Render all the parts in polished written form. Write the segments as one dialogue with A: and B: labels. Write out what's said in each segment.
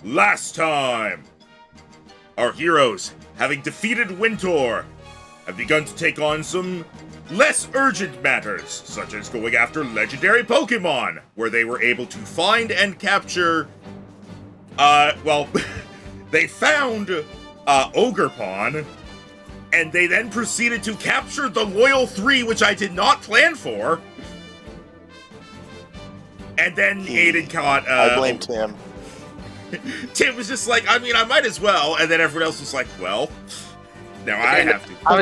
A: Last time! Our heroes, having defeated Winter, have begun to take on some less urgent matters, such as going after legendary Pokemon, where they were able to find and capture, they found, Ogerpon, and they then proceeded to capture the Loyal 3, which I did not plan for. And then Aiden caught,
B: I blame Tim.
A: Tim was just like, I mean, I might as well, and then everyone else was like, well, now I have to.
B: I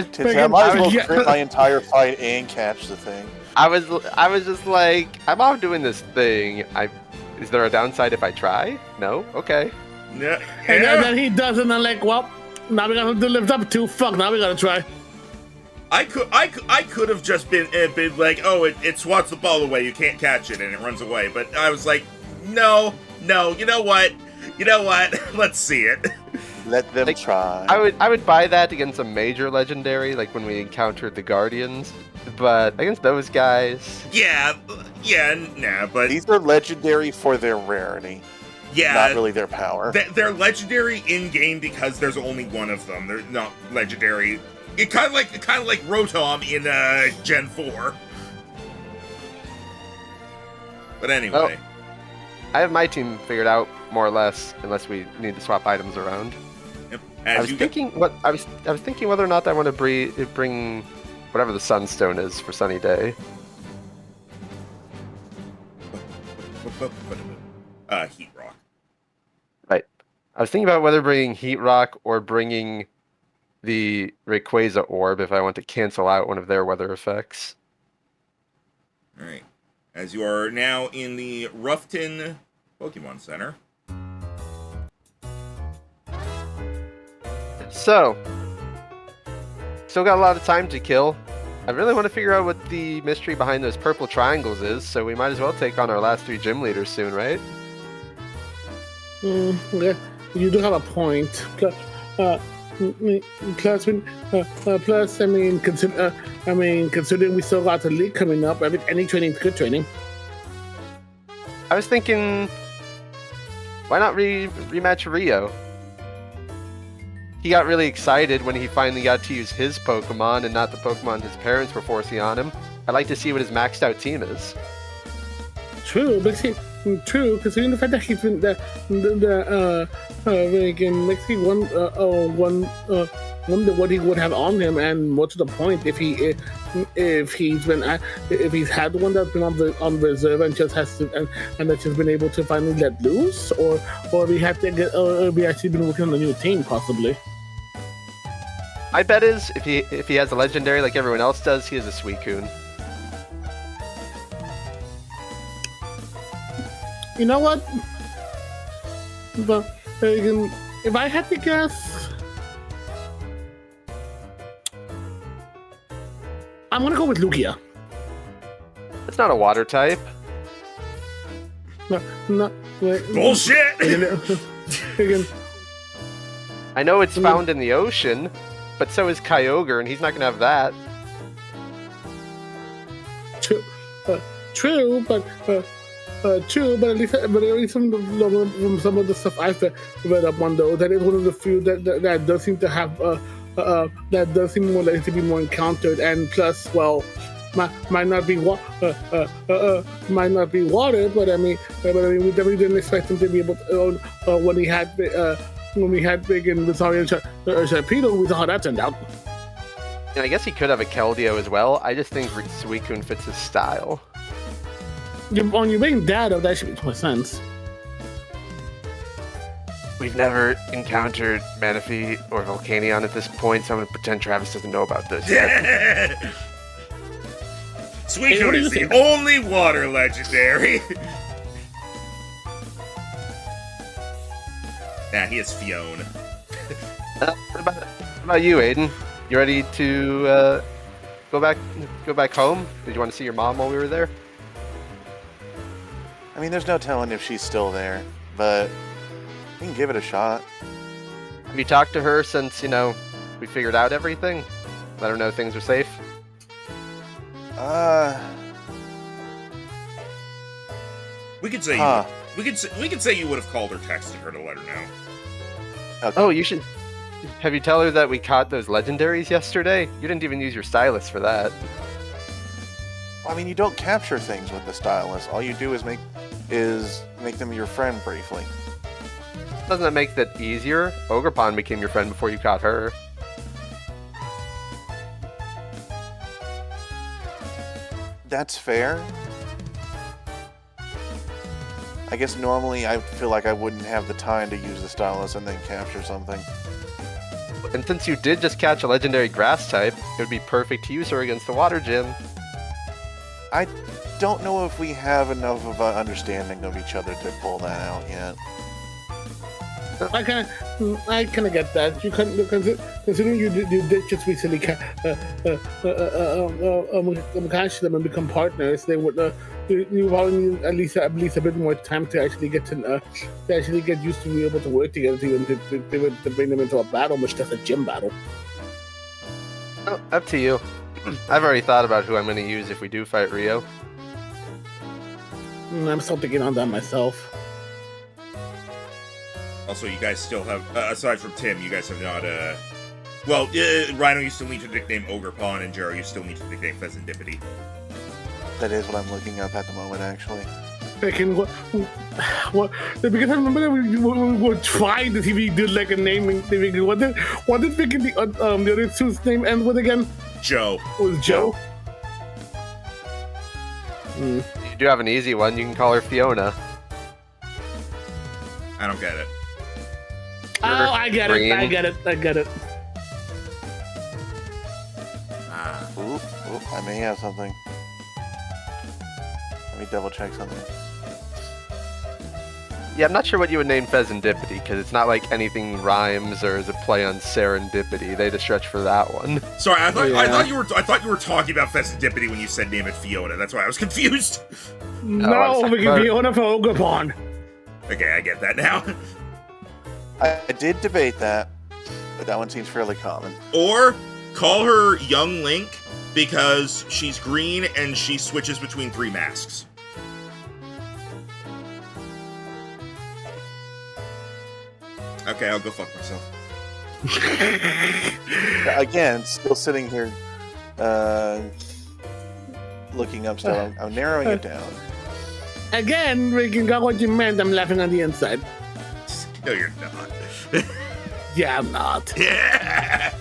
B: might as well crit my entire fight and catch the thing.
C: I was just like, I'm out doing this thing. Is there a downside if I try? No? Okay.
A: Yeah.
D: And then he does, and I'm like, well, now we gotta live up to. Fuck, now we gotta try.
A: I could have just been like, oh, it swats the ball away, you can't catch it, and it runs away. But I was like, no, you know what? Let's see it.
B: Let them try.
C: I would buy that against a major legendary, like when we encountered the Guardians. But against those guys...
A: Yeah, but...
B: These are legendary for their rarity.
A: Yeah.
B: Not really their power.
A: They're legendary in-game because there's only one of them. They're not legendary... It kind of like Rotom in Gen 4. But anyway...
C: Well, I have my team figured out, more or less, unless we need to swap items around.
A: Yep.
C: I was thinking whether or not I want to bring whatever the Sunstone is for Sunny Day.
A: Heat Rock.
C: Right. I was thinking about whether bringing Heat Rock or bringing the Rayquaza Orb if I want to cancel out one of their weather effects.
A: All right. As you are now in the Ruffton Pokemon Center.
C: So, still got a lot of time to kill. I really want to figure out what the mystery behind those purple triangles is, so we might as well take on our last 3 gym leaders soon, right?
D: Yeah, you do have a point. Plus, considering we still got the league coming up, any training is good training.
C: I was thinking, why not rematch Rio? He got really excited when he finally got to use his Pokemon and not the Pokemon his parents were forcing on him. I'd like to see what his maxed out team is.
D: True, but see, considering the fact that he's been wonder what he would have on him, and what's the point if he's had one that's been on reserve and just has to and that's just been able to finally let loose, or if he had to get, or if he actually been working on a new team possibly.
C: My bet is if he has a legendary like everyone else does, he has a Suicune.
D: You know what? But if I had to guess, I'm gonna go with Lugia.
C: It's not a water type.
D: No.
A: Bullshit!
D: Again.
C: I know it's found in the ocean, but so is Kyogre, and he's not gonna have that.
D: True, but at least from some of the stuff I've read up on, though, that is one of the few that does seem to have that does seem more likely to be more encountered, and plus, well, might not be water, but I mean, we definitely didn't expect him to be able to, when we had big in Resara and Sharpedo, we saw how that turned out.
C: And I guess he could have a Keldeo as well. I just think Suicune fits his style.
D: When you bring that up, that should make more sense.
C: We've never encountered Manaphy or Volcanion at this point, so I'm going to pretend Travis doesn't know about this.
A: Suicune is the only water legendary. Nah, he is Fiona.
C: What about you, Aiden? You ready to go back home? Did you want to see your mom while we were there?
B: I mean, there's no telling if she's still there, but we can give it a shot.
C: Have you talked to her since, we figured out everything? Let her know things are safe?
A: We could say
B: Huh.
A: we could say you would have called or texted her to let her know.
B: Okay.
C: Oh, you should. Have you tell her that we caught those legendaries yesterday? You didn't even use your stylus for that.
B: I mean, you don't capture things with the stylus. All you do is make them your friend briefly.
C: Doesn't that make that easier? Ogerpon became your friend before you caught her.
B: That's fair. I guess normally I feel like I wouldn't have the time to use the stylus and then capture something.
C: And since you did just catch a legendary grass type, it would be perfect to use her against the water gym.
B: I don't know if we have enough of an understanding of each other to pull that out yet.
D: I kind of get that. You can considering you did just recently catch them and become partners. They would you probably need at least a bit more time to actually get used to be able to work together to bring them into a battle, much less a gym battle.
C: Oh, up to you. I've already thought about who I'm going to use if we do fight Rio.
D: I'm still thinking on that myself.
A: Also, you guys still have, aside from Tim, you guys have not, well, Rhino, you still need to nickname Ogerpon, and Jero, you still need to nickname Pheasantipity.
B: That is what I'm looking up at the moment, actually.
D: Thinking what? Because I remember that we were trying to see if we did like a naming thing. What did thinking the other two's name end with again?
A: Joe.
D: It was Joe.
C: You do have an easy one. You can call her Fiona.
A: I don't get it.
D: Oh, I get it. I get it.
B: Oop, I may have something. Let me double check something.
C: Yeah, I'm not sure what you would name Pheasantipity, because it's not like anything rhymes or is a play on serendipity. They just stretch for that one.
A: Sorry, I thought you were talking about Pheasantipity when you said name it Fiona. That's why I was confused.
D: No, we can Fiona for Ogerpon.
A: Okay, I get that now.
B: I did debate that, but that one seems fairly common.
A: Or call her Young Link because she's green and she switches between 3 masks. Okay, I'll go fuck myself.
B: Again, still sitting here looking up stuff. I'm narrowing it down.
D: Again, Regan got what you meant. I'm laughing on the inside.
A: No, you're not.
D: Yeah, I'm not.
A: Yeah.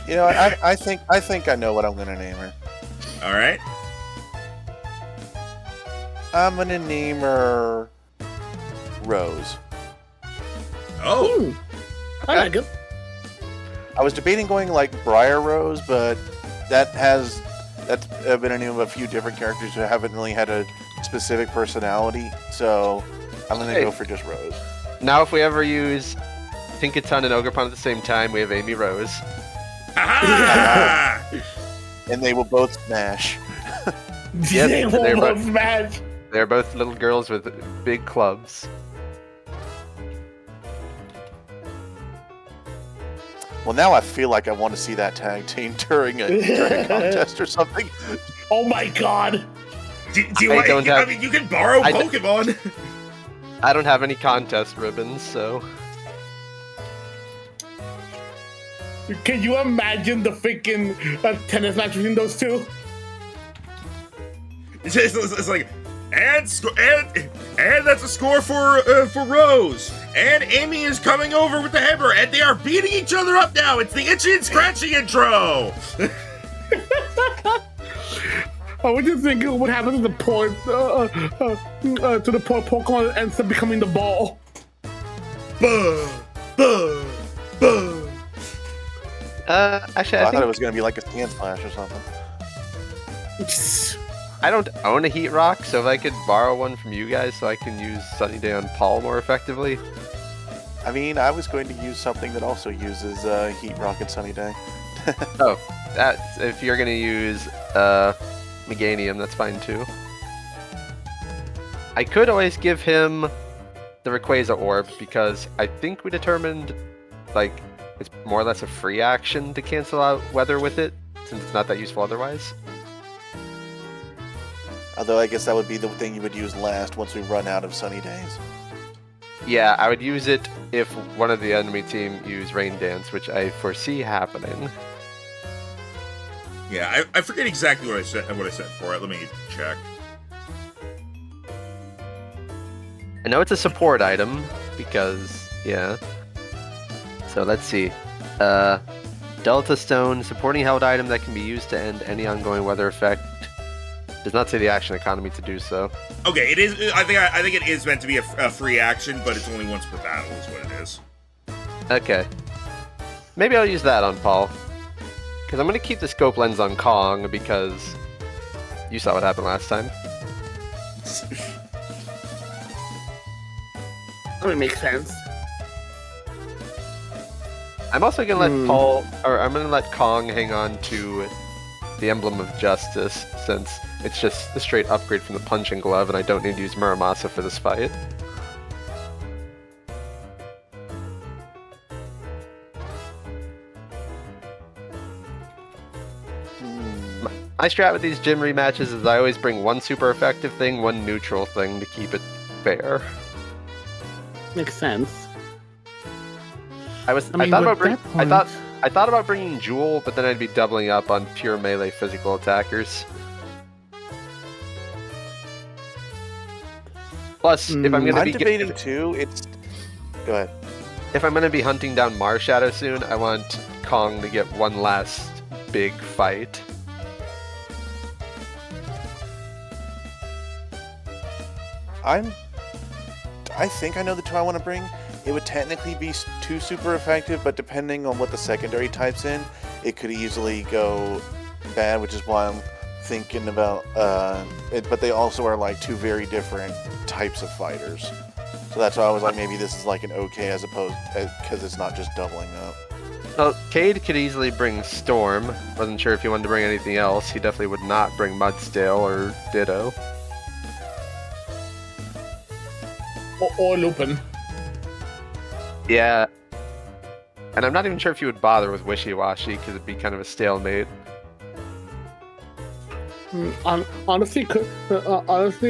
B: You know, I think I know what I'm gonna name her.
A: All right.
B: I'm gonna name her Rose.
A: Oh.
D: I like it.
B: I was debating going like Briar Rose, but that's been a name of a few different characters who haven't really had a specific personality, so I'm gonna go for just Rose.
C: Now, if we ever use Pinkaton and Ogerpon at the same time, we have Amy Rose.
B: And they will both smash.
C: Yes,
D: They
C: they're
D: will
C: both-
D: smash.
C: They're both little girls with big clubs.
B: Well, now I feel like I want to see that tag team during a contest or something.
D: Oh my god.
A: Do you want? I mean, you can borrow Pokemon.
C: I don't have any contest ribbons, so...
D: Can you imagine the freaking tennis match between those two?
A: It's like, and that's a score for Rose. And Amy is coming over with the hammer, and they are beating each other up now. It's the itchy and scratchy intro.
D: I was just thinking what happens to the poor Pokemon that ends up becoming the ball.
A: Buh, buh, buh.
C: Actually,
B: I
C: I
B: thought it
C: think
B: was going to be like a Sand Splash or something.
C: I don't own a Heat Rock, so if I could borrow one from you guys so I can use Sunny Day on Paul more effectively.
B: I mean, I was going to use something that also uses Heat Rock and Sunny Day.
C: Oh, if you're gonna use Meganium, that's fine too. I could always give him the Rayquaza Orb because I think we determined like it's more or less a free action to cancel out weather with it since it's not that useful otherwise.
B: Although I guess that would be the thing you would use last once we run out of sunny days.
C: Yeah, I would use it if one of the enemy team used Rain Dance, which I foresee happening.
A: Yeah, I forget exactly what I said for it. Let me check.
C: I know it's a support item because, yeah. So let's see. Delta Stone, supporting held item that can be used to end any ongoing weather effect. Does not say the action economy to do so.
A: Okay, it is. I think it is meant to be a free action, but it's only once per battle, is what it is.
C: Okay. Maybe I'll use that on Paul. Because I'm going to keep the scope lens on Kong because you saw what happened last time.
D: That would make sense.
C: I'm also going to let Paul, or I'm going to let Kong hang on to the Emblem of Justice since it's just a straight upgrade from the Punching Glove and I don't need to use Muramasa for this fight. My strat with these gym rematches is I always bring one super effective thing, one neutral thing to keep it fair.
D: Makes sense.
C: I thought about bringing Jewel, but then I'd be doubling up on pure melee physical attackers. Plus, if I'm gonna be
B: debating too, it's go ahead.
C: If I'm gonna be hunting down Mars Shadow soon, I want Kong to get one last big fight.
B: I think I know the two I want to bring. It would technically be two super effective, but depending on what the secondary type's in, it could easily go bad, which is why I'm thinking about it. But they also are like two very different types of fighters. So that's why I was like, maybe this is like an okay as opposed, because it's not just doubling up.
C: Well, Cade could easily bring Storm. Wasn't sure if he wanted to bring anything else. He definitely would not bring Mudstale or Ditto.
D: Or Lupin.
C: Yeah. And I'm not even sure if you would bother with Wishy-Washy, because it'd be kind of a stalemate.
D: Honestly, if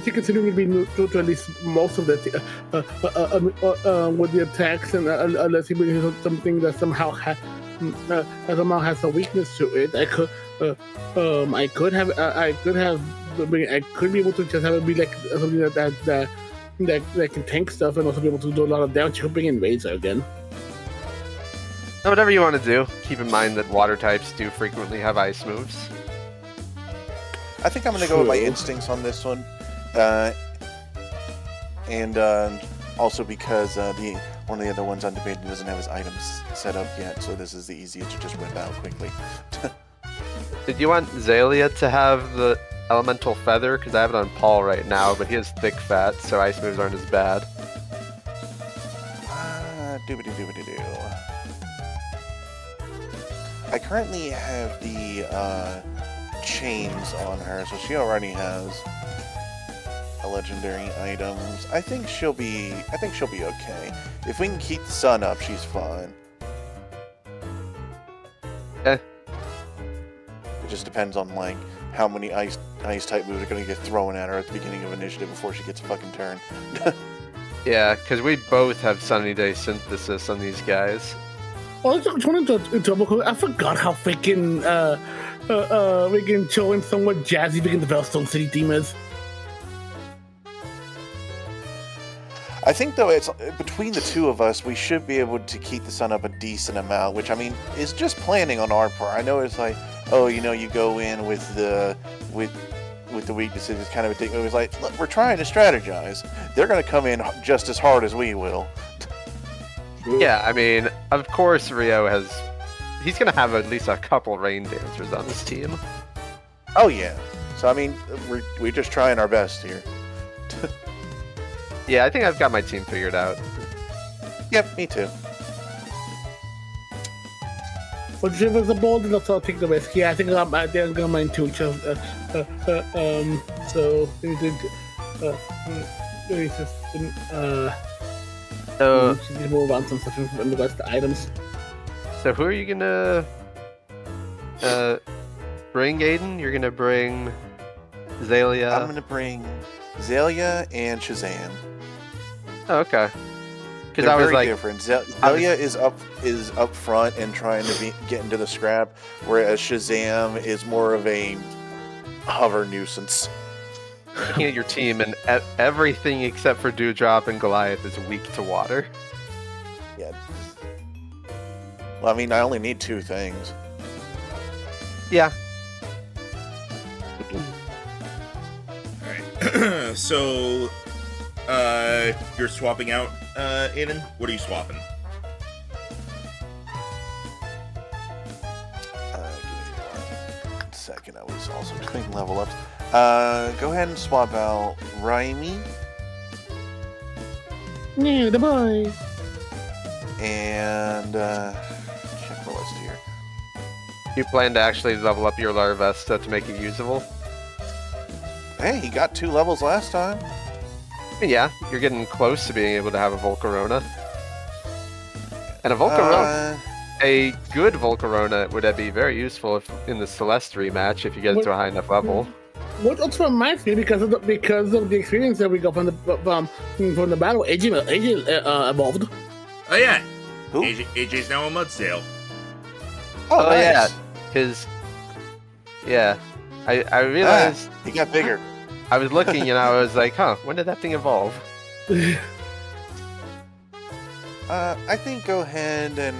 D: you considering to be neutral to at least most of the with the attacks, and unless he brings something that somehow has a weakness to it, I could be able to just have it be like something that can tank stuff and also be able to do a lot of damage. He'll bring in Razor again.
C: Now, whatever you want to do, keep in mind that water types do frequently have ice moves.
B: I think I'm going to go with my instincts on this one. And also because one of the other ones I'm debating doesn't have his items set up yet, so this is the easiest to just whip out quickly.
C: Did you want Zalia to have the Elemental Feather? Because I have it on Paul right now, but he has thick fat, so ice moves aren't as bad.
B: Doobity-doobity-doo. I currently have the chains on her, so she already has a legendary items. I think she'll be okay. If we can keep the sun up, she's fine.
C: Eh.
B: It just depends on like how many ice type moves are going to get thrown at her at the beginning of initiative before she gets a fucking turn.
C: Yeah, because we both have Sunny Day Synthesis on these guys.
D: Oh, I just wanted to double. I forgot how freaking chill and somewhat jazzy freaking the Veilstone City theme is.
B: I think though it's between the two of us, we should be able to keep the sun up a decent amount, which I mean is just planning on our part. I know it's like, oh, you know, you go in with the weaknesses, it's kind of a thing. It was like, look, we're trying to strategize. They're going to come in just as hard as we will.
C: Yeah, I mean, of course Rio he's going to have at least a couple Rain Dancers on his team.
B: Oh yeah. So I mean, we're just trying our best here.
C: Yeah, I think I've got my team figured out.
B: Yep, me too.
D: For Drivers of Bold, let's all take the risk. Yeah, I think I'm got mine too. So move on some stuff in regards to items.
C: So who are you gonna bring, Aiden? You're gonna bring Azalea.
B: I'm gonna bring Zalia and Shazam.
C: Oh, okay. Because
B: They're
C: I was
B: very
C: like,
B: different. Zalia is up front and trying to get into the scrap, whereas Shazam is more of a hover nuisance.
C: looking at your team, and everything except for Dewdrop and Goliath is weak to water.
B: Yeah. Well, I mean, I only need 2 things.
C: Yeah.
A: Alright. So, you're swapping out, Aiden? What are you swapping?
B: Give me 1 second. I was also doing level ups. Go ahead and swap out Raimi
D: Yeah, the boy.
B: and check the list here.
C: You plan to actually level up your Larvesta to make it usable?
B: Hey, he got 2 levels last time.
C: Yeah, you're getting close to being able to have a Volcarona. And a Volcarona, a good Volcarona would be very useful in the Celeste rematch if you get it to a high enough level.
D: What also reminds me, because of the experience that we got from the battle, AJ evolved.
A: Oh, yeah.
B: Who?
A: AJ's now a Mudsdale.
B: Oh,
C: Oh,
B: nice.
C: yeah. Yeah. I realized,
B: He got bigger.
C: I was looking and I was like, huh, when did that thing evolve?
B: I think go ahead and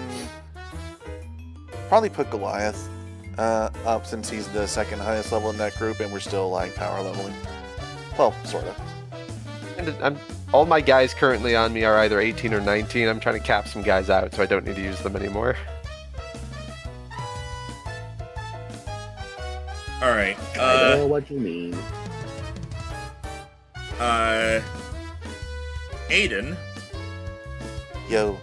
B: probably put Goliath up since he's the 2nd highest level in that group and we're still like power leveling. Well, sort of.
C: And all my guys currently on me are either 18 or 19. I'm trying to cap some guys out so I don't need to use them anymore.
A: Alright.
D: I know what you mean.
A: Aiden,
B: Yo.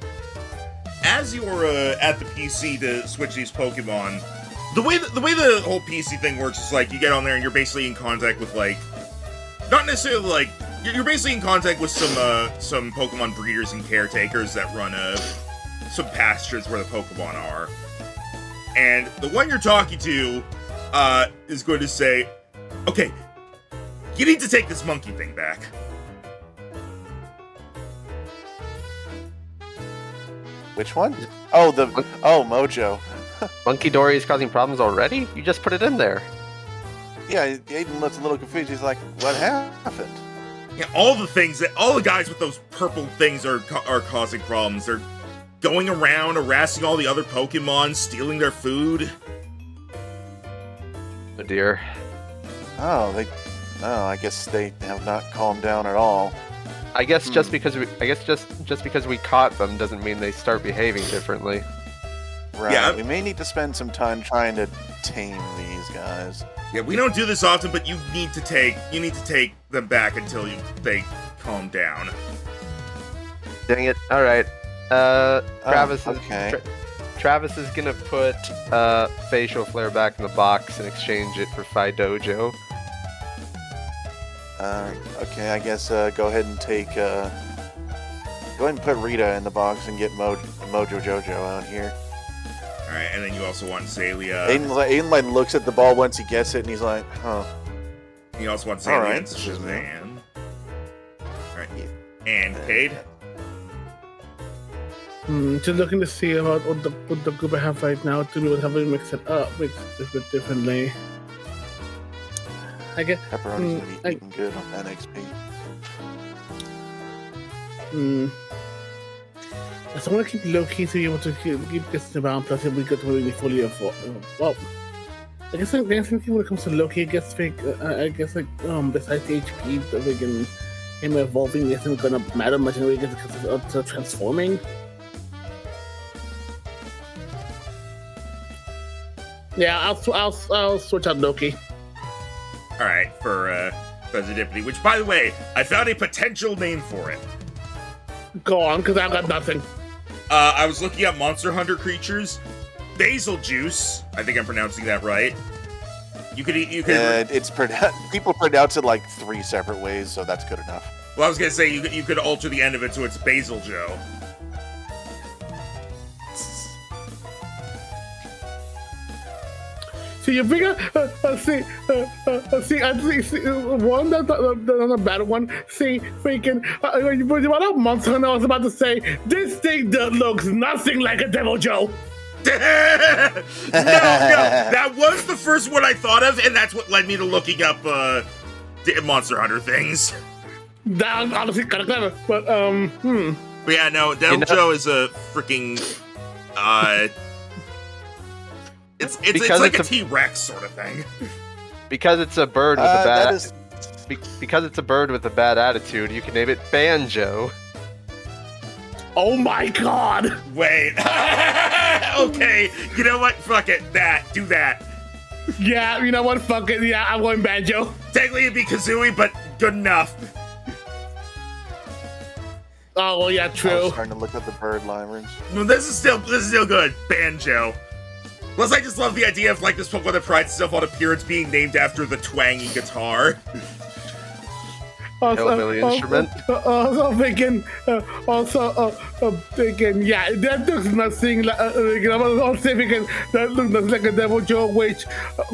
A: as you're at the PC to switch these Pokemon, the way the whole PC thing works is like you get on there and you're basically in contact with like, not necessarily like you're basically in contact with some Pokemon breeders and caretakers that run some pastures where the Pokemon are, and the one you're talking to is going to say, okay, you need to take this monkey thing back.
B: Which one? Oh, Mojo.
C: Monkey Dory is causing problems already? You just put it in there.
B: Yeah, Aiden looks a little confused. He's like, what happened?
A: Yeah, all the guys with those purple things are causing problems. They're going around harassing all the other Pokemon, stealing their food.
C: Oh dear.
B: Oh, I guess they have not calmed down at all.
C: I guess just because we caught them doesn't mean they start behaving differently.
B: Right.
A: Yeah.
B: We may need to spend some time trying to tame these guys.
A: Yeah, we don't do this often, but you need to take them back until they calm down.
C: Dang it. All right. Travis
B: okay.
C: Travis is gonna put Facial Flare back in the box and exchange it for Fidojo.
B: Okay, I guess go ahead and take. Go ahead and put Rita in the box and get Mojo Jojo out here.
A: All right, and then you also want Zalia.
B: Aiden like looks at the ball once he gets it, and he's like, "Huh."
A: You also want
B: All
A: Zalia
B: right,
A: and Shazam. All right, and Cade.
D: Just looking to see about what the group I have right now to be able to have it mix it up, mix it differently. I guess.
B: Pepperoni's gonna be eating good on that XP.
D: So I want to keep low key to be able to keep this around. Plus, if we get to really fully afford. Well, I guess when it comes to low key, I guess besides the HP, that we can him evolving isn't gonna matter much anyway because it's transforming. Yeah, I'll switch out Loki.
A: All right, for Serendipity, which, by the way, I found a potential name for it.
D: Go on, because I've got nothing.
A: I was looking at Monster Hunter creatures. Basil Juice, I think I'm pronouncing that right. You could.
B: People pronounce it like 3 separate ways, so that's good enough.
A: Well, I was gonna say you could alter the end of it so it's Basil Joe.
D: See, you figure, see, one, the bad one, see, freaking, about a month ago, I was about to say, this thing that looks nothing like a Devil Joe.
A: No, that was the first one I thought of, and that's what led me to looking up Monster Hunter things.
D: That honestly kind of clever, but
A: But yeah, no, Devil Joe is a freaking it's like a T-Rex sort of thing.
C: Because it's a bird with a bad because it's a bird with a bad attitude, you can name it Banjo.
D: oh my god!
A: Wait. Okay, you know what? Fuck it. Do that.
D: Yeah, you know what? Fuck it. Yeah, I'm going Banjo.
A: Technically it'd be Kazooie, but good enough.
D: Oh, well, yeah,
B: I was
D: true.
B: starting to look at the bird limerence.
A: No, this is still good. Banjo. Plus, I just love the idea of like this Pokemon that prides itself on appearance being named after the twangy guitar.
C: Hillbilly instrument.
D: Also thinking, yeah, that looks nothing like. I'm also thinking that looks nothing like a Devil Joe, which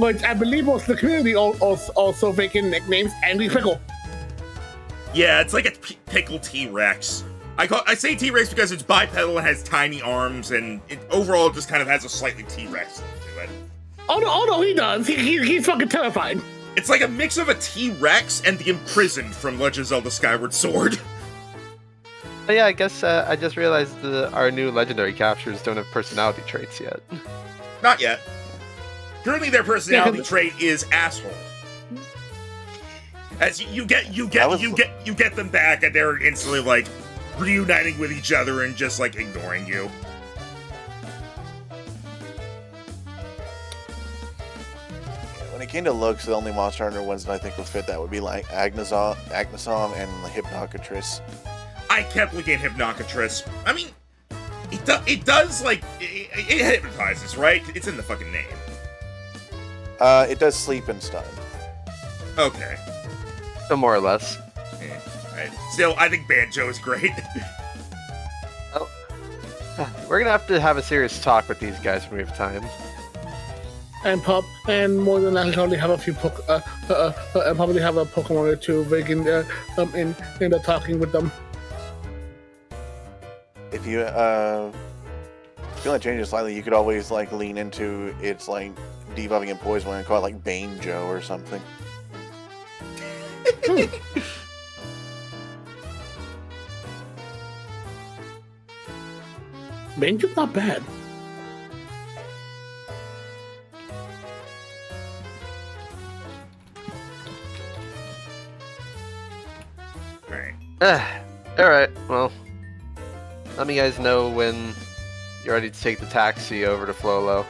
D: I believe most of the community also thinking nicknames Angry Pickle.
A: Yeah, it's like a pickle T-Rex. I say T-Rex because it's bipedal and has tiny arms, and it overall just kind of has a slightly T-Rex to it.
D: Oh no, he does. He's fucking terrifying.
A: It's like a mix of a T-Rex and the Imprisoned from Legend of Zelda Skyward Sword.
C: But yeah, I guess I just realized our new legendary captures don't have personality traits yet.
A: Not yet. Currently, their personality trait is asshole. As you get them back, and they're instantly like reuniting with each other and just like ignoring you.
B: When it came to looks, the only Monster Hunter ones that I think would fit that would be like Agnesom and Hypnocatrix.
A: I kept looking at Hypnocatrix. I mean, it does like it hypnotizes, right? It's in the fucking name.
B: It does sleep and stun.
A: Okay.
C: So more or less.
A: Right. Still, I think Banjo is great.
C: Well, we're gonna have a serious talk with these guys when we have time.
D: And more than that, probably have a few probably have a Pokemon or two vegan in the talking with them.
B: If you want to change it slightly, you could always like lean into its like debuffing and poison and call it like Banjo or something.
D: Banjo's not bad.
C: Alright, well, let me guys know when you're ready to take the taxi over to Flo-Lo.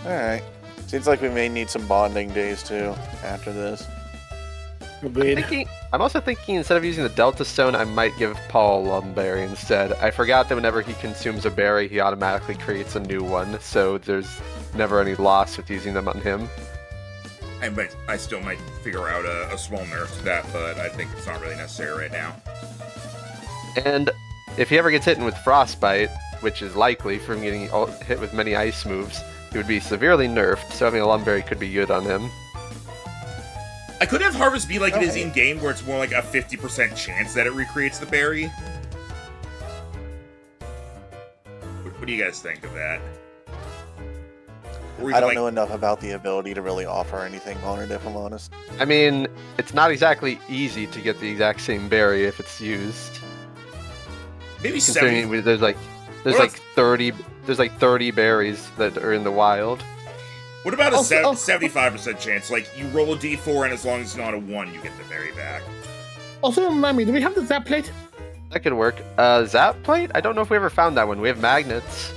B: Alright. Seems like we may need some bonding days too after this.
D: Agreed.
C: I'm also thinking instead of using the Delta Stone, I might give Paul a Lumberry instead. I forgot that whenever he consumes a berry, he automatically creates a new one, so there's never any loss with using them on him.
A: I still might figure out a small nerf to that, but I think it's not really necessary right now.
C: And if he ever gets hit with Frostbite, which is likely from getting hit with many ice moves, he would be severely nerfed, so having a Lumberry could be good on him.
A: I could have Harvest be like it is in-game, where it's more like a 50% chance that it recreates the berry. What do you guys think of that?
B: I don't know enough about the ability to really offer anything on it, if I'm honest.
C: I mean, it's not exactly easy to get the exact same berry if it's used.
A: Maybe
C: considering
A: 70.
C: There's like 30 berries that are in the wild.
A: What about a 75% chance? Like, you roll a d4, and as long as it's not a 1, you get the berry back.
D: Also, remind me, do we have the Zap Plate?
C: That could work. Zap Plate? I don't know if we ever found that one. We have magnets.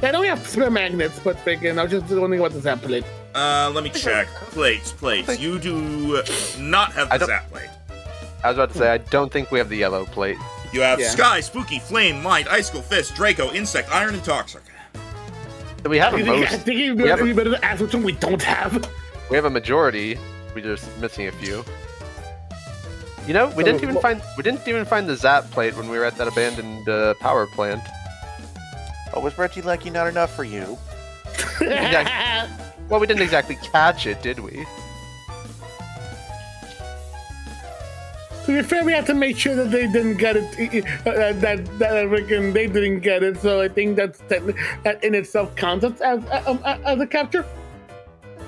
D: I know we have spare magnets, but again, I was just wondering about the Zap Plate.
A: Let me check. Plates. You do not have the Zap Plate.
C: I was about to say, I don't think we have the yellow plate.
A: You have Sky, Spooky, Flame, Light, Icicle, Fist, Draco, Insect, Iron, and Toxic.
C: We have a most.
D: I think we better ask which one we don't have.
C: We have a majority. We're just missing a few. You know, we didn't even find the Zap Plate when we were at that abandoned power plant.
B: Oh, was Reggie Lucky not enough for you?
C: Well, we didn't exactly catch it, did we?
D: To be fair, we have to make sure that they didn't get it. They didn't get it. So I think that in itself counts as a capture.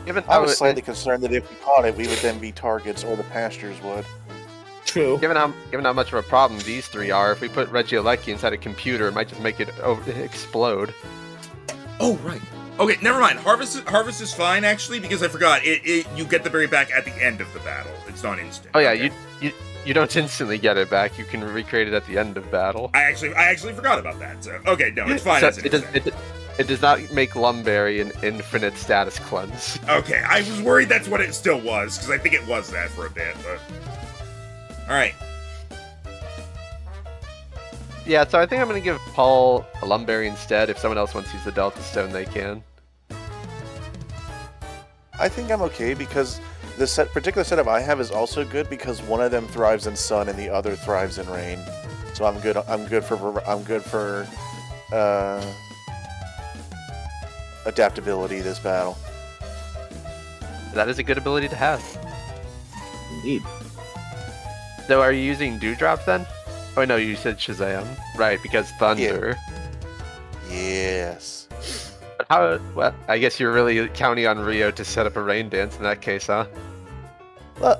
C: Given
B: I
C: how
B: was slightly concerned that if we caught it, we would then be targets, or the pastures would.
D: True.
C: given how much of a problem these three are, if we put Regieleki inside a computer, it might just make it explode.
A: Oh, right. Okay, never mind. Harvest is fine, actually, because I forgot. You get the berry back at the end of the battle. It's not instant.
C: Oh yeah,
A: Okay.
C: you don't instantly get it back. You can recreate it at the end of battle.
A: I actually forgot about that. So okay, no, it's fine
C: So
A: as it is.
C: it does not make Lumberry an infinite status cleanse.
A: Okay, I was worried that's what it still was, because I think it was that for a bit, but... Alright.
C: Yeah, so I think I'm going to give Paul a Lumberry instead. If someone else wants to use the Delta Stone, they can.
B: I think I'm okay because the particular setup I have is also good because one of them thrives in sun and the other thrives in rain. So I'm good. I'm good for adaptability this battle.
C: That is a good ability to have.
D: Indeed.
C: So are you using Dewdrop then? Oh no, you said Shazam. Right, because Thunder.
B: Yes.
C: But how? Well, I guess you're really counting on Rio to set up a rain dance in that case, huh?
B: Look,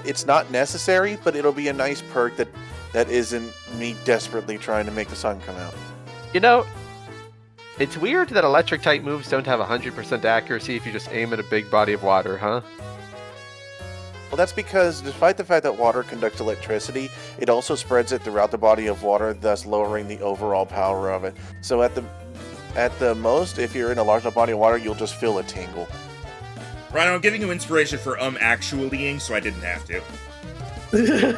B: it's not necessary, but it'll be a nice perk that isn't me desperately trying to make the sun come out.
C: You know, it's weird that electric type moves don't have 100% accuracy if you just aim at a big body of water, huh?
B: Well, that's because despite the fact that water conducts electricity, it also spreads it throughout the body of water, thus lowering the overall power of it. So at the most, if you're in a large enough body of water, you'll just feel a tingle.
A: Rhino, I'm giving you inspiration for actuallying, so I didn't have to.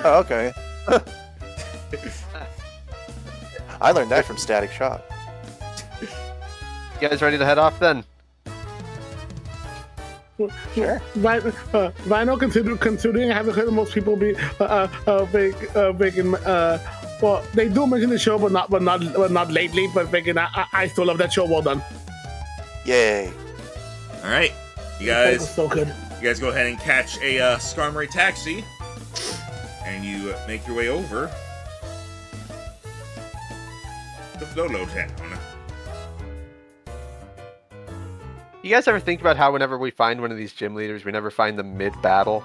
B: Oh, okay. I learned that from Static Shock.
C: You guys ready to head off then?
B: Sure.
D: Rhino, considering I haven't heard most people be well, they do mention the show, but not lately. But I still love that show. Well done.
B: Yay.
A: All right, you
D: That was
A: guys.
D: so good.
A: You guys go ahead and catch a Stormy taxi, and you make your way over to Flo-Lo Town.
C: You guys ever think about how whenever we find one of these gym leaders, we never find them mid-battle?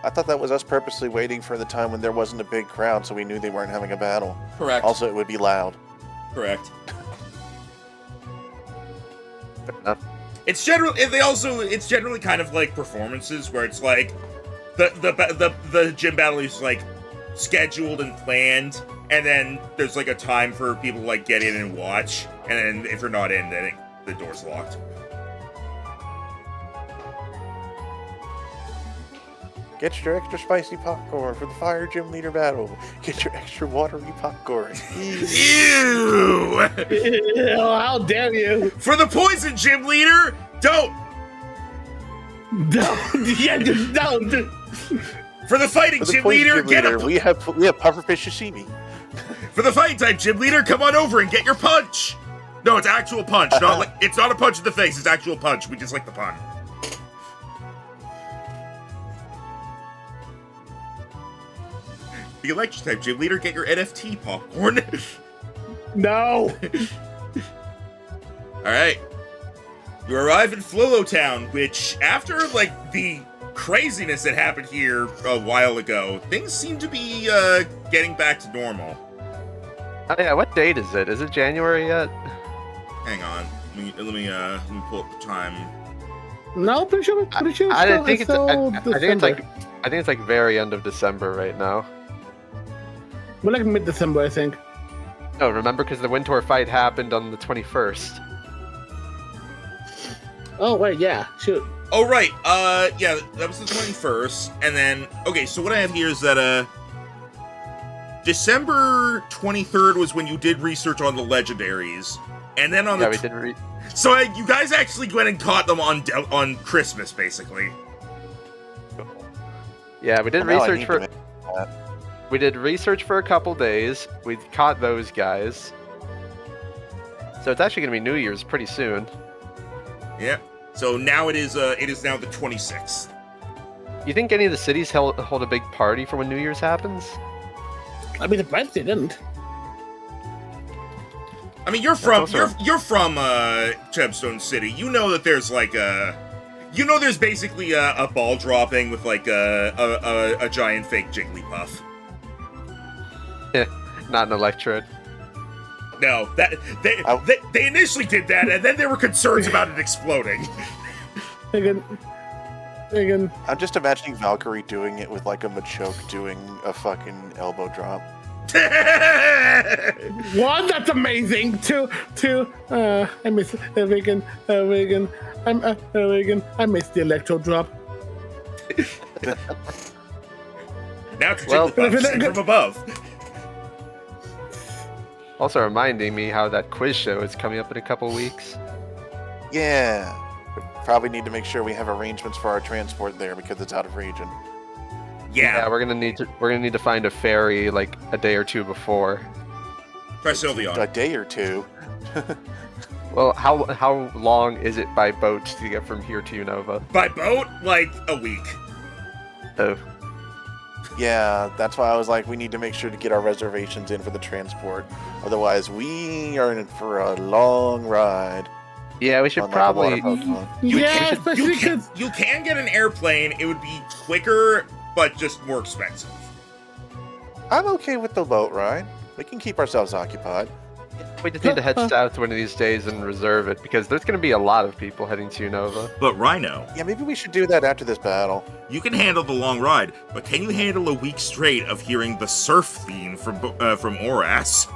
B: I thought that was us purposely waiting for the time when there wasn't a big crowd, so we knew they weren't having a battle.
A: Correct.
B: Also, it would be loud.
A: Correct.
C: Fair enough.
A: It's generally kind of like performances where it's like the gym battle is like scheduled and planned, and then there's like a time for people to like get in and watch, and then if you're not in, then the door's locked.
B: Get your extra spicy popcorn for the fire gym leader battle. Get your extra watery popcorn.
A: Ew!
D: Oh, how dare you!
A: For the poison gym leader, don't!
D: Don't. Yeah, just don't.
A: For the fighting
B: For the
A: gym
B: poison
A: leader,
B: gym
A: get
B: leader,
A: a...
B: we have pufferfish sashimi.
A: For the fighting type gym leader, come on over and get your punch! No, it's actual punch, not like... It's not a punch in the face, it's actual punch. We just like the pun. The electric type gym leader, get your NFT popcorn.
D: No.
A: Alright. You arrive in Flo-Lo Town, which, after, like, the craziness that happened here a while ago, things seem to be, getting back to normal.
C: Oh yeah, what date is it? Is it January yet?
A: Hang on. Let me pull up the time.
D: No, pretty sure.
C: I think
D: December.
C: it's like very end of December right now.
D: We're like mid-December, I think.
C: No, remember because the Winter fight happened on the 21st.
D: Oh wait, yeah, shoot.
A: Oh, right. Yeah, that was the 21st. And then, okay, so what I have here is that, December 23rd was when you did research on the legendaries. And then on
C: Yeah,
A: the...
C: we did
A: So you guys actually went and caught them on Christmas, basically.
C: Yeah, we did
B: Well, now I
C: research
B: need
C: for
B: to make that.
C: we did research for a couple days. We caught those guys. So it's actually going to be New Year's pretty soon.
A: Yeah. So now it is now the 26th.
C: You think any of the cities hold a big party for when New Year's happens?
D: I'd be surprised if they didn't.
A: I mean, you're from
C: also-
A: you're from Chebstone City. You know that there's like there's basically a ball dropping with like a giant fake Jigglypuff.
C: Not an electrode.
A: No, that they initially did that, and then there were concerns about it exploding.
D: Again.
B: I'm just imagining Valkyrie doing it with like a Machoke doing a fucking elbow drop.
D: One, that's amazing. Two, I miss Reagan. I miss the electro drop.
A: Now it's
C: Well,
A: Jigglypuff sent from above.
C: Also reminding me how that quiz show is coming up in a couple weeks.
B: Yeah. We probably need to make sure we have arrangements for our transport there because it's out of region.
C: Yeah, we're gonna need to find a ferry like a day or two before.
A: Try Sylveon.
B: A day or two.
C: Well, how long is it by boat to get from here to Unova?
A: By boat, like a week.
C: Oh,
B: Yeah, that's why I was like, we need to make sure to get our reservations in for the transport. Otherwise, we are in for a long ride.
C: yeah, we should
B: on, like, a water
C: probably.
B: Pokemon.
D: Yeah, especially because
A: You can get an airplane. It would be quicker, but just more expensive.
B: I'm okay with the boat ride. We can keep ourselves occupied.
C: We just need to head south one of these days and reserve it because there's going to be a lot of people heading to Unova.
A: But Rhino,
B: Yeah, maybe we should do that after this battle.
A: you can handle the long ride, but can you handle a week straight of hearing the surf theme from Oras?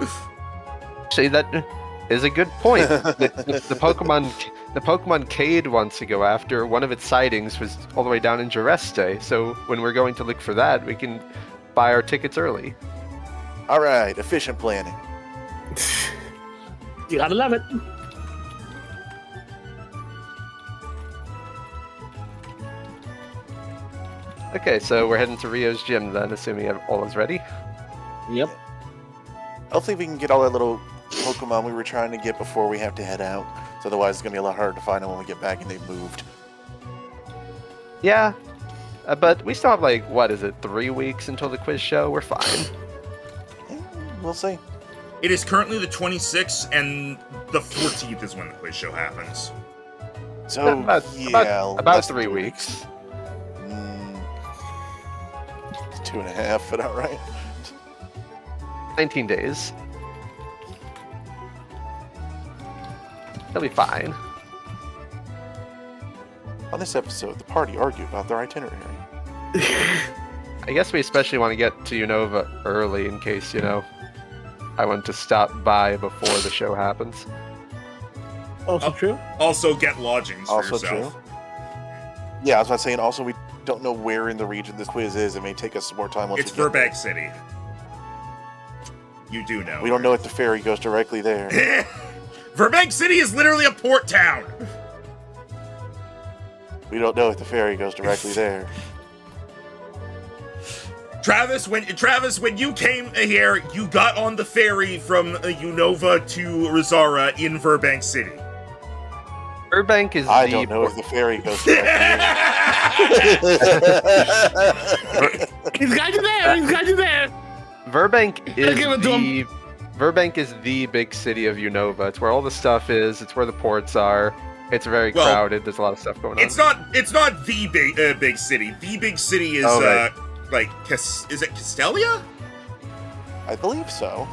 C: Actually, that is a good point. The Pokemon Cade wants to go after, one of its sightings was all the way down in Jareste. So when we're going to look for that, we can buy our tickets early.
B: All right, efficient planning.
D: you gotta love it.
C: Okay, so we're heading to Rio's gym then, assuming all is ready.
D: Yep.
B: Hopefully we can get all that little Pokemon we were trying to get before we have to head out. So otherwise it's going to be a lot harder to find them when we get back and they've moved.
C: Yeah, but we still have like, what is it, 3 weeks until the quiz show? We're fine.
B: We'll see.
A: It is currently the 26th, and the 14th is when the quiz show happens.
B: So,
C: about
B: less
C: 3
B: than
C: weeks.
B: It's 2.5, but alright.
C: 19 days. They'll be fine.
B: On this episode, the party argue about their itinerary.
C: I guess we especially want to get to Unova early in case, I want to stop by before the show happens.
D: Also true.
A: Also, get lodgings for
B: Also
A: yourself.
B: true. Yeah, I was about saying, also, we don't know where in the region this quiz is. It may take us some more time once
A: It's
B: we get there.
A: Verbeck City. You do know.
B: We don't know if the ferry goes directly there.
A: Verbeck City is literally a port town.
B: We don't know if the ferry goes directly there.
A: Travis, when you came here, you got on the ferry from Unova to Resara in Verbank City.
C: Burbank is
B: I
C: the
B: don't know if the ferry goes directly there.
D: He's got you there. He's got you there.
C: Burbank is
D: give it to
C: the Burbank is the big city of Unova. It's where all the stuff is. It's where the ports are. It's very
A: Well,
C: crowded. There's a lot of stuff going on.
A: It's not the big city. The big city is
C: Oh, right.
A: is it Castelia?
B: I believe so.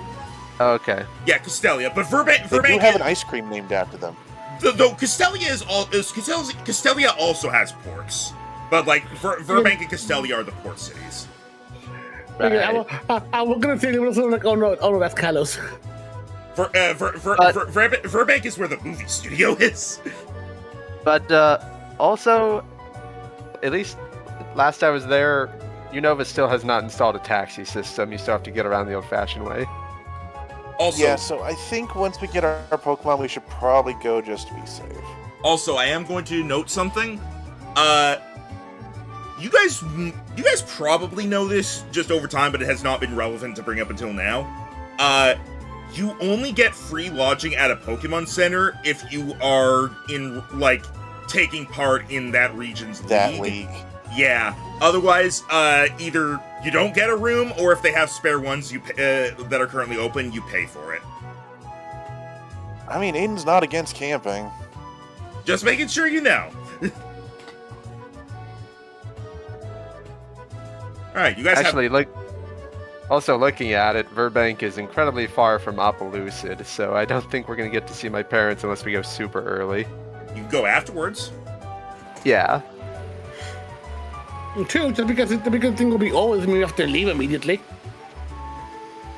C: Okay.
A: Yeah, Castelia. But Verbank
B: They do have an ice cream named after them.
A: though Castelia Castelia also has ports. But like Verbank and Castelia are the port cities.
D: Okay,
C: Right.
D: I was gonna say something like, oh no, that's Kalos.
A: Verbank is where the movie studio is.
C: But also, at least last I was there, Unova still has not installed a taxi system. You still have to get around the old-fashioned way.
A: Also,
B: Yeah, so I think once we get our Pokemon, we should probably go just to be safe.
A: Also, I am going to note something. You guys probably know this just over time, but it has not been relevant to bring up until now. you only get free lodging at a Pokemon Center if you are in, like, taking part in that region's
B: league.
A: Yeah. Otherwise, either you don't get a room, or if they have spare ones that are currently open, you pay for it.
B: I mean, Aiden's not against camping.
A: Just making sure you know. Alright, you guys
C: Actually, also looking at it, Burbank is incredibly far from Opelousid, so I don't think we're going to get to see my parents unless we go super early.
A: You can go afterwards.
C: Yeah.
D: True, just because the biggest thing will be always we have to leave immediately.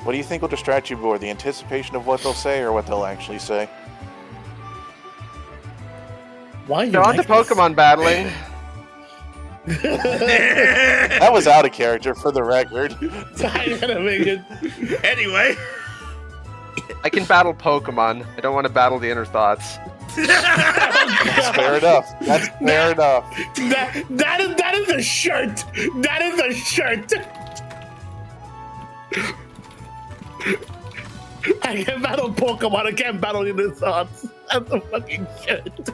B: What do you think will distract you more, the anticipation of what they'll say or what they'll actually say?
D: Why you
C: So on to
D: like this?
C: Pokemon battling.
B: That was out of character, for the record.
D: I gotta make it.
A: Anyway.
C: I can battle Pokemon. I don't want to battle the inner thoughts.
B: That's fair enough. That's fair enough.
D: That is a shirt. That is a shirt. I can battle Pokemon. I can't battle the thoughts. That's a fucking shirt.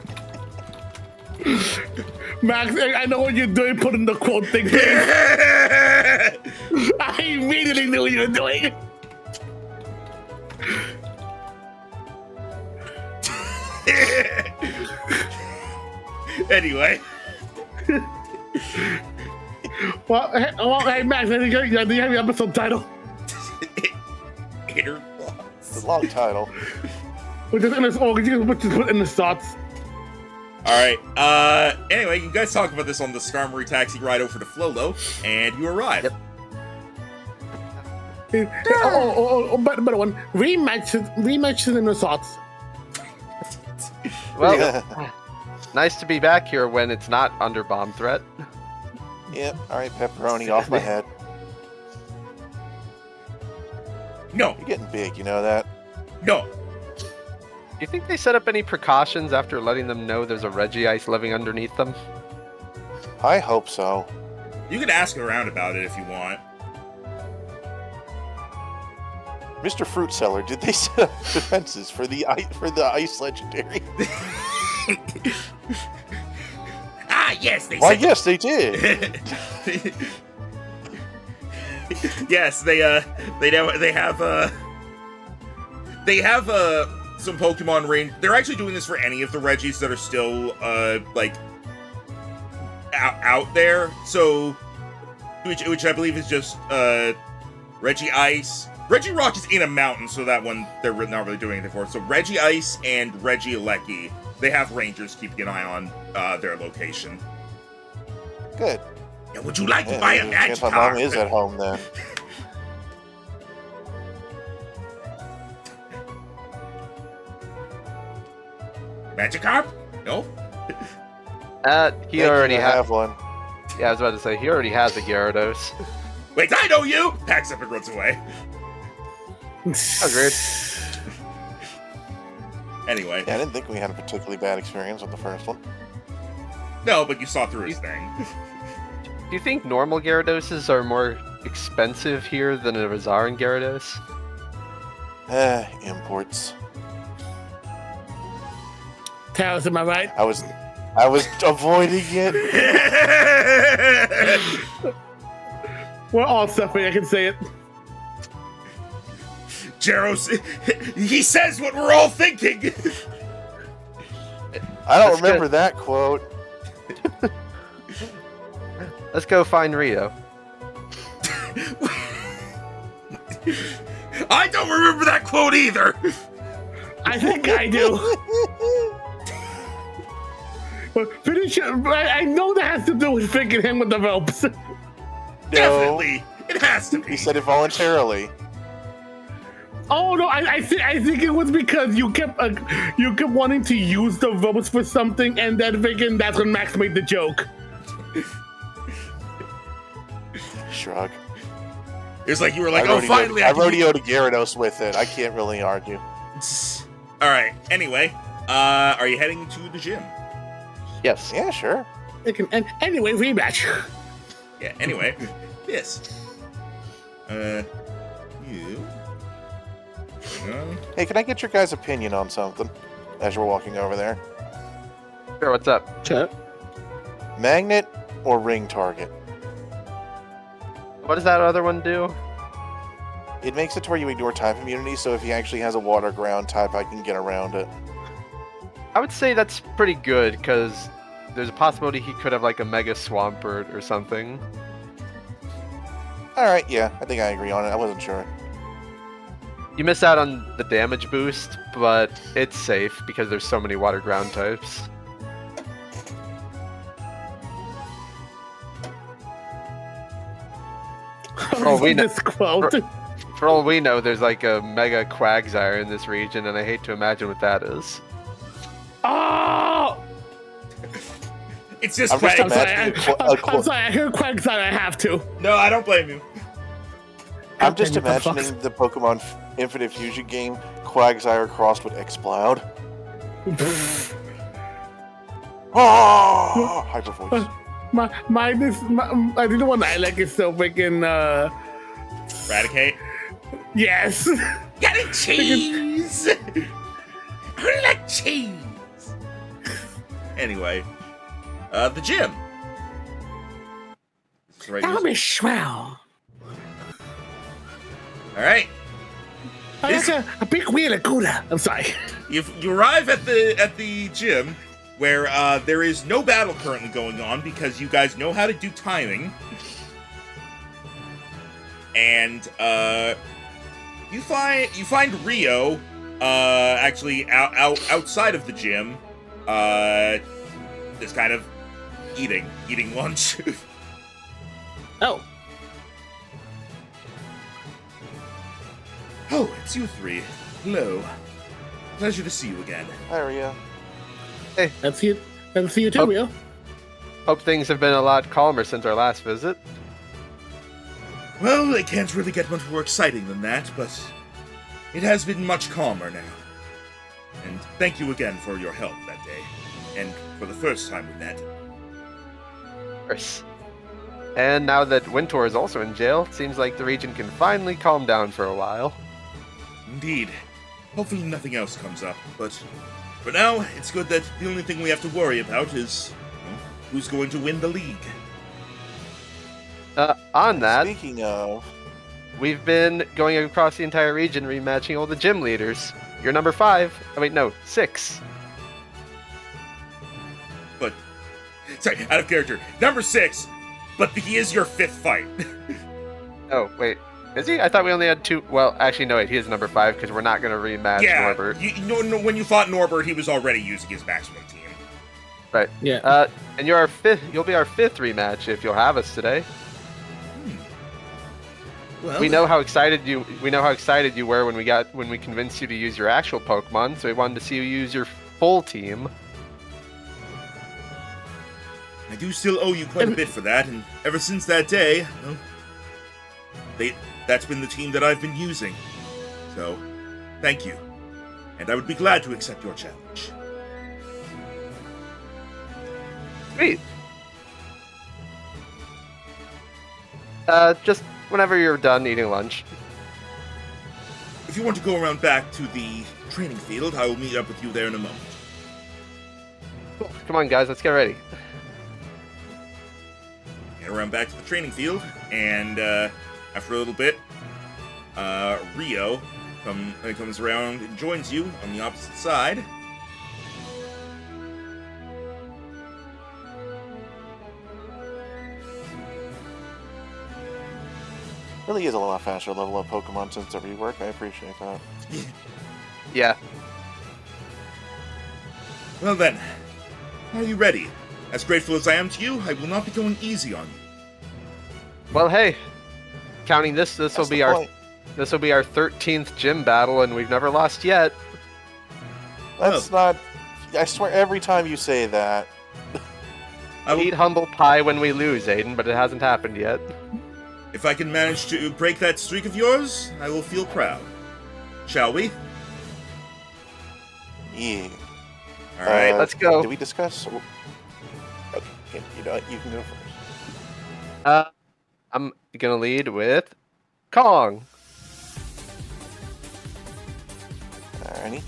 D: Max, I know what you're doing. Put in the quote thing. I immediately knew what you were doing.
A: Anyway.
D: Well, hey Max, do you have your episode title?
A: Inner
B: It's a long title.
D: Or just in the, just put in the thoughts.
A: Alright, anyway, you guys talk about this on the Stormy taxi ride over to Flo-Lo, and you arrive.
C: Yep.
D: Better one. Rematches in the thoughts.
C: Well, nice to be back here when it's not under bomb threat.
B: Yep, alright, pepperoni off my head.
A: No,
B: You're getting big, you know that?
A: no.
C: Do you think they set up any precautions after letting them know there's a Regice living underneath them?
B: I hope so.
A: You can ask around about it if you want.
B: Mr. Fruit Seller, did they set up defenses for the ice legendary?
A: Yes, they
B: Why,
A: said.
B: yes, they did.
A: Yes, they have some Pokemon range. They're actually doing this for any of the Regis that are still like out there. So, which I believe is just Reggie Ice. Reggie Rock is in a mountain, so that one they're not really doing anything for. So Reggie Ice and Reggie Alecki, they have rangers keeping an eye on their location.
B: Good.
A: Now, would you like to
B: Yeah,
A: buy a
B: I guess
A: Magikarp?
B: my mom is at home then.
A: Magikarp? No.
C: He
B: Thank
C: already
B: you, I have one.
C: Yeah, I was about to say he already has a Gyarados.
A: Wait, I know you! Packs up and runs away.
C: Agreed.
A: Anyway.
B: Yeah, I didn't think we had a particularly bad experience with the first one.
A: No, but you saw through his thing.
C: Do you think normal Gyaradoses are more expensive here than a Resaran Gyarados?
B: Imports.
D: Tails, am I right?
B: I was avoiding it.
D: We're all suffering. I can say it.
A: Jaros, he says what we're all thinking.
B: I don't
C: That's
B: remember
C: good.
B: that quote.
C: Let's go find Rio.
A: I don't remember that quote either.
D: I think I do. But pretty sure, I know that has to do with freaking him with the ropes.
B: No,
A: Definitely, it has to be.
B: he said it voluntarily.
D: Oh no, I think it was because you kept wanting to use the ropes for something, and then freaking that's when Max made the joke.
B: Shrug.
A: It's like you were like,
B: I
A: oh,
B: rodeoed-
A: finally.
B: I
A: can
B: rodeoed a Gyarados with it. I can't really argue.
A: All right. Anyway, are you heading to the gym?
C: Yes.
B: Yeah, sure.
D: And anyway, rematch.
A: Yeah. Anyway, yes. You
B: Hey, can I get your guys' opinion on something as we're walking over there?
C: Sure, what's up?
D: Chat.
B: Magnet or ring target?
C: What does that other one do?
B: It makes it to where you ignore type immunity, so if he actually has a water ground type, I can get around it.
C: I would say that's pretty good, because there's a possibility he could have like a Mega Swampert or something.
B: Alright, yeah, I think I agree on it. I wasn't sure.
C: You miss out on the damage boost, but it's safe because there's so many water ground types. For all we know,
D: This quote.
C: for all we know, there's like a Mega Quagsire in this region, and I hate to imagine what that is.
D: Oh!
A: It's just
B: I'm just
A: Quags.
B: imagining
D: I'm sorry, I hear Quagsire, I have to.
A: No, I don't blame you.
B: I'm just
D: What the fuck?
B: imagining the Pokemon Infinite Fusion game, Quagsire crossed with Exploud. Oh, hyper voice.
D: I think the one I like is still freaking,
A: Eradicate.
D: yes.
A: Got a cheese! I like cheese! Anyway, the gym. It's right
D: That'll
A: here.
D: be swell.
A: Alright,
D: I like a big wheel of Gouda. I'm sorry.
A: you arrive at the gym where there is no battle currently going on because you guys know how to do timing. And you find Rio actually outside of the gym, just kind of eating lunch.
D: Oh.
A: Oh, it's you three. Hello. Pleasure to see you again.
B: Hi, Rio.
D: Let's see you too,
C: Oh.
D: Rio.
C: Hope things have been a lot calmer since our last visit.
A: Well, it can't really get much more exciting than that, but it has been much calmer now. And thank you again for your help that day. And for the first time we met.
C: Of course. And now that Wintor is also in jail, it seems like the region can finally calm down for a while.
A: Indeed. Hopefully nothing else comes up, but for now, it's good that the only thing we have to worry about is who's going to win the league.
C: On that,
B: Speaking of,
C: we've been going across the entire region rematching all the gym leaders. You're number 5. Oh wait, no, 6.
A: But, sorry, out of character. Number 6, but he is your 5th fight.
C: Oh, wait. Is he? I thought we only had 2. Well, actually, no, wait. He is number 5 because we're not going to rematch
A: Yeah,
C: Norbert.
A: when you fought Norbert, he was already using his maximum team.
C: Right.
D: Yeah.
C: And you're our 5th. You'll be our 5th rematch if you'll have us today.
A: Well,
C: We know how excited you were when we convinced you to use your actual Pokemon, so we wanted to see you use your full team.
A: I do still owe you quite a bit for that, and ever since that day, well, that's been the team that I've been using. So, thank you. And I would be glad to accept your challenge.
C: Sweet. Just whenever you're done eating lunch.
A: If you want to go around back to the training field, I will meet up with you there in a moment.
C: Cool. Come on, guys, let's get ready.
A: Get around back to the training field, and after a little bit, Rio comes around and joins you on the opposite side.
B: really is a lot faster level up Pokemon since the rework. I appreciate that.
C: Yeah.
A: Well then, are you ready? As grateful as I am to you, I will not be going easy on you.
C: Well, hey, counting this will
B: That's
C: be
B: the
C: our
B: point.
C: 13th gym battle, and we've never lost yet.
B: That's not. I swear, every time you say that,
A: I will,
C: Eat humble pie when we lose, Aiden, but it hasn't happened yet.
A: if I can manage to break that streak of yours, I will feel proud. Shall we?
B: yeah.
A: All right.
C: Let's go.
B: Did we discuss? Okay, you know what? You can go first.
C: I'm gonna lead with Kong.
B: Shiny.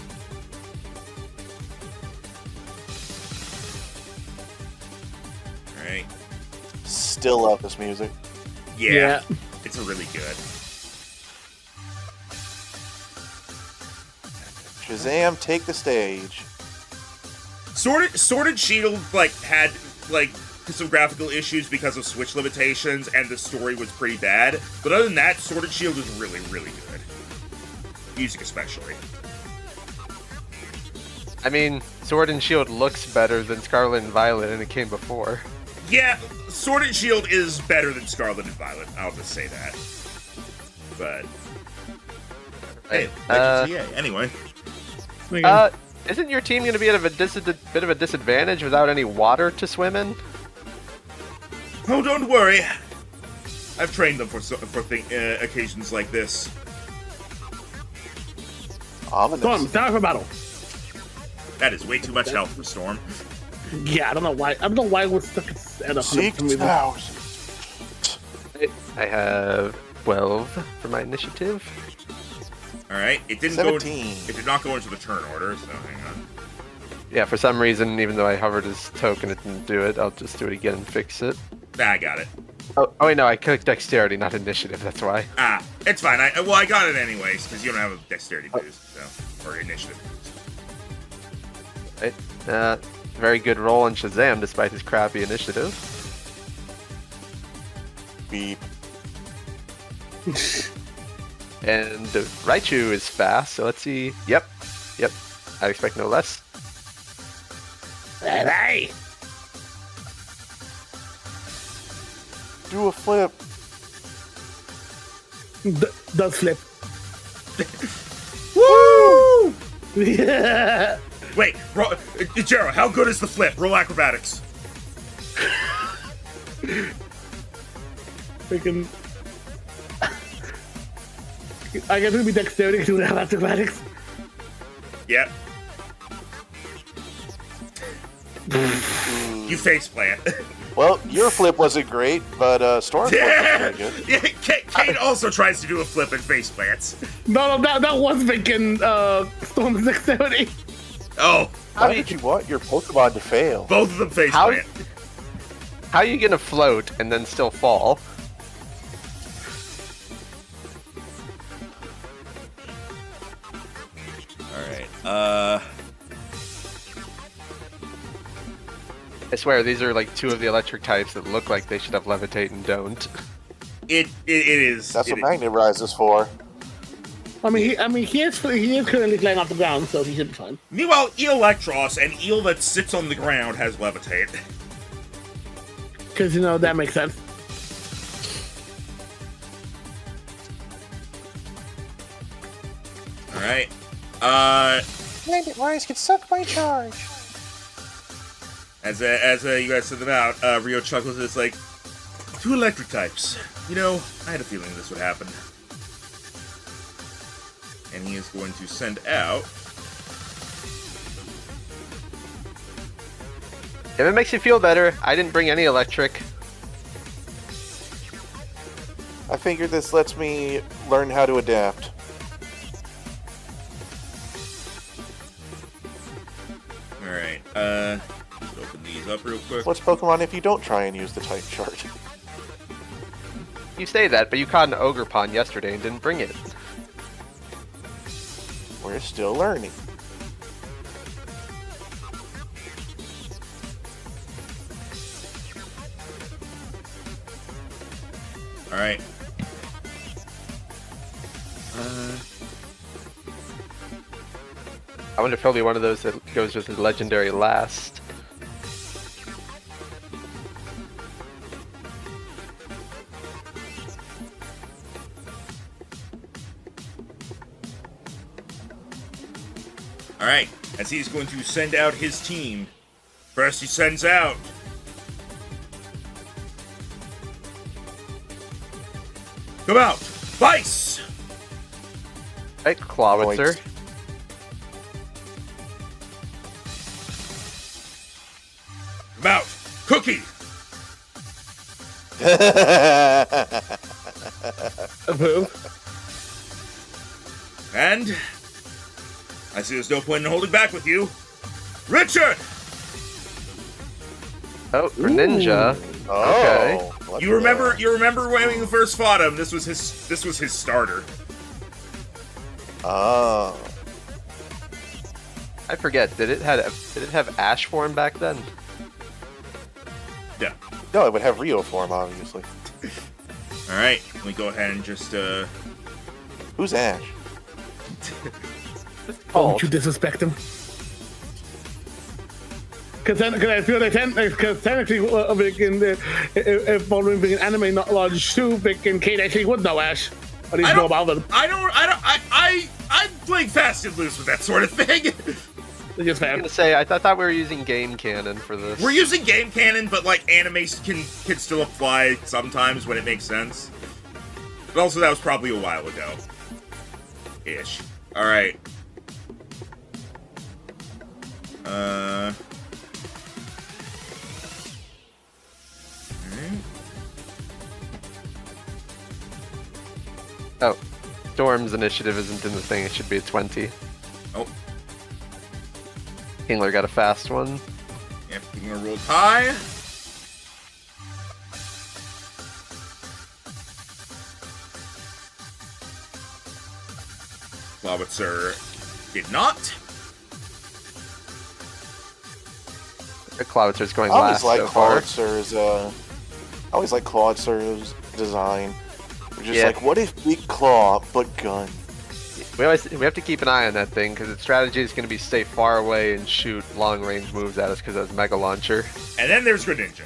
A: Alright.
B: Still love this music.
A: Yeah. It's really good.
B: Shazam, take the stage.
A: Sword and Shield had some graphical issues because of Switch limitations, and the story was pretty bad. But other than that, Sword and Shield is really, really good. Music especially.
C: I mean, Sword and Shield looks better than Scarlet and Violet, and it came before.
A: Yeah, Sword and Shield is better than Scarlet and Violet. I'll just say that. But hey, anyway.
C: Isn't your team going to be at a bit of a disadvantage without any water to swim in?
A: Oh, don't worry. I've trained them for occasions like this.
B: Ominous.
D: Storm, time for battle.
A: That is way too much health for Storm.
D: Yeah, I don't know why we're stuck at 100
B: 6,000.
C: I have 12 for my initiative.
A: All right, it didn't
B: 17.
A: It did not go into the turn order, so hang on.
C: Yeah, for some reason, even though I hovered his token, it didn't do it. I'll just do it again and fix it.
A: I got it.
C: Oh wait, no, I clicked dexterity, not initiative. That's why.
A: It's fine. I got it anyways because you don't have a dexterity boost, or initiative boost.
C: Right. Very good roll on Shazam, despite his crappy initiative.
B: Beep.
C: And Raichu is fast, so let's see. Yep. I expect no less.
D: Hey!
B: Do a flip.
D: Does flip.
A: Woo!
D: Yeah.
A: Wait, Jero, how good is the flip? Roll acrobatics.
D: Freaking. I guess it would be dexterity because we don't have acrobatics.
A: Yep. You faceplant.
B: Well, your flip wasn't great, but Storm's flip was pretty good.
A: Yeah, Kate also tries to do a flip and faceplants.
D: No, that was making Storm's dexterity.
A: Oh.
B: Why did you want your Pokemon to fail?
A: Both of them faceplant.
C: How are you gonna float and then still fall?
A: Alright,
C: I swear, these are like two of the electric types that look like they should have levitate and don't.
A: It is.
B: That's what Magnet Rise is for.
D: I mean, he is currently flying off the ground, so he should be fine.
A: Meanwhile, Electros, an eel that sits on the ground, has levitate.
D: Because, that makes sense.
A: Alright.
B: Magnet Rise can suck my charge.
A: As you guys said them out, Rio chuckles. It's like, 2 electric types. I had a feeling this would happen. And he is going to send out.
C: If it makes you feel better, I didn't bring any electric.
B: I figured this lets me learn how to adapt.
A: Alright, let's open these up real quick.
B: What's Pokemon if you don't try and use the type chart?
C: You say that, but you caught an ogre pond yesterday and didn't bring it.
B: We're still learning.
A: Alright.
C: I wonder if he'll be one of those that goes with his legendary last.
A: Alright, as he's going to send out his team. First he sends out come out! Vice!
C: Right, Clawitzer.
A: Come out! Cookie!
D: Approve.
A: And I see there's no point in holding back with you. Richard!
C: Oh, Greninja.
B: Oh,
C: Okay.
B: look
A: You
B: at
A: remember
B: that.
A: when we first fought him, this was his starter.
B: Oh.
C: I forget. Did it have Ash form back then?
A: Yeah.
B: No, it would have Rio form, obviously.
A: Alright, let me go ahead and just
B: Who's Ash?
D: Don't you disrespect him. Because I feel like technically, if following being an anime knowledge too, Kate actually would know Ash. At least know about them.
A: I'm playing fast and loose with that sort of thing.
D: Just
C: I was gonna say, I thought we were using game canon for this.
A: We're using game canon, but like anime can still apply sometimes when it makes sense. But also that was probably a while ago. Ish. Alright. Alright.
C: Oh, Storm's initiative isn't in the thing. It should be a 20.
A: Oh.
C: Kingler got a fast one.
A: Yep, you're gonna roll high. Lobitzer did not.
C: Clawitzer's going
B: I always
C: last
B: like
C: so far.
B: Clawitzer's design. We're just
C: Yeah.
B: like, what if big claw but gun?
C: We have to keep an eye on that thing because its strategy is going to be stay far away and shoot long range moves at us because of Mega Launcher.
A: And then there's Greninja.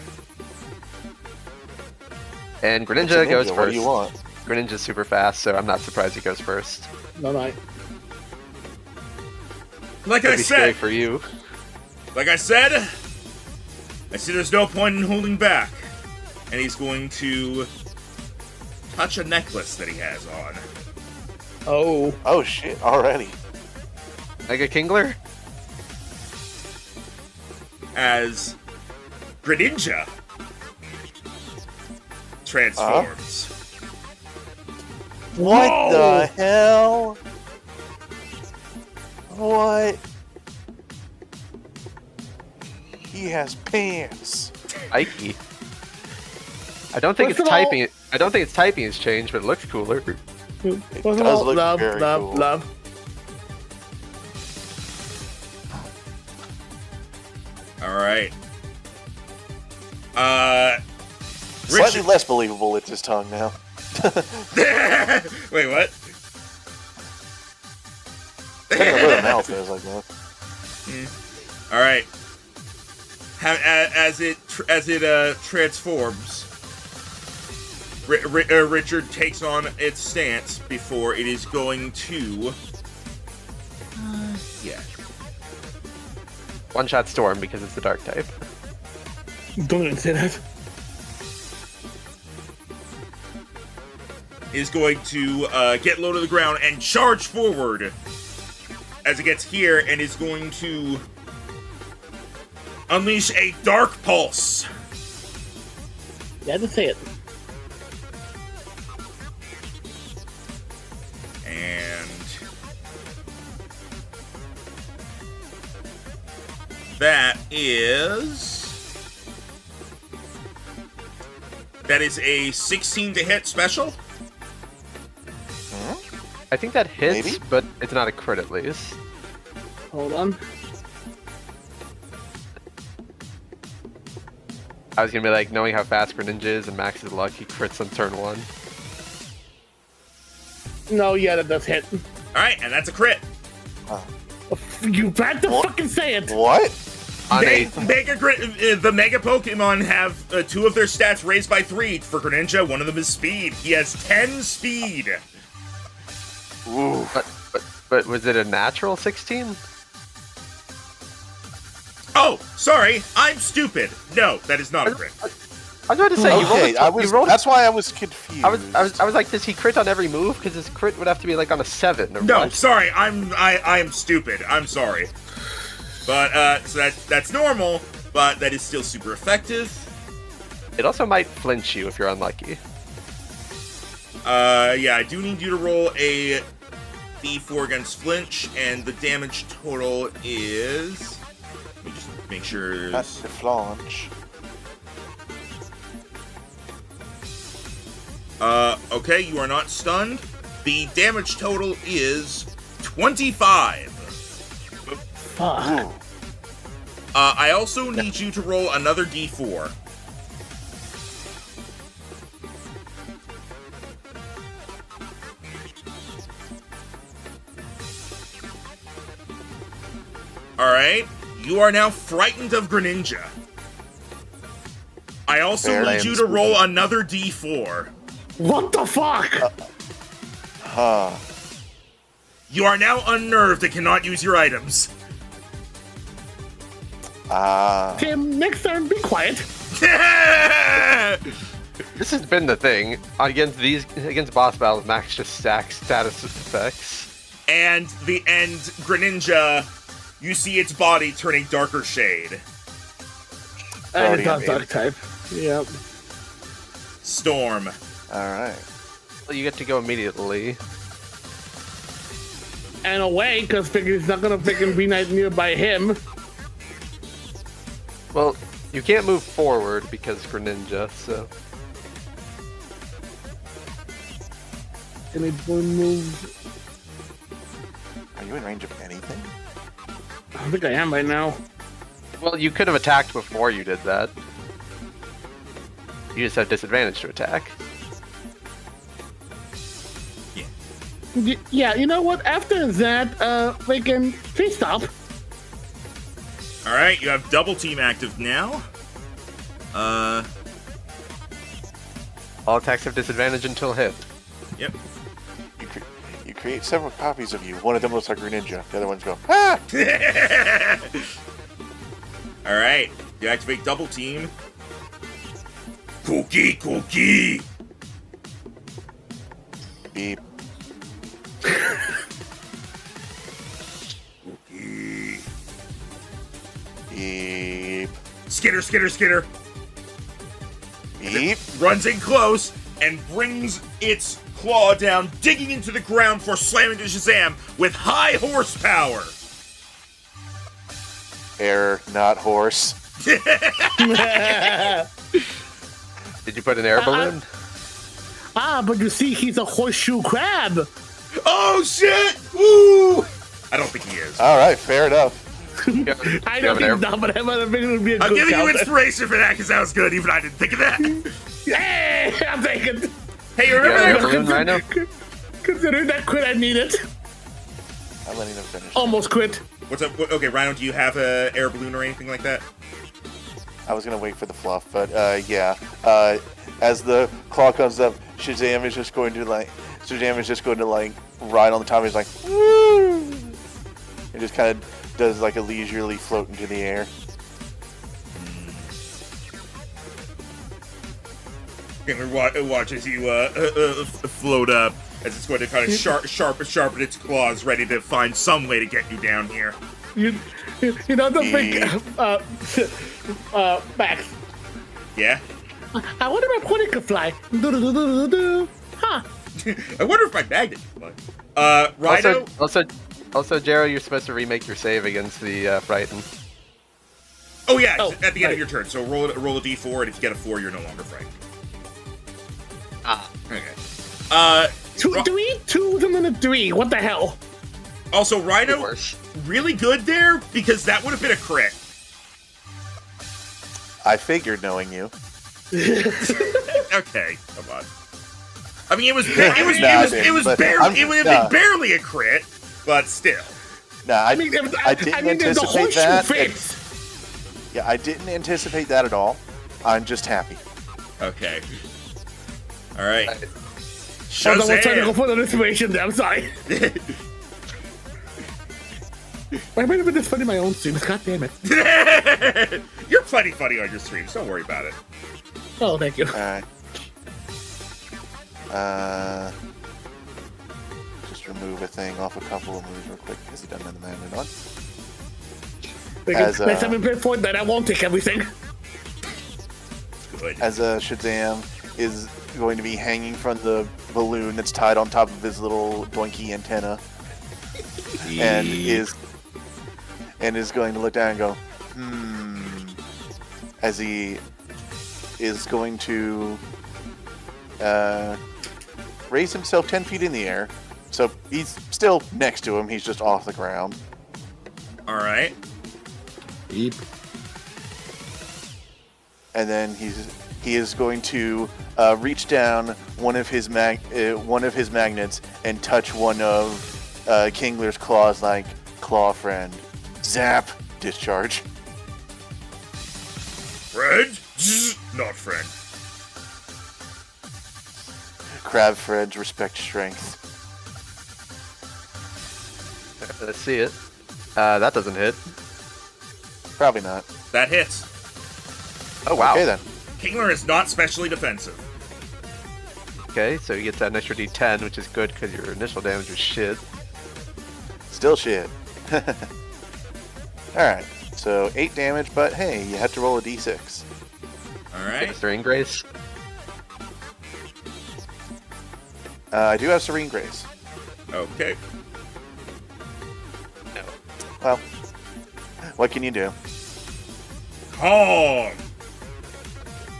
C: And
B: It's a
C: Greninja
B: ninja,
C: goes
B: What
C: first.
B: do you want?
C: Greninja's super fast, so I'm not surprised he goes first.
D: No, no.
A: Like
C: Could
A: I
C: be scary
A: said,
C: for you.
A: I see there's no point in holding back. And he's going to touch a necklace that he has on.
D: Oh.
B: Oh shit! Already.
C: Mega Kingler?
A: As Greninja transforms.
B: What
D: Whoa!
B: the hell? What? He has pants.
C: Ikey. I don't think
D: First
C: it's
D: of all-
C: typing. I don't think its typing has changed, but it looks cooler.
B: It
D: First of
B: does
D: all,
B: look
D: love,
B: very
D: love,
B: cool.
D: love.
A: Alright.
B: Slightly less believable it's his tongue now.
A: Wait, what?
B: Depending on where the mouth is, I guess.
A: All right. As it transforms, Richard takes on its stance before it is going to. Yeah.
C: One shot Storm because it's the dark type.
D: Don't even say that.
A: Is going to get low to the ground and charge forward as it gets here, and is going to unleash a dark pulse.
D: You had to say it.
A: And that is a 16 to hit special.
C: I think that hits,
B: Maybe?
C: but it's not a crit at least.
D: Hold on.
C: I was gonna be like, knowing how fast Greninja is and Max's luck, he crits on turn 1.
D: No, yeah, that does hit.
A: All right, and that's a crit.
D: You had to
B: What?
D: fucking say it.
B: What?
C: On
A: The Mega Pokemon have 2 of their stats raised by 3 for Greninja. One of them is speed. He has 10 speed.
B: Ooh.
C: But was it a natural 16?
A: Oh, sorry, I'm stupid. No, that is not a crit.
C: I was about to say,
B: Okay,
C: you rolled
B: that's why I was confused.
C: I was like, does he crit on every move? Because his crit would have to be like on a 7 or
A: No,
C: what?
A: sorry, I am stupid. I'm sorry. But so that's normal, but that is still super effective.
C: It also might flinch you if you're unlucky.
A: Yeah, I do need you to roll a D4 against flinch, and the damage total is... Let me just make sure...
B: That's the flanch.
A: Okay, you are not stunned. The damage total is 25.
D: Fuck.
B: Ooh.
A: I also need you to roll another D4. Alright, you are now frightened of Greninja. I also
B: Fair.
A: need you to roll another D4.
D: What the fuck?
B: Huh.
A: You are now unnerved and cannot use your items.
D: Tim, next turn, be quiet.
C: This has been the thing against boss battles. Max just stacks status effects.
A: And the end, Greninja, you see its body turning darker shade.
D: And it's
B: Guardian
D: not dark type. Yep.
A: Storm.
B: Alright.
C: Well, you get to go immediately.
D: And away, because it's not gonna freaking be nearby him.
C: Well, you can't move forward because Greninja, so...
D: And it will move.
B: Are you in range of anything?
D: I don't think I am right now.
C: Well, you could have attacked before you did that. You just have disadvantage to attack.
D: Yeah, you know what? After that, freaking, please stop.
A: Alright, you have double team active now.
C: All attacks have disadvantage until hit.
A: Yep.
B: You create several copies of you. One of them looks like Greninja. The other ones go, ah!
A: Alright, you activate double team. Cookie!
B: Beep.
A: Cookie.
B: Beep.
A: Skitter.
B: Beep.
A: Runs in close and brings its claw down, digging into the ground for slamming to Shazam with high horsepower.
B: Error, not horse.
C: Did you put an air balloon?
D: But you see, he's a horseshoe crab.
A: Oh shit! Woo! I don't think he is.
B: Alright, fair enough.
D: I don't think not, but I might have been it would be a
A: I'm
D: good
A: giving you
D: counter.
A: inspiration for that because that was good. Even I didn't think of that.
D: Hey, I'm taking.
A: Hey, you remember
C: Yeah,
A: that?
C: balloon rhino?
D: Considering that crit, I need it.
B: I'm letting them finish.
D: Almost quit.
A: What's up? Okay, Rhino, do you have a air balloon or anything like that?
B: I was gonna wait for the fluff, but yeah. As the claw comes up, Shazam is just going to ride on the top. He's like, woo! It just kind of does like a leisurely float into the air.
A: And watch as you float up as it's going to kind of sharpen its claws, ready to find some way to get you down here.
D: You know the big Max.
A: Yeah.
D: I wonder if my pony could fly. Do-do-do-do-do-do. Huh.
A: I wonder if my magnet can fly. Rhino.
C: Also, Jero, you're supposed to remake your save against the Frighten.
A: Oh yeah,
D: Oh,
A: at the end
D: right.
A: of your turn. So roll a d4, and if you get a 4, you're no longer frightened. Okay.
D: Two and then a 3. What the hell?
A: Also, Rhino,
C: Worse.
A: really good there because that would have been a crit.
B: I figured, knowing you.
A: Okay, come on. I mean, it was barely a crit, but still.
B: Nah, I
D: there's
B: didn't
D: the
B: anticipate
D: horseshoe
B: that.
D: fits.
B: Yeah, I didn't anticipate that at all. I'm just happy.
A: Okay. All right.
D: Hold on, we're trying to go
A: Shazam!
D: for the inspiration there. I'm sorry. Why am I even this funny in my own streams? God damn it.
A: You're plenty funny on your streams. Don't worry about it.
D: Oh, thank you.
B: Alright. Just remove a thing off a couple of moves real quick because he doesn't have the mana on. As,
D: Next time we play Fortnite, I won't take everything.
A: Good.
B: As Shazam is going to be hanging from the balloon that's tied on top of his little doinky antenna, and is going to look down and go, as he is going to raise himself 10 feet in the air. So he's still next to him. He's just off the ground.
A: All right.
D: Beep.
B: And then he is going to reach down one of his magnets and touch one of Kingler's claws, like claw friend. Zap! Discharge.
A: Friend? Not friend.
B: Crab friends respect strength.
C: Let's see it. That doesn't hit.
B: Probably not.
A: That hits.
C: Oh, wow.
B: Okay then.
A: Kingler is not specially defensive.
C: Okay, so you get that extra D10, which is good because your initial damage was shit.
B: Still shit. Alright, so 8 damage, but hey, you had to roll a d6.
A: All right.
C: Serene Grace.
B: I do have Serene Grace.
A: Okay.
B: Well, what can you do?
A: Calm.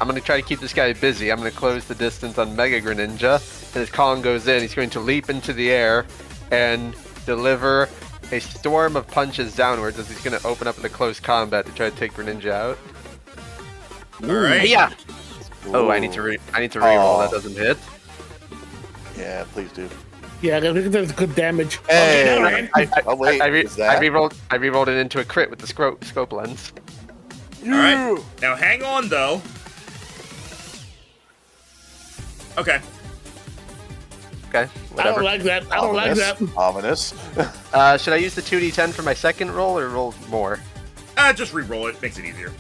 C: I'm going to try to keep this guy busy. I'm going to close the distance on Mega Greninja. And as Kong goes in, he's going to leap into the air and deliver a storm of punches downwards as he's going to open up into close combat to try to take Greninja out.
A: All right.
C: Yeah. Oh, I need to reroll. That doesn't hit.
B: Yeah, please do.
D: Yeah, I think that's good damage.
B: Hey! Oh wait,
C: I
B: is that?
C: rerolled it into a crit with the scope lens.
A: All right. Now hang on though. Okay.
C: Okay,
D: I
C: whatever.
D: don't like that. I don't like that.
B: Ominous.
C: Should I use the 2d10 for my second roll or roll more?
A: Just re-roll it. Makes it easier.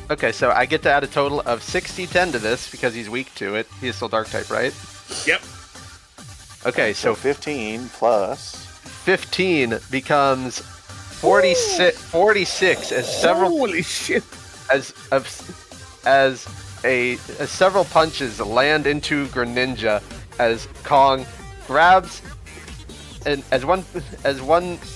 C: Okay, so I get to add a total of 6d10 to this because he's weak to it. He is still dark type, right?
A: Yep.
C: Okay,
B: So
C: so
B: 15 plus.
C: 15 becomes 46 as several
D: Holy shit.
C: as several punches land into Greninja as Kong grabs and as one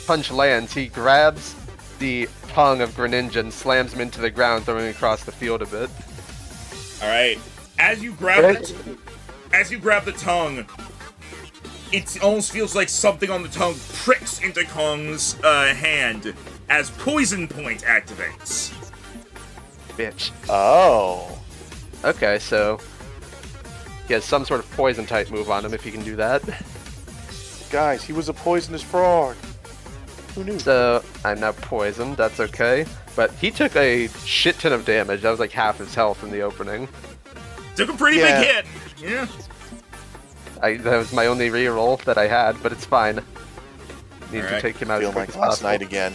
C: punch lands, he grabs the tongue of Greninja and slams him into the ground, throwing him across the field a bit.
A: All right. As you grab the tongue, it almost feels like something on the tongue pricks into Kong's hand as Poison Point activates.
C: Bitch.
B: Oh.
C: Okay, so he has some sort of poison type move on him if he can do that.
B: Guys, he was a poisonous frog. Who knew?
C: So I'm now poisoned, that's okay. But he took a shit ton of damage. That was like half his health in the opening.
A: Took a pretty
B: Yeah.
A: big hit. Yeah.
C: That was my only reroll that I had, but it's fine. Need to
A: Alright.
C: take him out
B: Feel
C: as quick
B: like
C: as
B: last
C: possible.
B: night again.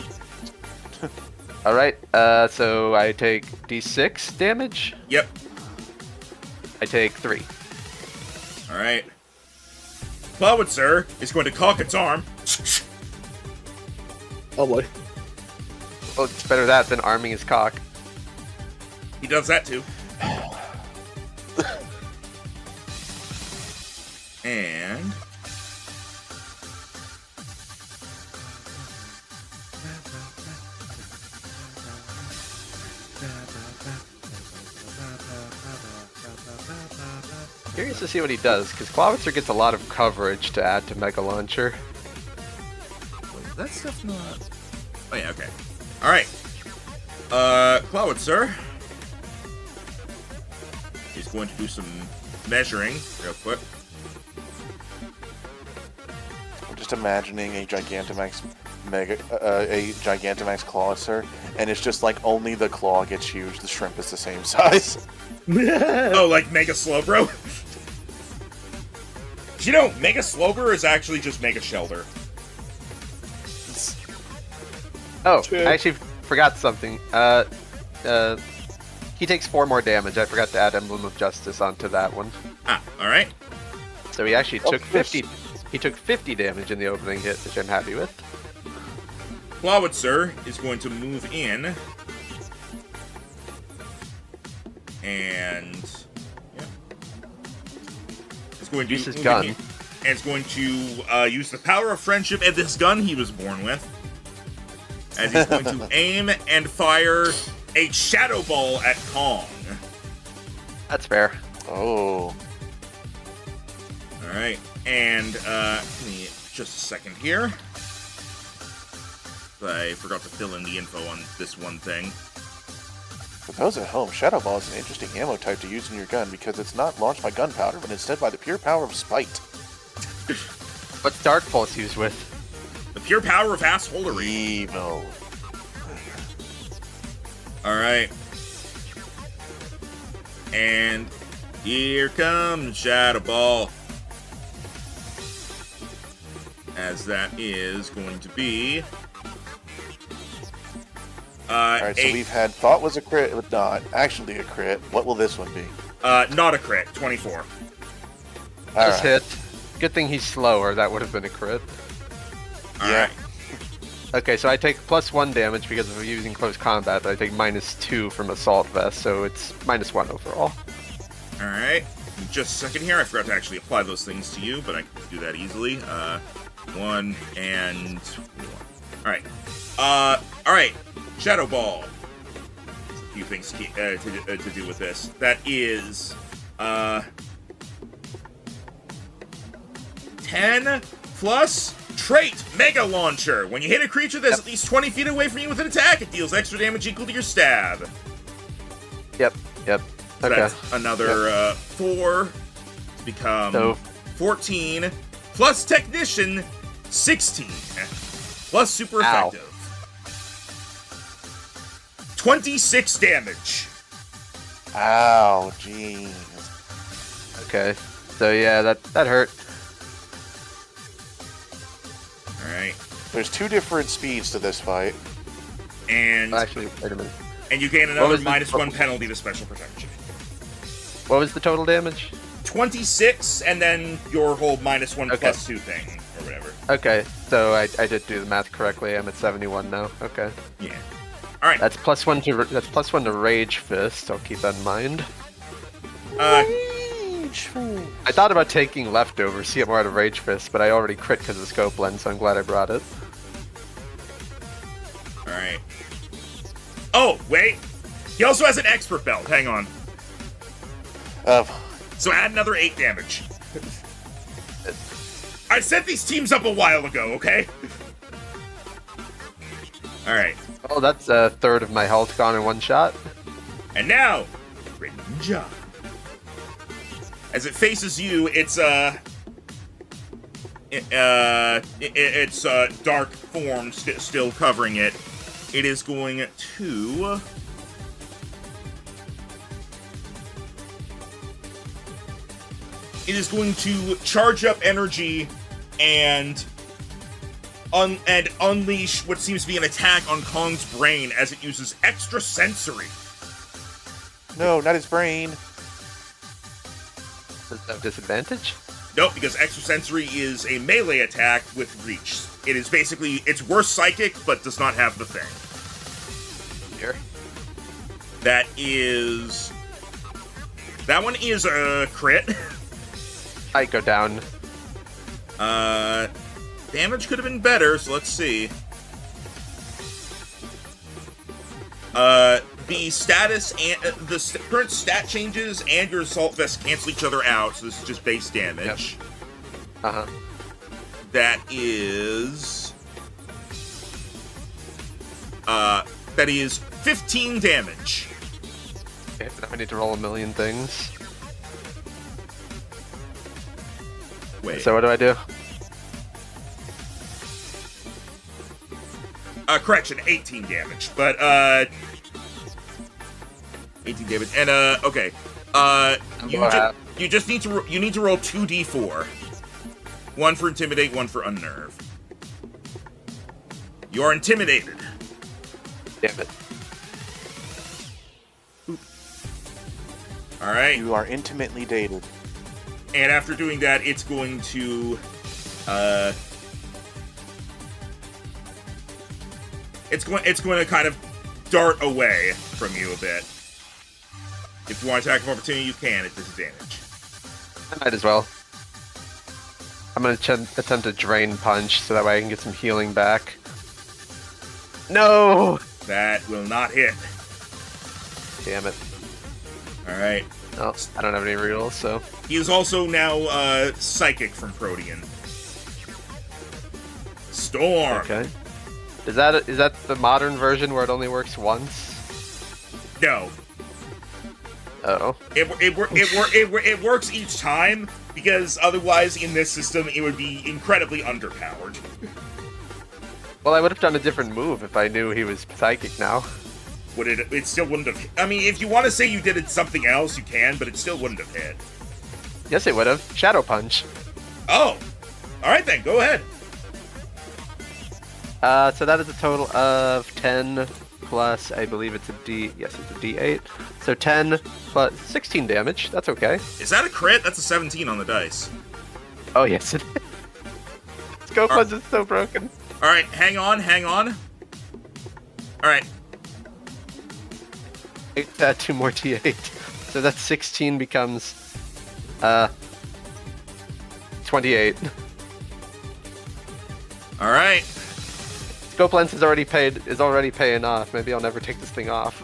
C: Alright, so I take d6 damage.
A: Yep.
C: I take 3.
A: All right. Plowitzer is going to cock its arm.
D: Oh boy.
C: Well, it's better that than arming his cock.
A: He does that too. And
C: Curious to see what he does, because Clawitzer gets a lot of coverage to add to Mega Launcher.
A: wait, that stuff not. Oh yeah, okay. All right. Plowitzer is going to do some measuring real quick.
B: I'm just imagining a Gigantamax Clawitzer, and it's just like only the claw gets huge, the shrimp is the same size.
A: Oh, like Mega Slowbro? You know, Mega Slowbro is actually just Mega Shelter.
C: Oh,
D: True.
C: I actually forgot something. He takes 4 more damage. I forgot to add Emblem of Justice onto that one.
A: Ah, all right.
C: So he actually
B: Oh,
C: took 50. He took 50 damage in the opening hit, which I'm happy with.
A: Plowitzer is going to move in. And yeah. It's going to
C: Use his
A: move
C: gun.
A: in. and it's going to use the power of friendship and this gun he was born with. As he's going to aim and fire a shadow ball at Kong.
C: That's fair.
B: Oh.
A: Alright, and give me just a second here. I forgot to fill in the info on this one thing.
B: For those at home, Shadow Ball is an interesting ammo type to use in your gun because it's not launched by gunpowder, but instead by the pure power of spite.
C: What's Dark Pulse used with?
A: The pure power of assholery.
B: Evil.
A: Alright. And here comes Shadow Ball. As that is going to be...
B: Alright, so we've had thought was a crit, but not actually a crit. What will this one be?
A: Not a crit, 24.
C: Just hit. Good thing he's slower, that would have been a crit.
A: Alright.
C: Okay, so I take +1 damage because of using close combat, but I take -2 from Assault Vest, so it's -1 overall.
A: Alright. Just a second here, I forgot to actually apply those things to you, but I can do that easily. 1 and 1. Alright. Shadow Ball. There's a few things to do with this. That is 10 plus trait Mega Launcher. When you hit a creature that's at least 20 feet away from you with an attack, it deals extra damage equal to your stab.
C: Yep.
A: So
C: Okay.
A: that's another 4 to become
C: So
A: 14 plus Technician 16 plus super
C: Ow.
A: effective. 26 damage.
B: Ow, jeez.
C: okay. So yeah, that hurt.
A: Alright.
B: There's 2 different speeds to this fight.
A: And
C: Actually, wait a minute.
A: you gain
C: What
A: another
C: was the-
A: -1 penalty to special protection.
C: What was the total damage?
A: 26, and then your whole -1
C: Okay.
A: plus 2 thing, or whatever.
C: Okay, so I did do the math correctly. I'm at 71 now. Okay.
A: Yeah. Alright.
C: That's +1 to Rage Fist. I'll keep that in mind. I thought about taking Leftover, see it more out of Rage Fist, but I already crit because of Scope Lens, so I'm glad I brought it.
A: Alright. Oh, wait. He also has an Expert Belt. Hang on. So add another 8 damage. I set these teams up a while ago, okay? Alright.
C: Oh, that's a third of my health gone in one shot.
A: And now, Greninja. As it faces you, it's dark form still covering it. It is going to... It is going to charge up energy and unleash what seems to be an attack on Kong's brain as it uses extra sensory.
B: No, not his brain.
C: Does that have disadvantage?
A: Nope, because extrasensory is a melee attack with reach. It is basically, it's worse psychic, but does not have the thing.
C: Here.
A: That one is a crit.
C: I go down.
A: Damage could have been better, so let's see. The status and the current stat changes and your assault vest cancel each other out, so this is just base damage.
C: Yep. Uh-huh.
A: That is 15 damage.
C: Okay, now I need to roll a million things.
A: Wait.
C: So what do I do?
A: Correction, 18 damage. But 18 damage. And okay. You just need to roll 2d4. One for intimidate, one for unnerve. You are intimidated.
C: Damn it.
A: All right.
B: You are intimately dated.
A: And after doing that, it's going to it's going to kind of dart away from you a bit. If you want to attack of opportunity, you can at disadvantage.
C: I might as well. I I'm gonna attempt a drain punch so that way I can get some healing back. No!
A: That will not hit.
C: Damn it.
A: Alright.
C: Oh, I don't have any reels, so.
A: He is also now psychic from Protean. Storm.
C: Okay. Is that the modern version where it only works once?
A: No.
C: Oh.
A: It works each time, because otherwise in this system it would be incredibly underpowered.
C: Well, I would have done a different move if I knew he was psychic now.
A: Would it still wouldn't have... I mean, if you want to say you did it something else, you can, but it still wouldn't have hit.
C: Yes, it would have. Shadow Punch.
A: Oh! Alright then, go ahead.
C: So that is a total of 10 plus, I believe it's a D... Yes, it's a D8. So 10 plus 16 damage. That's okay.
A: Is that a crit? That's a 17 on the dice.
C: Oh, yes, it is. Scope Punch is so broken.
A: Alright, hang on. Alright.
C: Add 2 more D8. So that 16 becomes 28.
A: Alright.
C: Scope Lens is already paying off. Maybe I'll never take this thing off.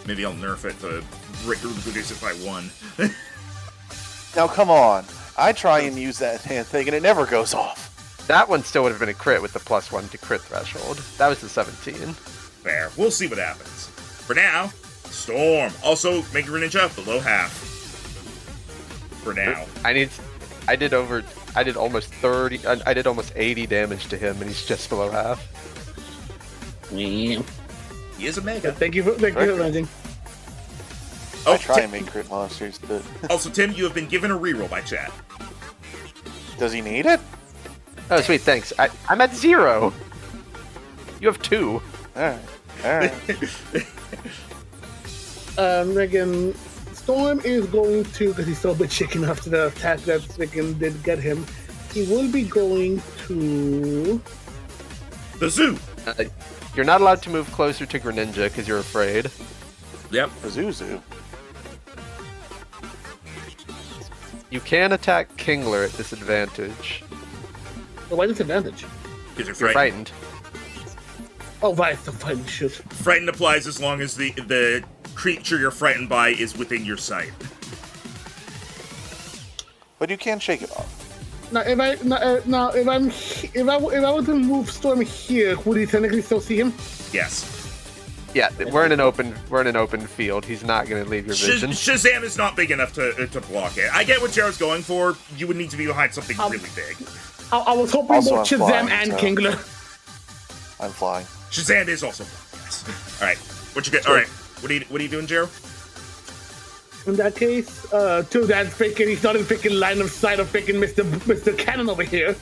A: Maybe I'll nerf it to reduce it by 1.
B: Now, come on. I try and use that thing, and it never goes off.
C: That one still would have been a crit with the +1 to crit threshold. That was the 17.
A: Fair. We'll see what happens. For now, Storm. Also, make your ninja below half. For now.
C: I did almost 30. I did almost 80 damage to him, and he's just below half.
A: He is a mega.
D: Thank you for landing.
B: I try and make crit monsters, but...
A: Also, Tim, you have been given a reroll by chat.
B: Does he need it?
C: Oh, sweet, thanks. I'm at 0. You have 2.
B: Alright.
D: Again, Storm is going to, because he's still a bit shaken after the attack that freaking did get him, he will be going to...
A: The zoo!
C: You're not allowed to move closer to Greninja because you're afraid.
A: Yep.
B: Pazuzu.
C: You can attack Kingler at disadvantage.
D: Oh, why disadvantage?
A: Because you're
C: You're
A: frightened.
D: Oh, right, the fighting shit.
A: Frightened applies as long as the creature you're frightened by is within your sight.
B: But you can shake it off.
D: Now, if I were to move Storm here, would he technically still see him?
A: Yes.
C: Yeah, we're in an open field. He's not going to leave your vision.
A: Shazam is not big enough to block it. I get what Jared's going for. You would need to be behind something really big.
D: I was hoping
B: Also,
D: both
B: I'm
D: Shazam
B: flying,
D: and
B: so-
D: Kingler.
B: I'm flying.
A: Shazam is also flying. Yes. All right. What you get? All right. What are you doing, Jared?
D: In that case, to that freaking, he's not in freaking line of sight of freaking Mr. Cannon over here.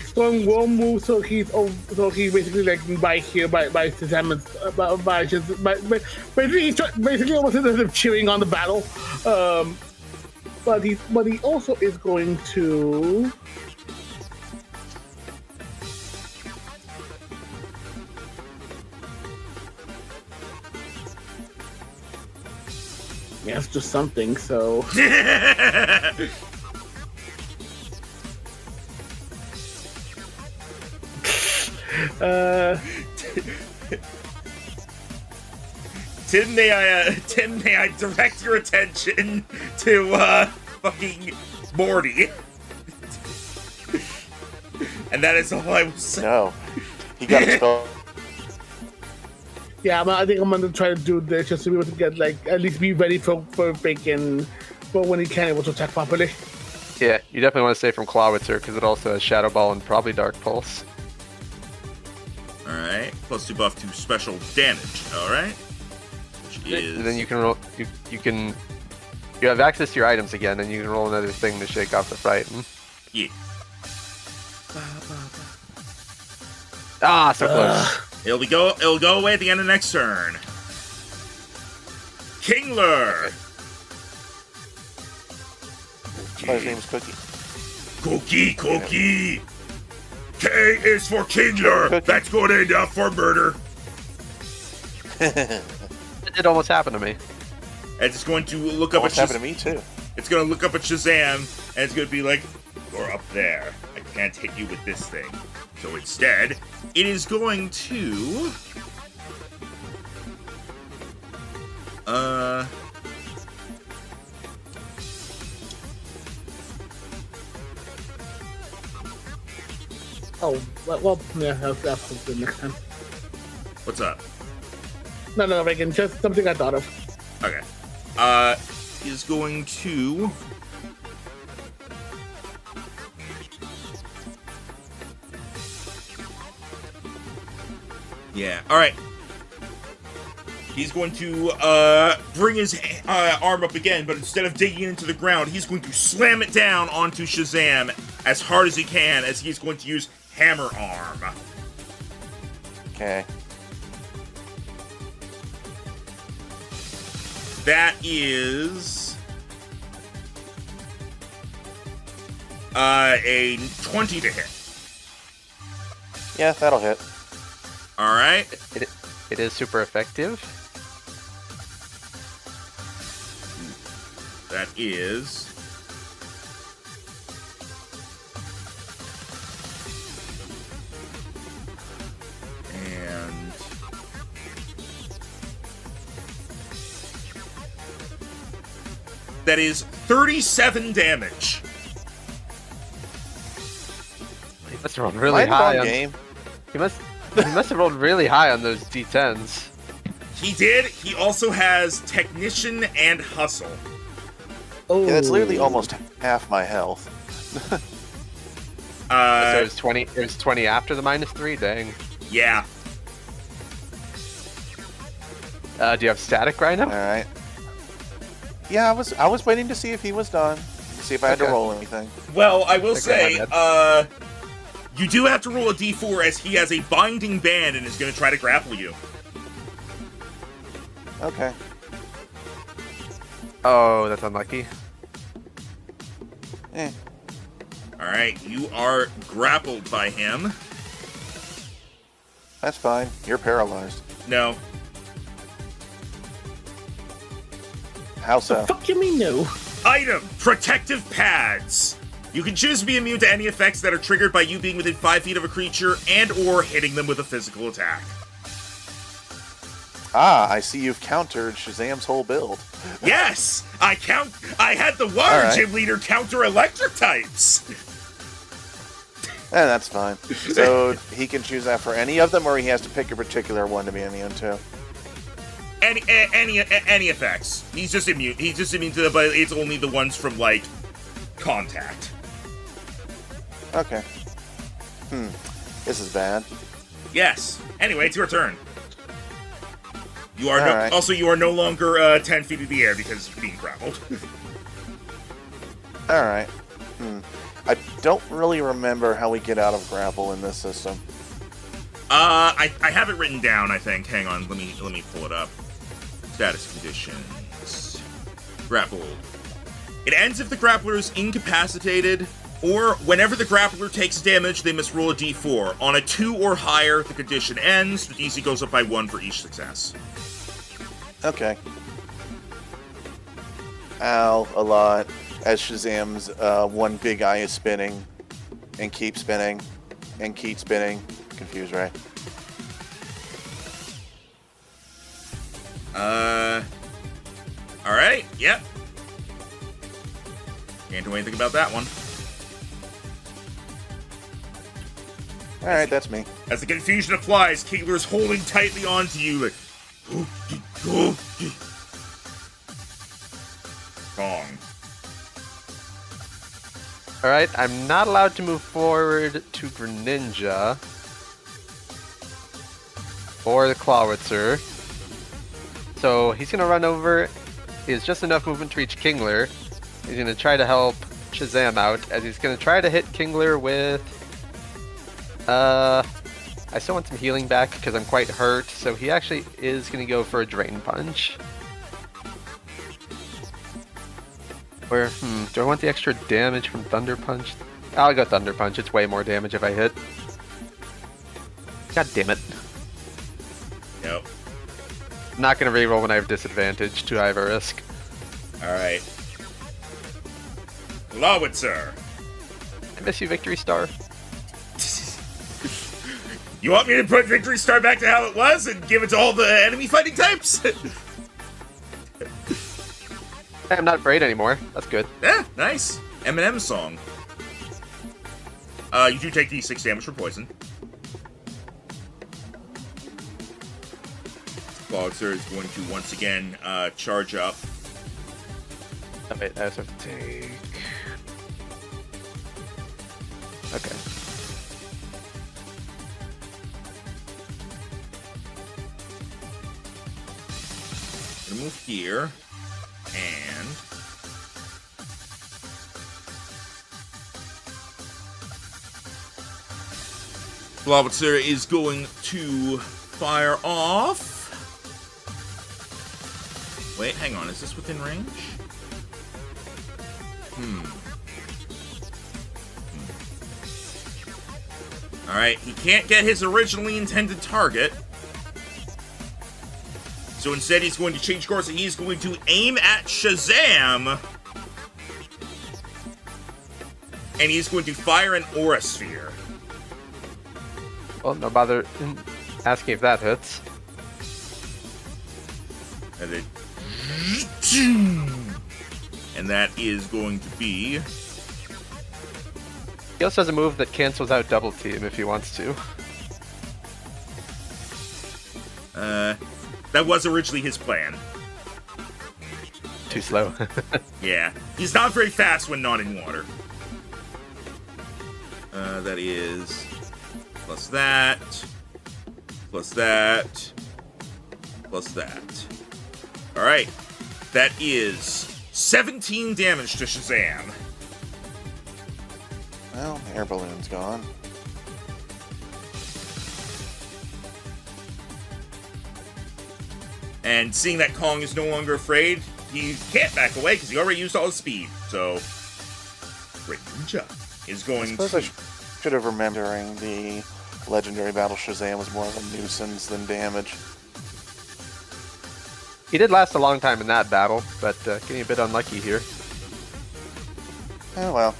D: Storm will move, so he's basically like by here, by Shazam, basically he's basically almost as if cheering on the battle. But he also is going to. He has to do something, so.
A: Tim, may I direct your attention to fucking Morty? And that is all I will say.
B: No. He got a spell.
D: Yeah, I think I'm gonna try to do this just to be able to get at least be ready for freaking for when he can able to attack properly.
C: Yeah, you definitely want to stay from Clawitzer because it also has Shadow Ball and probably Dark Pulse.
A: Alright. +2 buff to special damage. Alright. Which is.
C: And then you can roll. You have access to your items again, and you can roll another thing to shake off the frighten.
A: Yeah.
C: Ah, so close.
A: It'll go away at the end of next turn. Kingler!
B: Oh, his name's Cookie.
A: Cookie! K is for Kingler!
B: Cookie.
A: That's good enough for murder.
C: It did almost happen to me.
A: And it's going to look up
B: What's
A: at
B: happened to me too?
A: It's going to look up at Shazam and it's going to be like, you're up there. I can't hit you with this thing. So instead, it is going to...
D: Oh, well, yeah, that's something next time.
A: What's up?
D: No, Reagan, just something I thought of.
A: Okay. Is going to... Yeah, alright. He's going to, bring his arm up again, but instead of digging into the ground, he's going to slam it down onto Shazam as hard as he can, as he's going to use Hammer Arm.
B: Okay.
A: That is... a 20 to hit.
B: Yeah, that'll hit.
A: Alright.
C: It is super effective.
A: That is... And... That is 37 damage.
C: He must have rolled really
B: Mind
C: high
B: on
C: on
B: game.
C: He must have rolled really high on those D10s.
A: He did. He also has Technician and Hustle.
D: Oh,
B: Yeah, that's literally almost half my health.
C: So it was 20. It was 20 after the -3. Dang.
A: Yeah.
C: Do you have static right now?
B: All right. Yeah, I was waiting to see if he was done. See if I had to
C: Okay.
B: roll anything.
A: Well, I will
C: Okay,
A: say, you do have to roll a d4 as he has a binding band and is going to try to grapple you.
B: Okay.
C: Oh, that's unlucky.
B: Eh.
A: Alright, you are grappled by him.
B: That's fine. You're paralyzed.
A: No.
B: How so?
D: fuck you mean no?
A: Item, Protective Pads. You can choose to be immune to any effects that are triggered by you being within 5 feet of a creature and or hitting them with a physical attack.
B: Ah, I see you've countered Shazam's whole build.
A: Yes! I had the water
B: All right.
A: gym leader counter electric types!
B: That's fine. So he can choose that for any of them, or he has to pick a particular one to be immune to.
A: Any effects. He's just immune to them, but it's only the ones from, like, contact.
B: Okay. This is bad.
A: Yes. Anyway, it's your turn. You are
B: Alright.
A: also you are no longer 10 feet in the air because you're being grappled.
B: All right. I don't really remember how we get out of grapple in this system.
A: I have it written down, I think. Hang on, let me pull it up. Status conditions. Grapple. It ends if the grappler is incapacitated, or whenever the grappler takes damage, they must roll a d4. On a 2 or higher, the condition ends. The DC goes up by 1 for each success.
B: Okay. Ow, a lot. As Shazam's one big eye is spinning, and keeps spinning, and keeps spinning. Confused, right?
A: Alright, yep. Can't do anything about that one.
B: All right, that's me.
A: As the confusion applies, Kegler's holding tightly onto you. Like, Kong.
C: Alright, I'm not allowed to move forward to Greninja. Or the Clawitzer. So he's gonna run over. He has just enough movement to reach Kingler. He's gonna try to help Shazam out, as he's gonna try to hit Kingler with... I still want some healing back because I'm quite hurt, so he actually is gonna go for a Drain Punch. Where, do I want the extra damage from Thunder Punch? I'll go Thunder Punch, it's way more damage if I hit. God damn it.
A: Nope.
C: Not gonna reroll when I have disadvantage, too high of a risk.
A: Alright. Flowitzer.
C: I miss you, Victory Star.
A: You want me to put Victory Star back to how it was and give it to all the enemy fighting types?
C: I'm not afraid anymore. That's good.
A: Yeah, nice. Eminem song. You do take D6 damage for poison. Flowitzer is going to once again charge up.
C: Oh, wait, I also have to take... Okay.
A: Gonna move here, and Flowitzer is going to fire off. Wait, hang on. Is this within range? Alright, he can't get his originally intended target. So instead he's going to change course and he's going to aim at Shazam. And he's going to fire an Aura Sphere.
C: Well, no bother asking if that hits.
A: And then... And that is going to be...
C: He also has a move that cancels out Double Team if he wants to.
A: That was originally his plan.
C: Too slow.
A: Yeah. He's not very fast when not in water. That is... Plus that. Plus that. Plus that. Alright. That is 17 damage to Shazam.
B: Well, the air balloon's gone.
A: And seeing that Kong is no longer afraid, he can't back away because he already used all his speed. So, Greninja is going
B: I suppose
A: to...
B: I should have remembering the legendary battle Shazam was more of a nuisance than damage.
C: He did last a long time in that battle, but getting a bit unlucky here.
B: Oh well.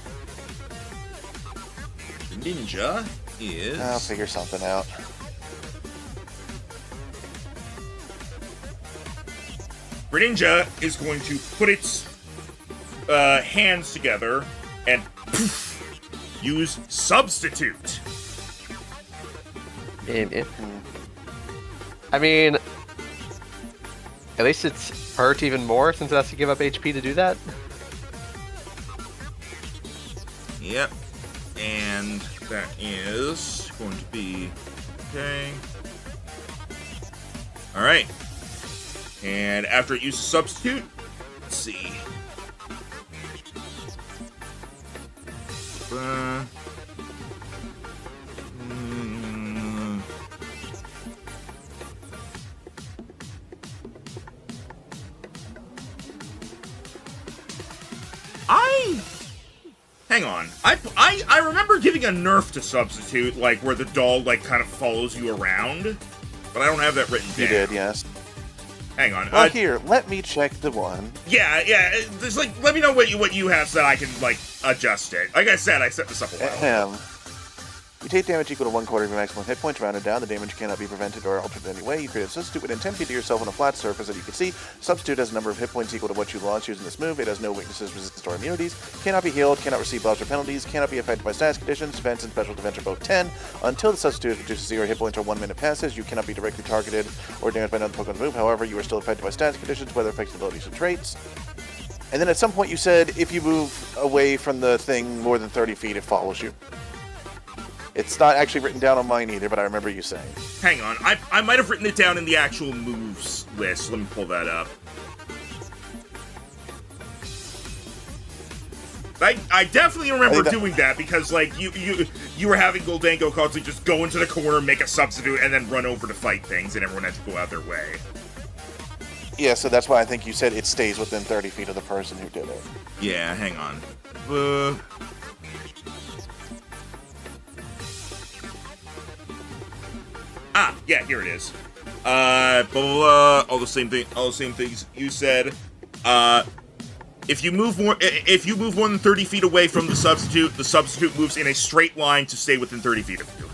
A: Ninja is...
B: I'll figure something out.
A: Greninja is going to put its hands together and poof, use Substitute.
C: I mean, at least it's hurt even more since it has to give up HP to do that.
A: Yep. And that is going to be... Okay. Alright. And after it uses Substitute, let's see. Hang on. I remember giving a nerf to Substitute, like, where the doll, like, kind of follows you around. But I don't have that written down.
B: You did, yes.
A: Hang on.
B: Well, here, let me check the one.
A: Yeah. Just, like, let me know what you have so that I can, like, adjust it. Like I said, I set this up a while ago.
B: You take damage equal to 1/4 of your maximum hit points, rounded down. The damage cannot be prevented or altered in any way. You create a substitute within 10 feet of yourself on a flat surface that you can see. Substitute has a number of hit points equal to what you lost using this move. It has no weaknesses, resistance, or immunities. Cannot be healed, cannot receive buffs or penalties, cannot be affected by status conditions. Defense and special defense are both 10. Until the substitute reduces 0 hit points or 1 minute passes, you cannot be directly targeted or damaged by another Pokemon's move. However, you are still affected by status conditions, whether affecting abilities or traits. And then at some point you said if you move away from the thing more than 30 feet, it follows you. It's not actually written down on mine either, but I remember you saying.
A: Hang on. I might have written it down in the actual moves list. Let me pull that up. I definitely remember doing that because, like, you were having Goldango constantly just go into the corner, make a substitute, and then run over to fight things, and everyone had to go out their way.
B: Yeah, so that's why I think you said it stays within 30 feet of the person who did it.
A: Yeah, hang on. Yeah, here it is. Blah, blah, blah, all the same things you said. if you move more than 30 feet away from the substitute moves in a straight line to stay within 30 feet of you.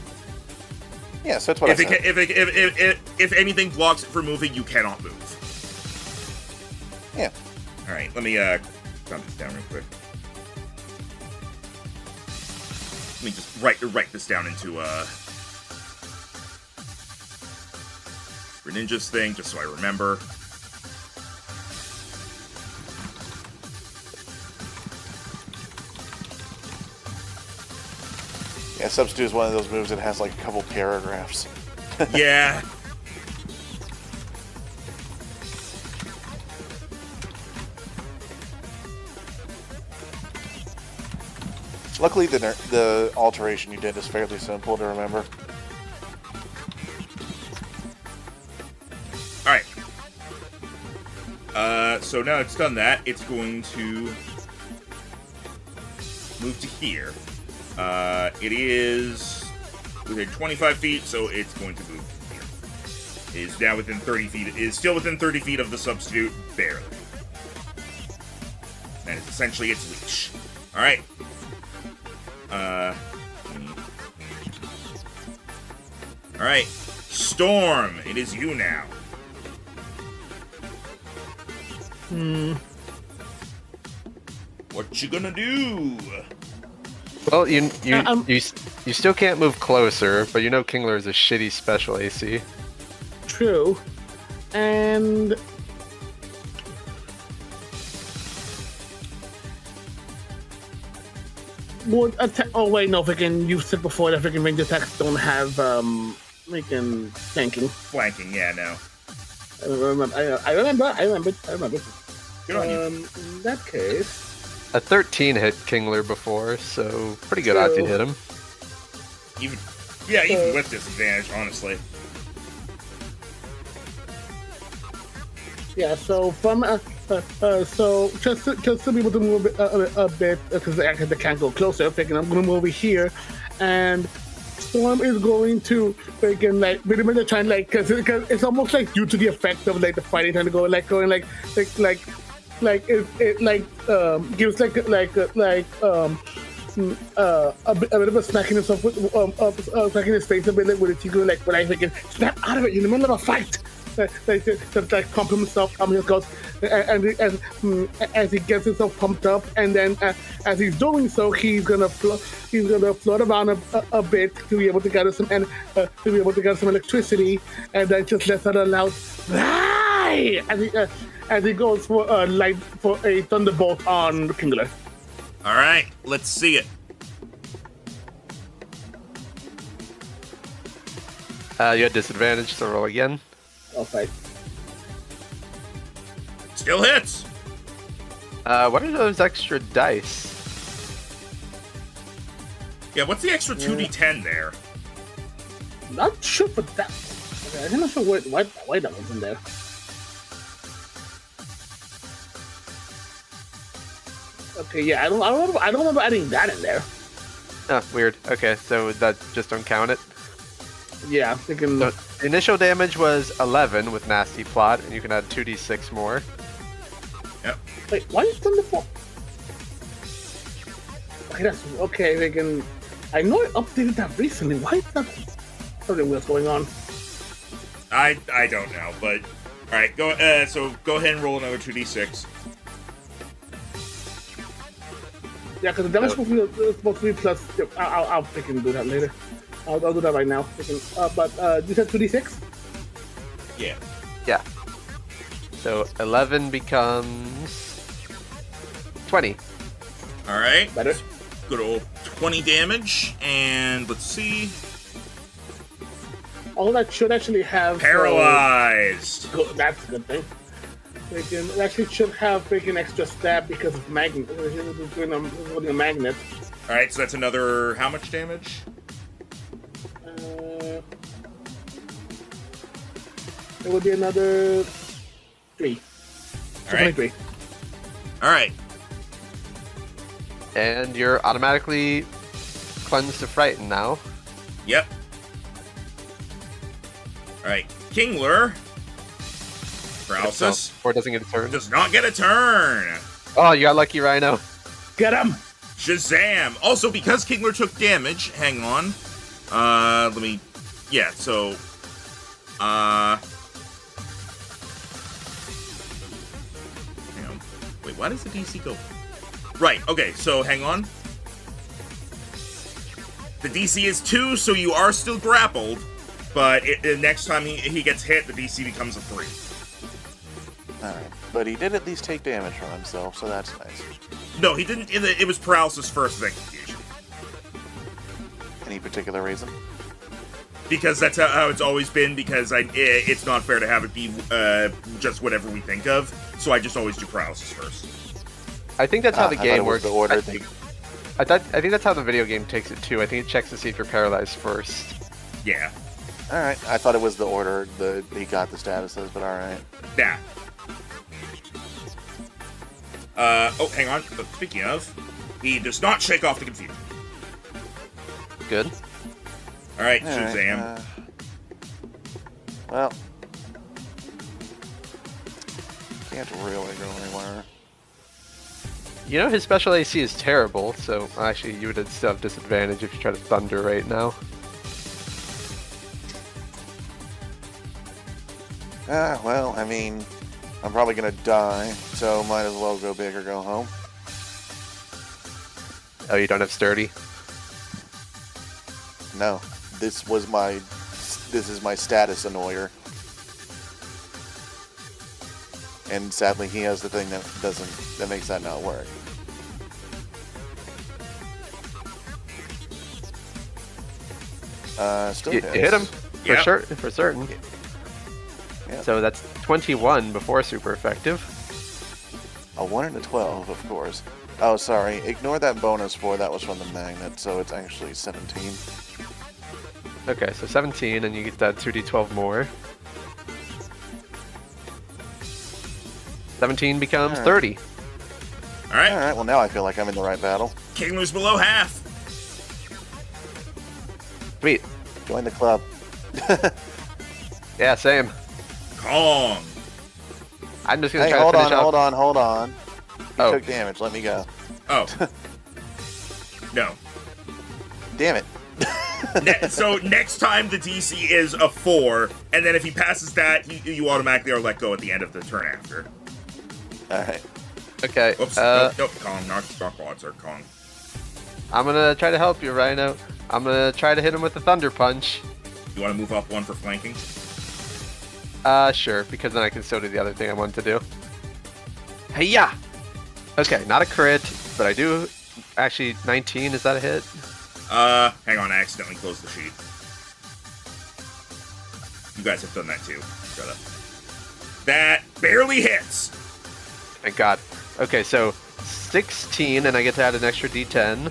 B: Yeah, so that's what I said.
A: If anything blocks it from moving, you cannot move.
B: Yeah.
A: All right, let me count this down real quick. Let me just write this down into Greninja's thing, just so I remember.
B: Yeah, Substitute is one of those moves that has like a couple paragraphs.
A: Yeah.
B: Luckily, the alteration you did is fairly simple to remember.
A: Alright. So now it's done that, it's going to move to here. It is within 25 feet, so it's going to move here. It is now within 30 feet. It is still within 30 feet of the substitute, barely. And it's essentially its leash. Alright. Alright. Storm, it is you now. What you gonna do?
C: Well, you still can't move closer, but you know Kingler is a shitty special AC.
D: True. And would attack? Oh wait, no. Freaking, you said before that freaking range attacks don't have freaking flanking.
A: Flanking, yeah, no.
D: I remember.
A: Good on you.
D: In that case,
C: A 13 hit Kingler before, so pretty good odds you hit him.
A: Even with disadvantage, honestly.
D: yeah. So from so just to be able to move a bit because I can't go closer. Freaking, I'm gonna move over here, and Storm is going to freaking like pretty much trying like because it's almost like due to the effect of like the fighting trying to go like going like it gives a bit of a smack in himself with smacking his face a bit like with a tickle like when I freaking snap out of it in the middle of a fight. Like pump himself, he goes, and as he gets himself pumped up, and then as he's doing so, he's gonna float around a bit to be able to gather some electricity, and then just lets out a loud "Lie!" as he goes for a thunderbolt on Kingler.
A: All right, let's see it.
C: You had disadvantage, so roll again.
D: Okay.
A: Still hits.
C: What are those extra dice?
A: Yeah, what's the extra 2d10 there?
D: Not sure for that. Okay, I'm not sure why that was in there. Okay, yeah, I don't remember adding that in there.
C: Oh, weird. Okay, so that just don't count it.
D: Yeah, I'm thinking.
C: So the initial damage was 11 with Nasty Plot, and you can add 2d6 more.
A: Yep.
D: Wait, why is Thunderbolt? Okay, that's okay. Thinking. I know I updated that recently. Why is that? Something weird going on.
A: I don't know, but all right, go. So go ahead and roll another 2d6.
D: Yeah, because the damage supposed to be plus. I'll freaking do that later. I'll do that right now. But you said 2d6?
A: Yeah.
C: Yeah. So 11 becomes 20.
A: All right.
D: Better.
A: Good old 20 damage, and let's see.
D: All that should actually have
A: Paralyzed.
D: That's a good thing. It actually should have freaking extra stab because of magnet. It's holding a magnet.
A: All right, so that's another how much damage?
D: It would be another 3.
A: All right.
D: 23.
A: All right.
C: And you're automatically cleansed to Frighten now.
A: Yep. All right, Kingler. Paralysis.
C: Or doesn't get a turn.
A: Does not get a turn.
C: Oh, you got lucky, Rhino.
D: Get him!
A: Shazam! Also, because Kingler took damage, hang on. Let me... Yeah, so... Hang on. Wait, why does the DC go... Right, okay, so hang on. The DC is 2, so you are still grappled, but next time he gets hit, the DC becomes a 3.
B: Alright, but he did at least take damage from himself, so that's nice.
A: No, he didn't. It was paralysis first, then confusion.
B: Any particular reason?
A: Because that's how it's always been, because it's not fair to have it be just whatever we think of, so I just always do paralysis first.
C: I think that's how the game works.
B: The order
C: I think that's how the video game takes it too. I think it checks to see if you're paralyzed first.
A: Yeah.
B: Alright, I thought it was the order he got the statuses, but alright.
A: Nah. Oh, hang on. Speaking of, he does not shake off the confusion.
C: Good.
A: Alright, Shazam.
B: Well, can't really go anywhere.
C: You know, his special AC is terrible, so actually you would still have disadvantage if you try to thunder right now.
B: Well, I mean, I'm probably gonna die, so might as well go big or go home.
C: Oh, you don't have sturdy?
B: No, this is my status annoyer. And sadly, he has the thing that makes that not work. Still
C: You
B: hits.
C: hit him
A: Yep.
C: for certain.
B: Yep.
C: So that's 21 before super effective.
B: A 1 and a 12, of course. Oh, sorry. Ignore that bonus 4. That was from the magnet, so it's actually 17.
C: Okay, so 17, and you get that 2d12 more. 17 becomes
B: Alright.
C: 30.
A: Alright.
B: Alright, well now I feel like I'm in the right battle.
A: Kingler's below half.
C: Sweet.
B: Join the club.
C: Yeah, same.
A: Kong.
C: I'm just gonna
B: Hey,
C: try to
B: hold
C: finish
B: on,
C: off.
B: hold on. You
C: Oh.
B: took damage. Let me go.
A: Oh. No.
B: Damn it.
A: So next time the DC is a 4, and then if he passes that, you automatically are let go at the end of the turn after.
B: Alright.
C: Okay,
A: Oops. Nope. Kong. Not quads, or Kong.
C: I'm gonna try to help you, Rhino. I'm gonna try to hit him with the Thunder Punch.
A: You want to move up 1 for flanking?
C: Sure, because then I can still do the other thing I wanted to do. Hey-ya! Okay, not a crit, but I do... Actually, 19, is that a hit?
A: Hang on, I accidentally closed the sheet. You guys have done that too. Shut up. That barely hits!
C: Thank God. Okay, so 16, and I get to add an extra d10.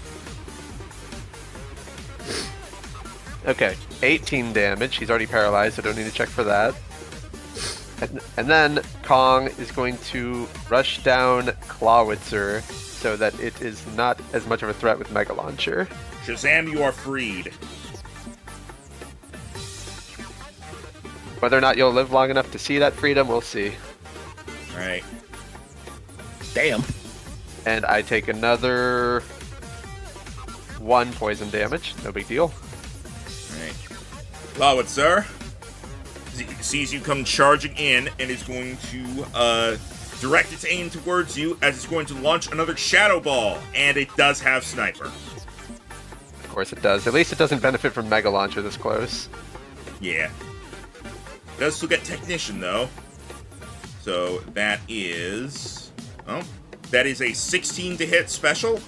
C: Okay, 18 damage. He's already paralyzed, so I don't need to check for that. And then Kong is going to rush down Clawitzer so that it is not as much of a threat with Mega Launcher.
A: Shazam, you are freed.
C: Whether or not you'll live long enough to see that freedom, we'll see.
A: Alright.
E: Damn.
C: And I take another 1 poison damage. No big deal.
A: Alright. Lawit, sir. Sees you come charging in and is going to direct its aim towards you as it's going to launch another Shadow Ball. And it does have Sniper.
C: Of course it does. At least it doesn't benefit from Mega Launcher this close.
A: Yeah. Does still get Technician, though. So that is... Oh. That is a 16 to hit special.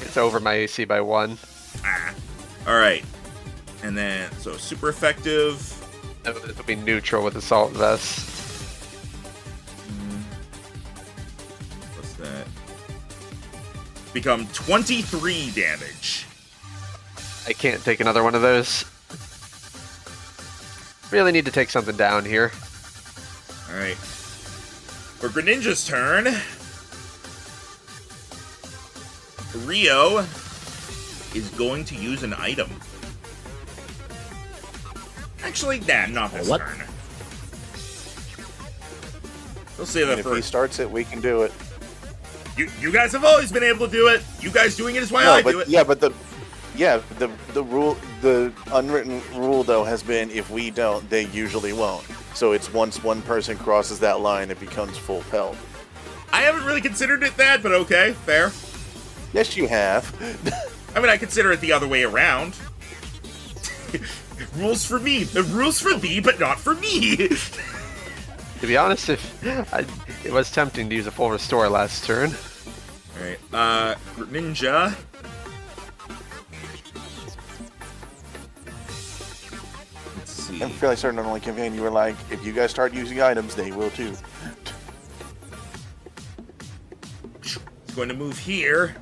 C: It's over my AC by 1.
A: Ah. Alright. And then, so super effective.
C: It'll be neutral with Assault Vest.
A: What's that? Become 23 damage.
C: I can't take another one of those. Really need to take something down here.
A: Alright. For Greninja's turn, Rio is going to use an item. Actually, nah, not this turn. We'll save that
B: And if
A: for...
B: he starts it, we can do it.
A: You guys have always been able to do it. You guys doing it is why I do it.
B: The rule, the unwritten rule though has been if we don't, they usually won't. So it's once one person crosses that line, it becomes full pelt.
A: I haven't really considered it that, but okay, fair.
B: Yes, you have.
A: I mean, I consider it the other way around. Rules for me. The rules for thee, but not for me.
C: To be honest, it was tempting to use a full restore last turn.
A: Alright, Ninja. Let's see.
B: I'm fairly certain on the only campaign you were like, if you guys start using items, they will too.
A: He's going to move here.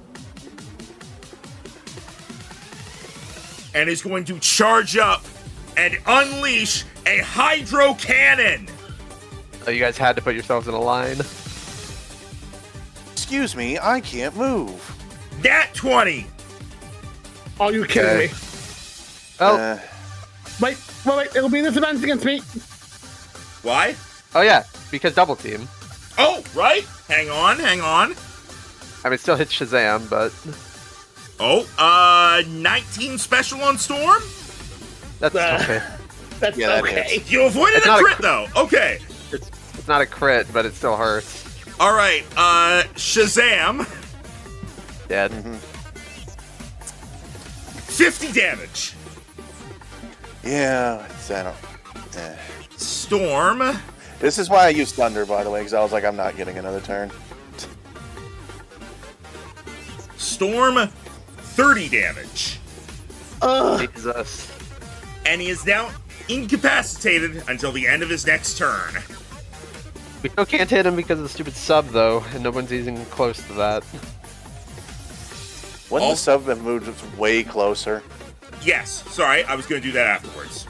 A: And is going to charge up and unleash a hydro cannon.
C: Oh, you guys had to put yourselves in a line.
B: Excuse me, I can't move.
A: Nat 20.
D: Are you kidding me?
C: Oh,
D: Wait, it'll be disadvantage against me.
A: Why?
C: oh yeah, because double team.
A: Oh, right. Hang on.
C: I mean, it still hits Shazam, but
A: Oh, 19 special on Storm?
C: that's okay.
D: That's
B: Yeah, that
D: okay.
B: hits.
A: You avoided
C: It's
A: a
C: not a
A: crit, though. Okay.
C: It's not a crit, but it still hurts.
A: All right, Shazam.
C: Dead.
A: 50 damage.
B: Yeah,
A: Storm.
B: This is why I used Thunder, by the way, because I was like, I'm not getting another turn.
A: Storm, 30 damage.
C: Jesus.
A: And he is now incapacitated until the end of his next turn.
C: We still can't hit him because of the stupid sub, though, and no one's even close to that.
B: Wouldn't the sub have moved way closer?
A: Yes, sorry, I was going to do that afterwards.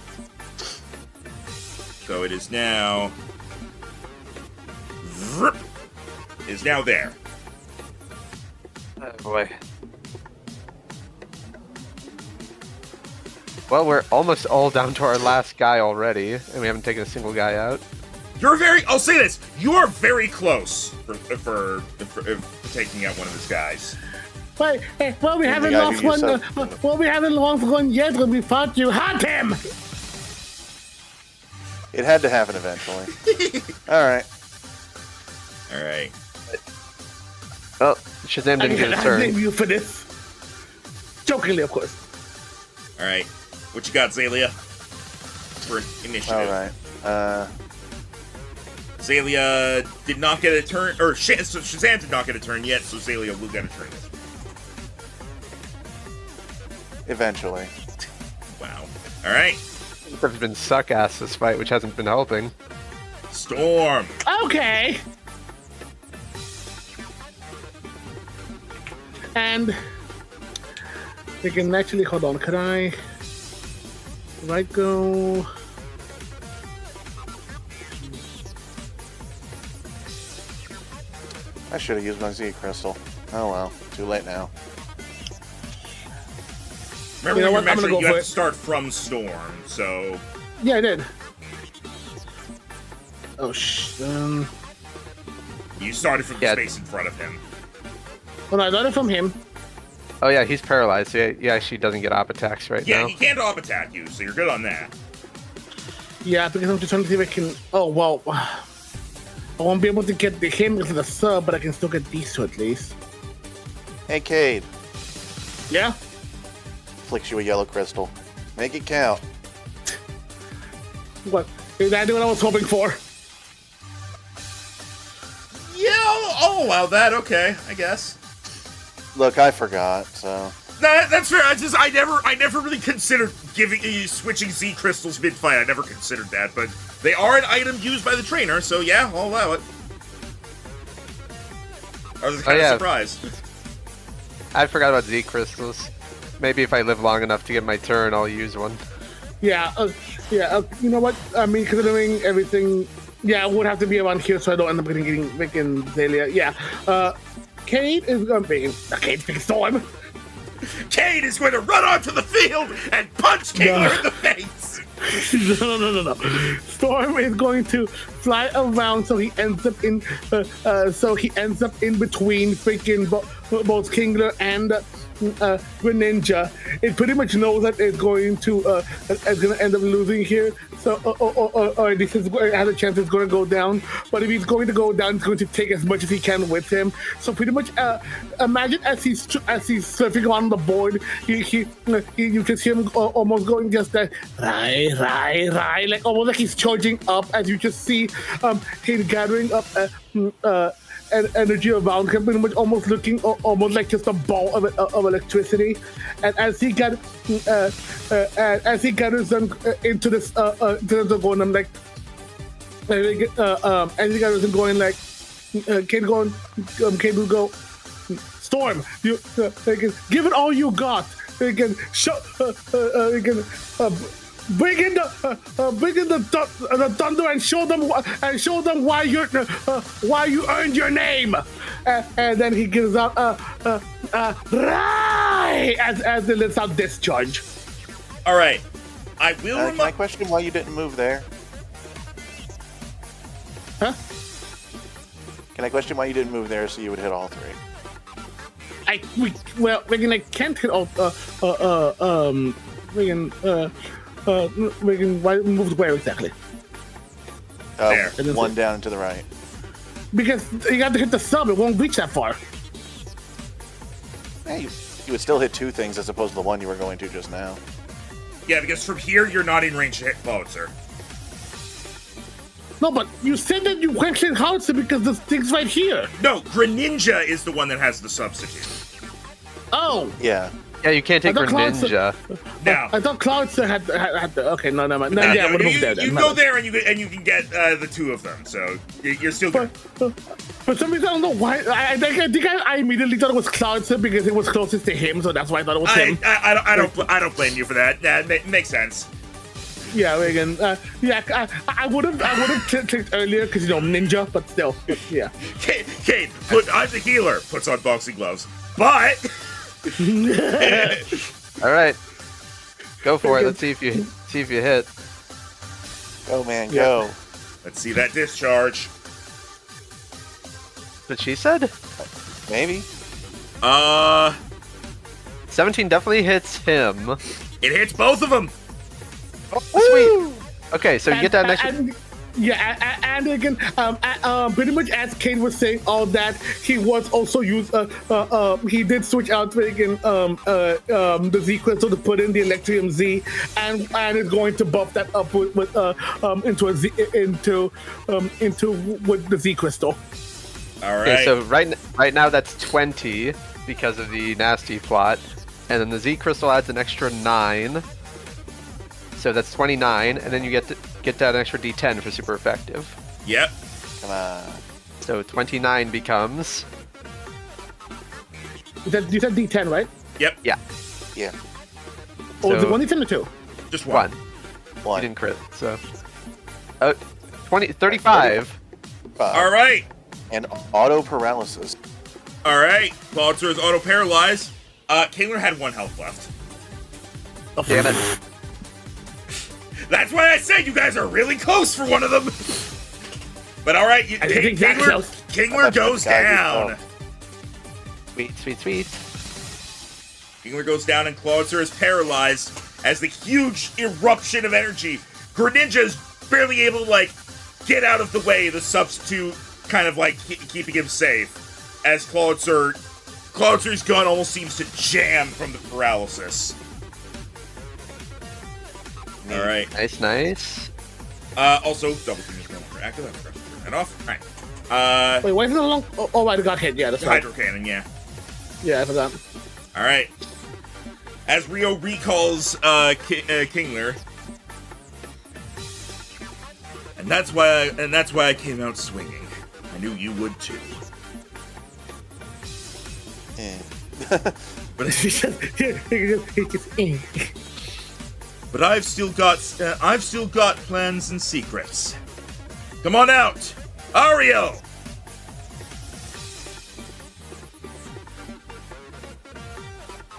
A: So it is now... is now there.
C: Oh boy. Well, we're almost all down to our last guy already, and we haven't taken a single guy out.
A: I'll say this, you are very close for taking out one of his guys.
D: Wait, well, we haven't
B: guy
D: lost
B: who
D: one.
B: you
D: We haven't lost one yet when we fought you. Hunt him!
B: It had to happen eventually. Alright.
A: Alright.
C: Well, Shazam didn't get a
D: I
C: turn.
D: blame you for this. Jokingly, of course.
A: Alright. What you got, Zalia? For initiative.
B: Alright.
A: Zalia did not get a turn, or Shazam did not get a turn yet, so Zalia will get a turn.
B: Eventually.
A: Wow. Alright.
C: There's been suck ass this fight, which hasn't been helping.
A: Storm.
D: Okay. And we can actually hold on. Could I go?
B: I should have used my Z crystal. Oh well, too late now.
A: Remember
D: You know
A: when
D: what? I'm
A: you
D: gonna
A: mentioned
D: go
A: you
D: for
A: have
D: it.
A: to start from Storm, so...
D: Yeah, I did. Oh
A: You started from the
C: Yeah.
A: space in front of him.
D: Well, I got it from him.
C: Oh yeah, he's paralyzed. So he actually doesn't get op attacks right
A: Yeah,
C: now.
A: he can't op attack you, so you're good on that.
D: Yeah, because I'm just trying to see if I can. Oh well, I won't be able to get him because of the sub, but I can still get these two at least.
B: Hey, Cade.
D: Yeah.
B: Flicks you a yellow crystal. Make it count.
D: What? Is that what I was hoping for?
A: Yeah, I'll allow that, okay, I guess.
B: Look, I forgot, so...
A: Nah, that's fair. I never really considered switching Z crystals mid-fight. I never considered that, but they are an item used by the trainer, so yeah, I'll allow it. I was kind of surprised.
C: I forgot about Z crystals. Maybe if I live long enough to get my turn, I'll use one.
D: Yeah. You know what? I mean, considering everything, yeah, it would have to be around here, so I don't end up getting Zalia. Yeah. Cade is going to be Cade's big storm.
A: Cade is going to run onto the field and punch Kingler in the face.
D: No. Storm is going to fly around, so he ends up in between freaking both Kingler and Greninja. It pretty much knows that it's going to end up losing here. So, or at least it has a chance it's going to go down. But if he's going to go down, he's going to take as much as he can with him. So pretty much, imagine as he's surfing on the board, you can see him almost going just that right, like almost like he's charging up. As you just see, he's gathering up energy around him, pretty much almost looking almost like just a ball of electricity. And as he gathers them into this going, I'm like, as he gathers them going, like, Kate will go, Storm, you give it all you got. You can show, bring in the thunder and show them why you earned your name. And then he gives out right as it lets out discharge.
A: All right, I will.
B: Can I question why you didn't move there?
D: Huh?
B: Can I question why you didn't move there so you would hit all three?
D: I can't hit all. Why moved where exactly?
A: There.
B: One down and to the right.
D: Because you have to hit the sub, it won't reach that far.
B: Yeah, you would still hit two things as opposed to the one you were going to just now.
A: Yeah, because from here you're not in range to hit Pulitzer.
D: No, but you said that you can't hit Howitzer because the thing's right here.
A: No, Greninja is the one that has the substitute.
D: Oh.
B: Yeah.
C: Yeah, you can't take Greninja.
A: Now,
D: I thought Cloudster had the. Okay, no, never mind. No, yeah,
A: no,
D: we'll move there.
A: you go there and you can get the two of them. So you're still good.
D: For some reason, I don't know why. I think I immediately thought it was Cloudster because it was closest to him, so that's why I thought it was him.
A: I don't blame you for that. That makes sense.
D: Yeah, Reagan. I would have clicked earlier because ninja, but still, yeah.
A: Kate, I'm the healer. Puts on boxing gloves, but.
C: All right, go for it. Let's see if you hit.
B: Go, man, go.
A: Let's see that discharge.
C: What she said?
B: Maybe.
C: 17 definitely hits him.
A: It hits both of them.
C: Oh, sweet. Okay, so you get that next.
D: And again, pretty much as Kate was saying all that, he was also he did switch out again the Z crystal to put in the Electrium Z, and is going to buff that up with the Z crystal.
A: All right.
C: Okay, so right now that's 20 because of the nasty plot, and then the Z crystal adds an extra 9. So that's 29, and then you get that extra D10 for super effective.
A: Yep.
B: Come on.
C: So 29 becomes.
D: You said D10, right?
A: Yep.
C: Yeah.
B: Yeah.
D: Or is it 1 D10 or 2?
A: Just one.
C: You didn't crit, so. 35.
A: All right.
B: And auto paralysis.
A: All right. Pulitzer is auto paralyzed. Kayler had 1 health left.
D: Oh,
C: Damn it.
A: That's why I said you guys are really close for one of them. But all right, Kingler goes down.
C: Sweet.
A: Kingler goes down and Clawitzer is paralyzed as the huge eruption of energy. Greninja is barely able to get out of the way. The substitute kind of keeping him safe as Clawitzer's gun almost seems to jam from the paralysis. All right.
C: Nice.
A: Also, double team is no longer active. I'm going to turn that off. All right.
D: Wait, why is it no longer? Oh, I got hit. Yeah, that's right.
A: Hydro Cannon, yeah.
D: Yeah, I forgot.
A: All right. As Rio recalls Kingler, and that's why I came out swinging. I knew you would too. But I've still got plans and secrets. Come on out, Ario.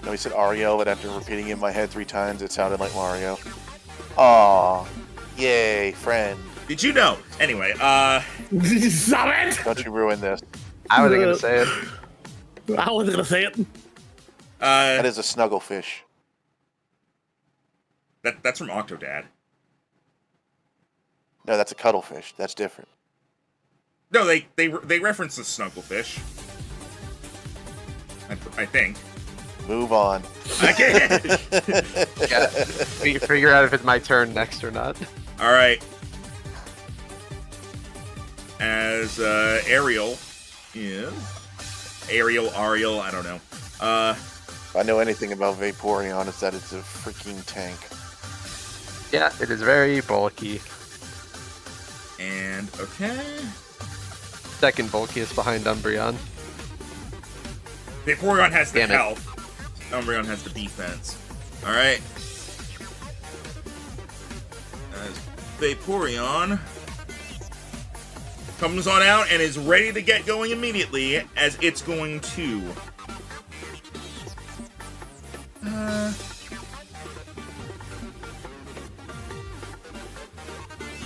B: No, he said Ario, but after repeating it in my head 3 times, it sounded like Mario. Aw. Yay, friend.
A: Did you know? Anyway,
D: Stop it!
B: Don't you ruin this.
C: I wasn't gonna say it.
D: I wasn't gonna say it.
B: That is a snugglefish.
A: that's from Octodad.
B: No, that's a cuttlefish. That's different.
A: No, they reference the Snugglefish. I think.
B: Move on.
A: Okay.
C: Yeah. Figure out if it's my turn next or not.
A: All right. As Ariel, Ariel, I don't know.
B: If I know anything about Vaporeon, it's that it's a freaking tank.
C: Yeah, it is very bulky.
A: And okay.
C: Second bulkiest behind Umbreon.
A: Vaporeon has the
C: Damn it.
A: health. Umbreon has the defense. All right. As Vaporeon comes on out and is ready to get going immediately, as it's going to.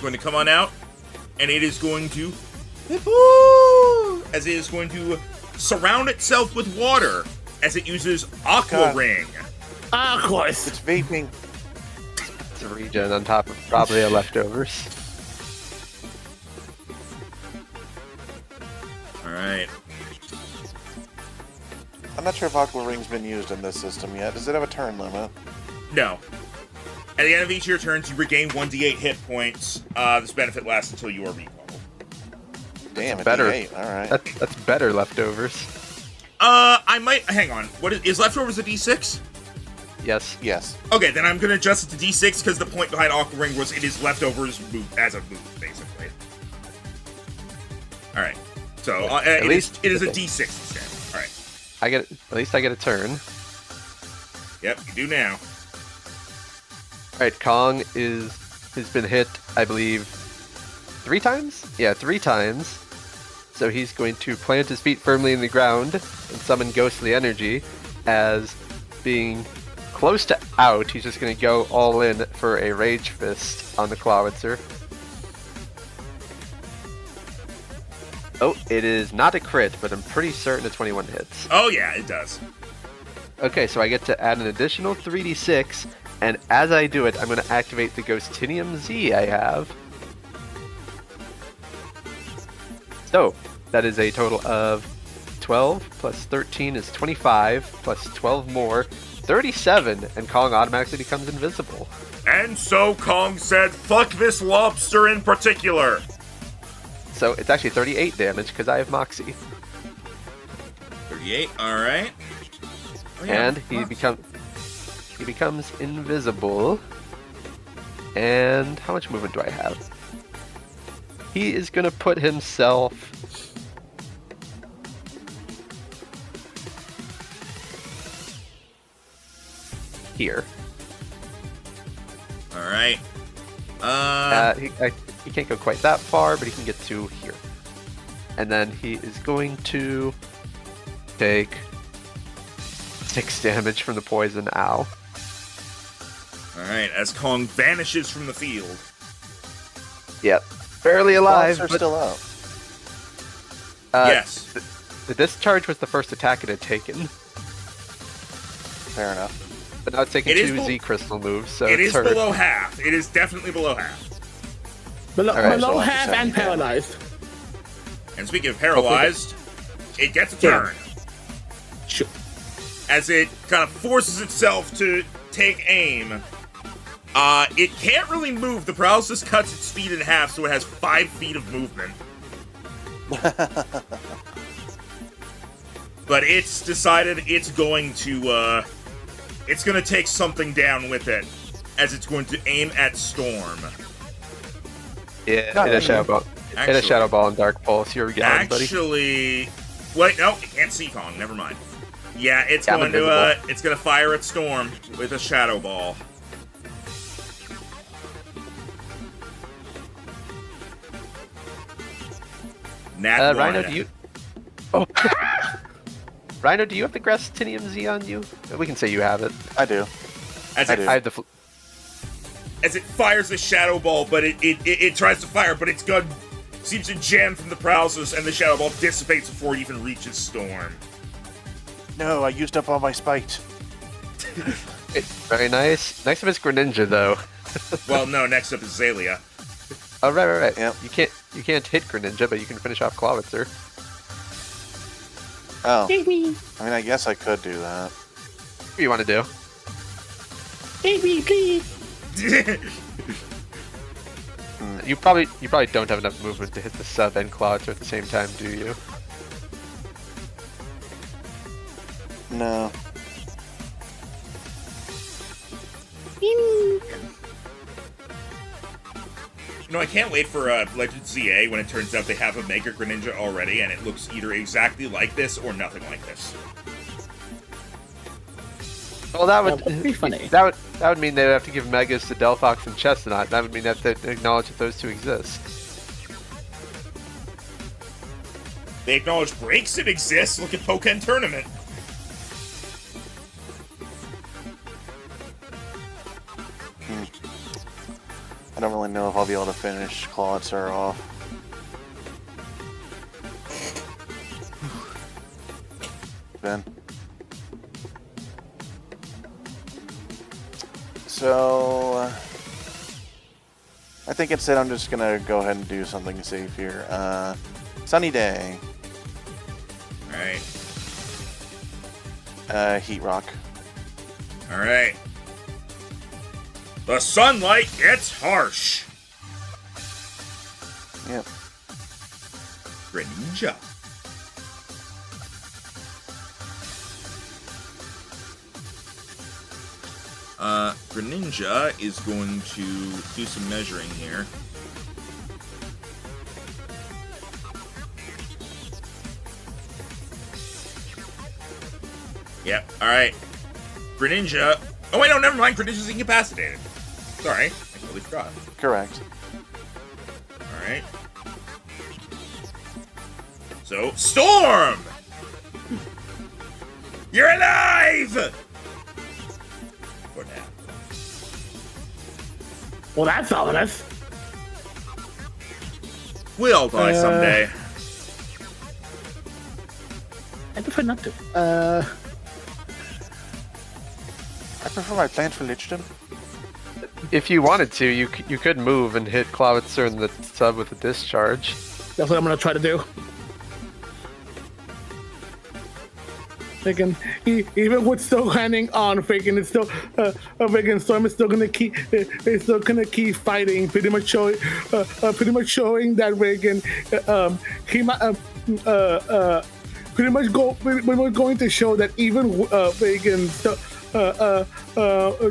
A: Going to come on out, and it is going to. As it is going to surround itself with water, as it uses Aqua
B: God.
A: Ring.
D: Of course.
B: It's vaping.
C: It's a regen on top of probably a leftovers.
A: All right.
B: I'm not sure if Aqua Ring's been used in this system yet. Does it have a turn limit?
A: No. At the end of each of your turns, you regain 1d8 hit points. This benefit lasts until you are recalled.
B: Damn,
C: better.
B: D8. All right.
C: That's better leftovers.
A: I might hang on. What is leftovers a d6?
C: Yes.
B: Yes.
A: Okay, then I'm gonna adjust it to d6 because the point behind Aqua Ring was it is leftovers move as a move, basically. All right. So
C: At least
A: it is a d6 instead. All right.
C: At least I get a turn.
A: Yep, you do now.
C: All right, Kong has been hit, I believe, 3 times? Yeah, 3 times. So he's going to plant his feet firmly in the ground and summon ghostly energy. As being close to out, he's just going to go all in for a Rage Fist on the Clawitzer. Oh, it is not a crit, but I'm pretty certain a 21 hits.
A: Oh yeah, it does.
C: Okay, so I get to add an additional 3d6, and as I do it, I'm going to activate the Ghostinium Z I have. So, that is a total of 12 plus 13 is 25, plus 12 more, 37, and Kong automatically becomes invisible.
A: And so Kong said, "Fuck this lobster in particular."
C: So it's actually 38 damage because I have Moxie.
A: 38. All right. Oh, yeah.
C: And he becomes invisible. And how much movement do I have? He is gonna put himself here.
A: All right.
C: He can't go quite that far, but he can get to here. And then he is going to take 6 damage from the poison. Ow.
A: All right. As Kong vanishes from the field.
C: Yep. Barely alive.
B: Are
C: But,
B: still out.
A: Yes.
C: The discharge was the first attack it had taken.
B: Fair enough.
C: But now it's taking
A: It is
C: 2 Z crystal moves, so
A: It
C: it's
A: is
C: hurt.
A: below half. It is definitely below half.
D: Below,
C: Alright,
D: below
B: so
D: half and
B: yeah.
D: paralyzed.
A: And speaking of paralyzed, it gets a turn.
D: Sure.
A: As it kind of forces itself to take aim. It can't really move. The paralysis cuts its speed in half, so it has 5 feet of movement. But it's decided it's going to take something down with it, as it's going to aim at Storm.
C: Yeah,
B: Not
C: hit a
B: really.
C: shadow ball. Hit a
A: Actually-
C: shadow ball and dark pulse. You're getting, buddy.
A: Actually, wait, no, it can't see Kong. Never mind. Yeah, it's
C: Yeah, I'm
A: going to
C: invisible.
A: it's going to fire at Storm with a shadow ball. Nat one.
C: Rhino, do you? Oh. Rhino, do you have the Ghostinium Z on you? We can say you have it.
B: I do.
A: As
B: I
A: it
B: do.
C: I have the.
A: as it fires the Shadow Ball, but it tries to fire, but its gun seems to jam from the paralysis, and the Shadow Ball dissipates before it even reaches Storm.
B: No, I used up all my spite.
C: Very nice. Next up is Greninja, though.
A: Well, no, next up is Zalia.
C: Oh, right.
B: Yep.
C: You can't hit Greninja, but you can finish off Clawitzer.
B: Oh. I mean, I guess I could do that.
C: What do you want to do?
D: Baby, please.
C: You probably don't have enough movement to hit the sub and Clawitzer at the same time, do you?
B: No.
A: You know, I can't wait for Legend ZA when it turns out they have a Mega Greninja already, and it looks either exactly like this or nothing like this.
C: Well, that would
E: be funny.
C: That would mean they'd have to give Megas to Delphox and Chestnut. That would mean they have to acknowledge that those two exist.
A: They acknowledge breaks that exist. Look at Pokken Tournament.
B: I don't really know if I'll be able to finish Clawitzer off. Ben. So, I think instead I'm just gonna go ahead and do something safe here. Sunny day.
A: Alright.
B: Heat Rock.
A: Alright. The sunlight gets harsh.
B: Yep.
A: Greninja. Greninja is going to do some measuring here. Yep, alright. Greninja. Oh, wait, no, never mind. Greninja's incapacitated. Sorry, I totally forgot.
B: Correct.
A: Alright. So, Storm! You're alive! For now.
D: Well, that's ominous.
A: We all die someday.
E: I prefer not to.
B: I prefer my plant for Lichdom.
C: If you wanted to, you could move and hit Clawitzer in the sub with a discharge.
D: That's what I'm gonna try to do. Freaking, even with still hanging on, freaking, it's still, freaking Storm is still gonna keep, it's still gonna keep fighting, pretty much showing that freaking, he might, pretty much going to show that even freaking,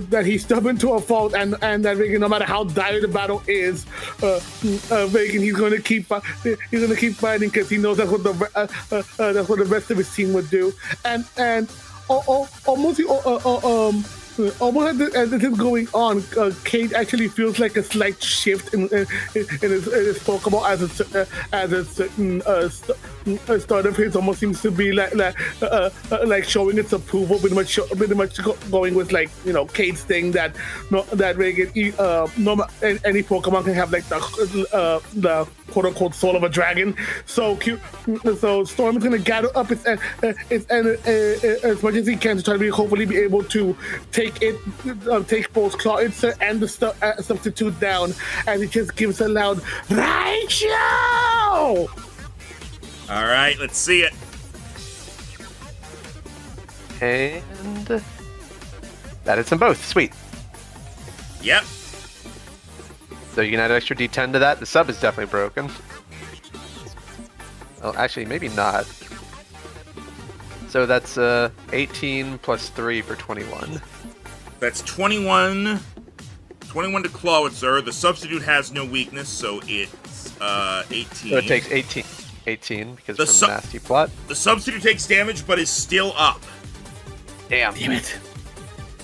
D: that he's stubborn to a fault, and that Reagan, no matter how dire the battle is, Reagan, he's going to keep fighting because he knows that's what the rest of his team would do, and almost as this is going on, Kate actually feels like a slight shift in his Pokemon as a certain start of his almost seems to be like showing its approval, pretty much going with, like, you know, Kate's thing that Reagan, any Pokemon can have, like, the quote unquote soul of a dragon. So Storm is gonna gather up its as much as he can to try to hopefully be able to take both Clawitzer and the substitute down, and it just gives a loud Raichu!
A: Alright, let's see it.
C: And that hits them both. Sweet.
A: Yep.
C: So you can add an extra D10 to that. The sub is definitely broken. Oh, actually, maybe not. So that's 18 plus 3 for 21.
A: That's 21. 21 to Clawitzer. The substitute has no weakness, so it's 18.
C: So it takes 18 because
A: The
C: from Nasty Plot.
A: The substitute takes damage, but is still up.
C: Damn.
E: Damn it.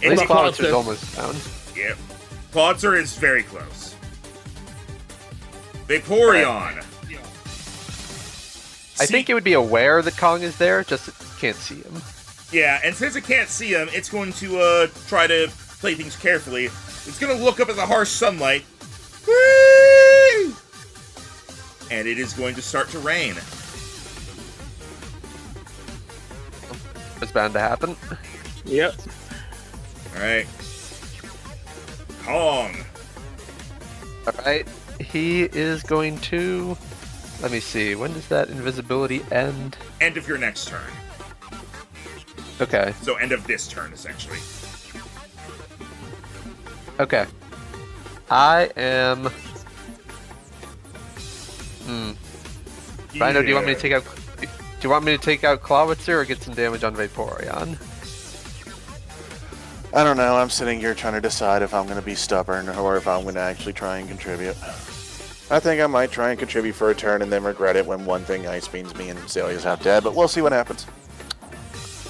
C: At least
A: And
C: Clawitzer's almost down.
A: Yep. Clawitzer is very close. Vaporeon.
C: I think it would be aware that Kong is there, just it can't see him.
A: Yeah, and since it can't see him, it's going to try to play things carefully. It's gonna look up at the harsh sunlight. Whee! And it is going to start to rain.
C: It's bound to happen.
E: Yep.
A: Alright. Kong.
C: Alright. He is going to... Let me see. When does that invisibility end?
A: End of your next turn.
C: Okay.
A: So end of this turn, essentially.
C: Okay. I am... Rhino, do you want me to take out... Do you want me to take out Clawitzer or get some damage on Vaporeon?
B: I don't know. I'm sitting here trying to decide if I'm going to be stubborn or if I'm going to actually try and contribute. I think I might try and contribute for a turn and then regret it when one thing ice beams me and Zalia's out dead, but we'll see what happens.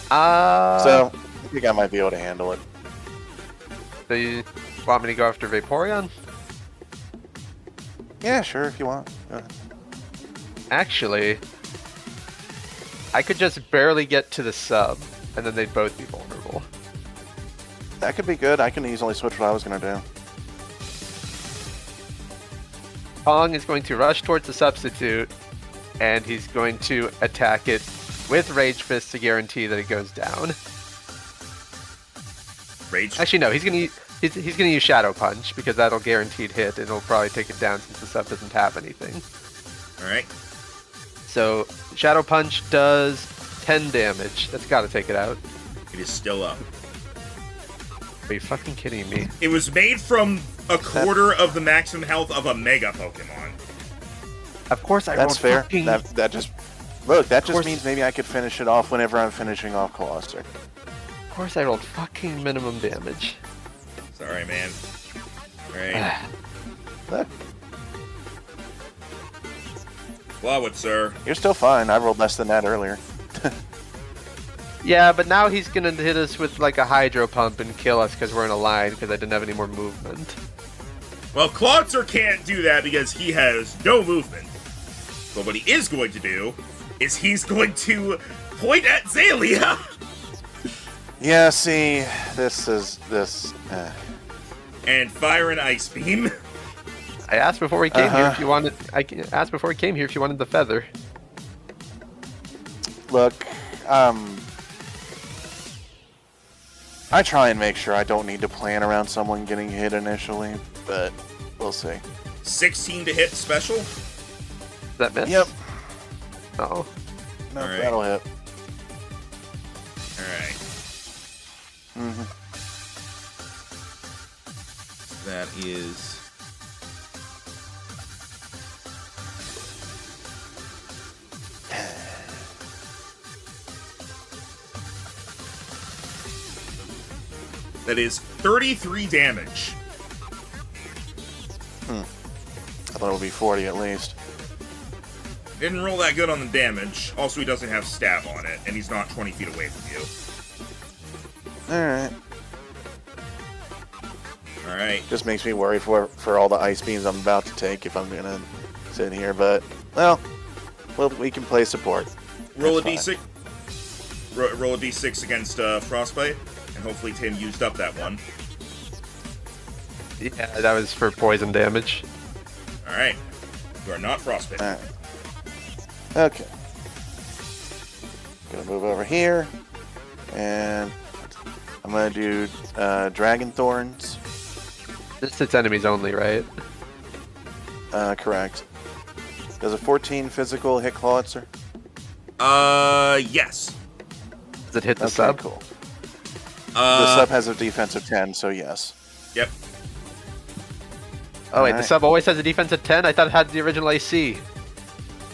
B: So, I think I might be able to handle it.
C: Do you want me to go after Vaporeon?
B: Yeah, sure, if you want. Go ahead.
C: Actually, I could just barely get to the sub, and then they'd both be vulnerable.
B: That could be good. I can easily switch what I was going to do.
C: Kong is going to rush towards the substitute, and he's going to attack it with Rage Fist to guarantee that it goes down.
A: Rage?
C: Actually, no, he's gonna use Shadow Punch because that'll guaranteed hit, and it'll probably take it down since the sub doesn't have anything.
A: Alright.
C: So Shadow Punch does 10 damage. That's got to take it out.
A: It is still up.
C: Are you fucking kidding me?
A: It was made from a quarter of the maximum health of a Mega Pokemon.
C: Of course I
B: That's
C: rolled
B: fair.
C: fucking...
B: That just... Look, that just
C: course-
B: means maybe I could finish it off whenever I'm finishing off Clawitzer.
C: Of course I rolled fucking minimum damage.
A: Sorry, man. Alright.
B: Look,
A: Clawitzer.
B: you're still fine. I rolled less than that earlier.
C: Yeah, but now he's gonna hit us with like a Hydro Pump and kill us because we're in a line because I didn't have any more movement.
A: Well, Clawitzer can't do that because he has no movement. But what he is going to do is he's going to point at Zalia.
B: Yeah, see, this...
A: And fire an Ice Beam.
C: I asked before he came here if you wanted. I asked before he came here if you wanted the feather.
B: Look, I try and make sure I don't need to plan around someone getting hit initially, but we'll see.
A: 16 to hit special.
C: Does that miss?
B: Yep.
C: Oh.
B: No,
A: All right.
B: that'll hit.
A: Alright.
B: Mm-hmm.
A: That is... That is 33 damage.
B: I thought it would be 40 at least.
A: Didn't roll that good on the damage. Also, he doesn't have stab on it, and he's not 20 feet away from you.
B: Alright.
A: Alright.
B: Just makes me worry for all the ice beams I'm about to take if I'm gonna sit here, but, well, we can play support.
A: Roll a
B: That's
A: d6. Roll a d6 against Frostbite, and hopefully Tim used up that one.
C: Yeah, that was for poison damage.
A: Alright. You are not Frostbite.
B: Alright. Okay. Gonna move over here, and I'm gonna do Dragon Thorns.
C: This hits enemies only, right?
B: Correct. Does a 14 physical hit Clawitzer?
A: Yes.
C: Does it hit the
B: Okay,
C: sub?
B: cool. The sub has a defense of 10, so yes.
A: Yep.
C: Oh wait, the
B: Alright.
C: sub always has a defense of 10? I thought it had the original AC.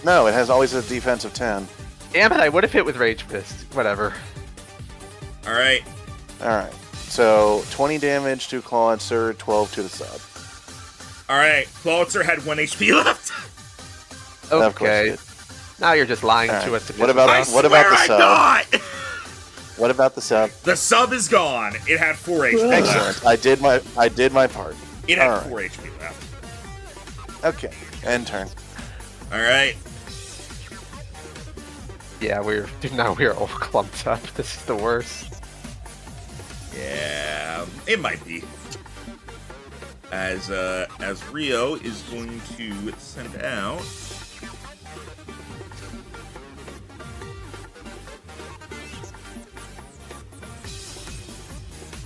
B: No, it has always a defense of 10.
C: Damn it, I would have hit with Rage Fist. Whatever.
A: Alright.
B: Alright. So, 20 damage to Clawitzer, 12 to the sub.
A: Alright. Clawitzer had 1 HP left.
B: Of course
C: Okay.
B: it
C: Now you're just lying
B: Alright.
C: to us. To
B: What
C: piss
B: about-
C: us
A: I
C: off.
B: what about
A: swear
B: the
A: I'm
B: sub?
A: not!
B: What about the sub?
A: The sub is gone. It had 4 HP left.
B: Excellent. I did my part.
A: It had
B: Alright.
A: 4 HP left.
B: Okay. End turn.
A: Alright.
C: Yeah, now we're all clumped up. This is the worst.
A: Yeah. It might be. as Rio is going to send out.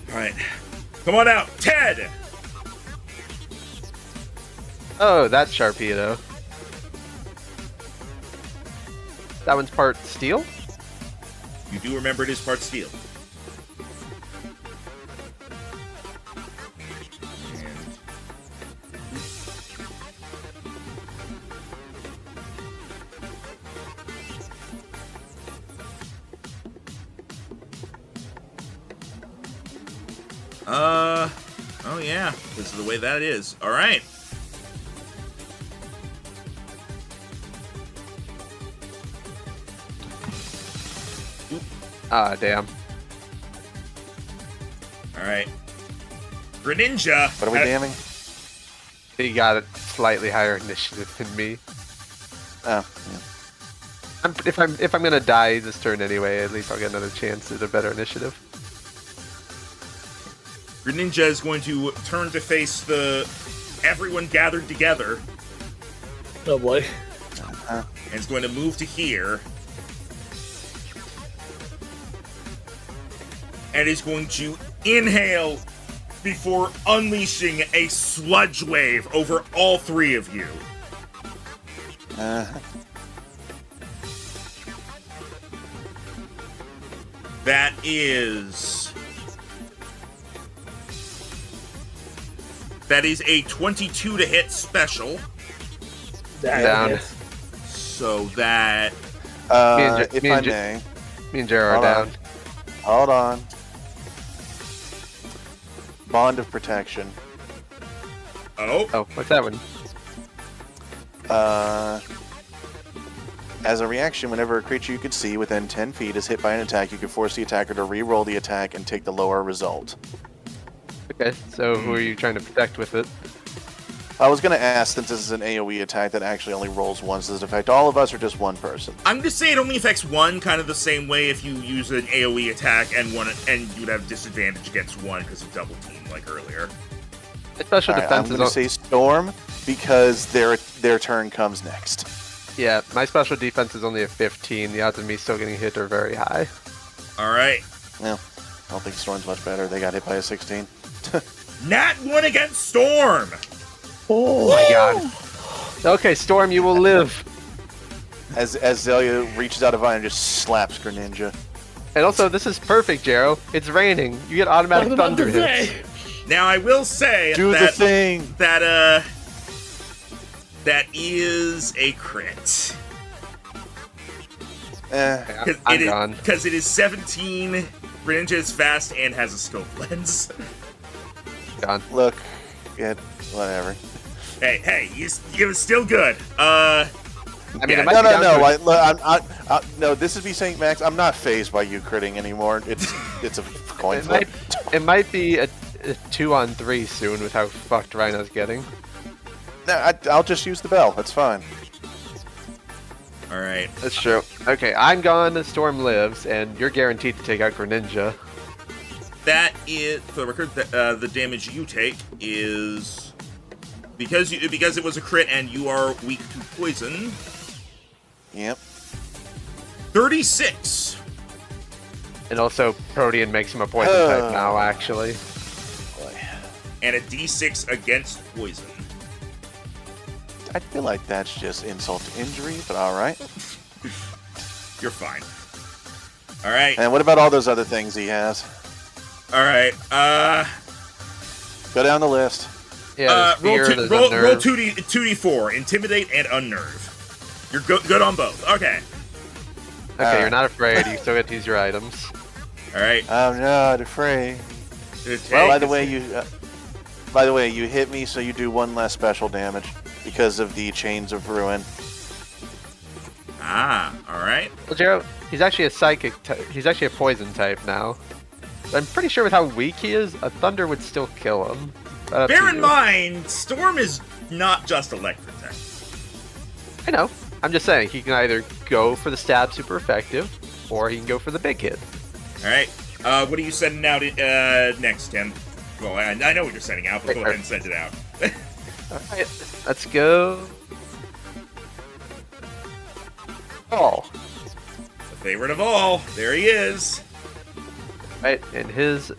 A: All right, come on out, Ted.
C: Oh, that's Sharpedo. That one's part steel?
A: You do remember it is part steel. Oh yeah, this is the way that is. All right.
C: Ah, damn.
A: All right. Greninja.
B: What are we damning?
C: He got a slightly higher initiative than me.
B: Oh, yeah.
C: If I'm gonna die this turn anyway, at least I'll get another chance at a better initiative.
A: Greninja is going to turn to face the everyone gathered together.
E: Oh boy.
A: And is going to move to here. And is going to inhale before unleashing a sludge wave over all three of you. That is a 22 to hit special.
C: Down.
E: Yes.
A: So that
B: If I may.
C: Me and Jared are down.
B: Hold on. Bond of Protection.
A: oh,
C: Oh, what's that one?
B: As a reaction, whenever a creature you could see within 10 feet is hit by an attack, you can force the attacker to re-roll the attack and take the lower result.
C: Okay, so who are you trying to protect with it?
B: I was going to ask, since this is an AoE attack that actually only rolls once, does it affect all of us or just one person?
A: I'm going to say it only affects one, kind of the same way if you use an AoE attack and you'd have disadvantage against one because of double team like earlier.
C: My special
B: I'm
C: defense
B: going to say Storm because their turn comes next.
C: Yeah, my special defense is only a 15. The odds of me still getting hit are very high.
A: All right.
B: Well, I don't think Storm's much better. They got hit by a 16.
A: Nat 1 against Storm.
C: Oh my god. Okay, Storm, you will live.
B: As Zelia reaches out a vine and just slaps Greninja.
C: And also, this is perfect, Jero. It's raining. You get automatic
E: I was about
C: thunder
E: to
C: hits.
E: say.
A: Now I will say
B: Do the thing!
A: that is a crit.
C: I'm gone.
A: Because it is 17. Greninja is fast and has a scope lens.
C: Gone.
B: Look, whatever.
A: Hey, it was still good.
C: I mean,
A: Yeah,
C: it might be down to
B: No. This is me saying, Max. I'm not phased by you critting anymore. It's a coin flip.
C: it might be a 2-on-3 soon with how fucked Rhino's getting.
B: No, I'll just use the bell. That's fine.
A: All right.
C: That's true. Okay, I'm gone. Storm lives, and you're guaranteed to take out Greninja.
A: That is, for the record, the damage you take is because it was a crit and you are weak to poison.
B: Yep.
A: 36.
C: And also, Protean makes him a poison type now, actually.
A: And a d6 against poison.
B: I feel like that's just insult to injury, but all right.
A: You're fine. All right.
B: And what about all those other things he has?
A: All right.
B: Go down the list.
C: Yeah,
A: roll
C: there's fear,
A: roll
C: there's
A: 2d4. Intimidate and unnerve. You're good on both. Okay.
C: Okay, you're not afraid. You still get to use your items.
A: All right.
B: I'm not afraid.
A: Well,
B: By the way, you hit me, so you do one less special damage because of the Chains of Ruin.
A: All right.
C: Well, Jero, he's actually a psychic. He's actually a poison type now. I'm pretty sure with how weak he is, a thunder would still kill him.
A: Bear in mind, Storm is not just electric type.
C: I know. I'm just saying he can either go for the stab super effective, or he can go for the big hit.
A: All right. What are you sending out next, Tim? Well, I know what you're sending out, but go ahead and send it out.
C: Alright, let's go. Oh.
A: The favorite of all. There he is.
C: Right, and his...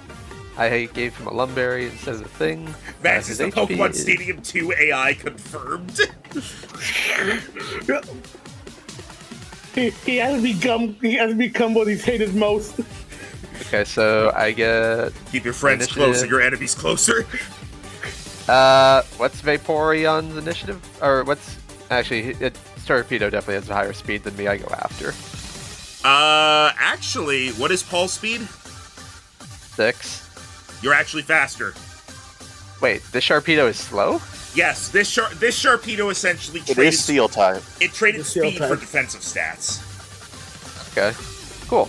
C: I gave him a Lumberry instead of the thing.
A: Max is
C: His
A: the
C: HP
A: Pokemon
C: is-
A: Stadium 2 AI confirmed.
D: He has become what he's hated most.
C: Okay, so I get...
A: Keep your friends
C: Initiative.
A: close and your enemies closer.
C: What's Vaporeon's initiative? Or what's... Actually, Torpedo definitely has a higher speed than me. I go after.
A: Actually, what is Paul's speed?
C: 6.
A: You're actually faster.
C: Wait, this Sharpedo is slow?
A: Yes, this Sharpedo essentially
B: It
A: traded
B: is Steel type.
A: It traded
D: It's Steel
A: speed
D: type.
A: for defensive stats.
C: Okay, cool.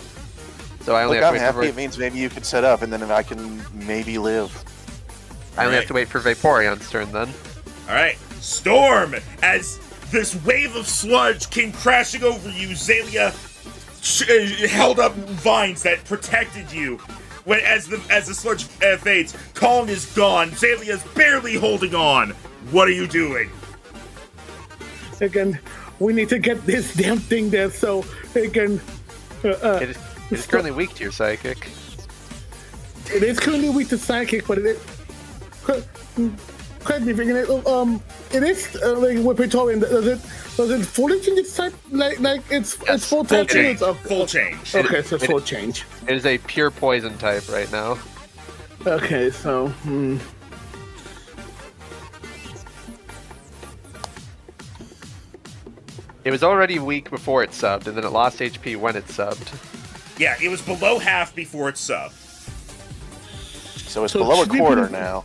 C: So I only
B: Look,
C: have
B: I'm
C: to wait
B: happy.
C: for...
B: It means maybe you can set up, and then I can maybe live.
C: I only have
A: Alright.
C: to wait for Vaporeon's turn then.
A: Alright, Storm! As this wave of sludge came crashing over you, Zalia held up vines that protected you. When as the sludge fades, Kong is gone. Zalia's barely holding on. What are you doing?
D: Again, we need to get this damn thing there so they can.
C: It is currently weak to your Psychic.
D: It is currently weak to psychic, but it is. Correct me if it is like with Praetorian. Does it fully change its type? Like it's full type
A: change.
D: change?
A: Full change.
D: Okay, so full change.
C: It is a pure poison type right now.
D: Okay, so
C: It was already weak before it subbed, and then it lost HP when it subbed.
A: Yeah, it was below half before it subbed.
B: So it's
D: So
B: below a
D: should we
B: quarter
D: be-
B: now.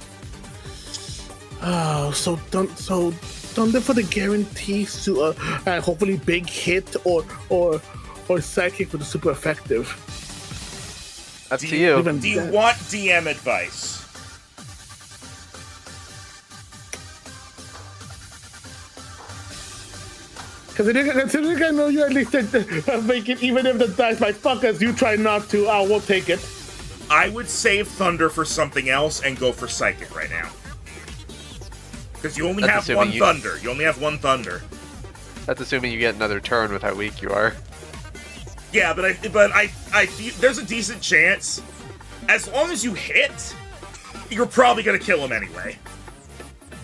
D: so Thunder for the guarantees to hopefully big hit or psychic with a super effective.
C: Up to you.
D: Even
A: Do you
D: that-
A: want DM advice?
D: Because I know you at least make it, even if the dice might fuck us, you try not to. I will take it.
A: I would save Thunder for something else and go for Psychic right now. Because you only
C: That's
A: have one
C: assuming you-
A: Thunder. You only have one Thunder.
C: That's assuming you get another turn with how weak you are.
A: Yeah, but I feel there's a decent chance. As long as you hit, you're probably gonna kill him anyway.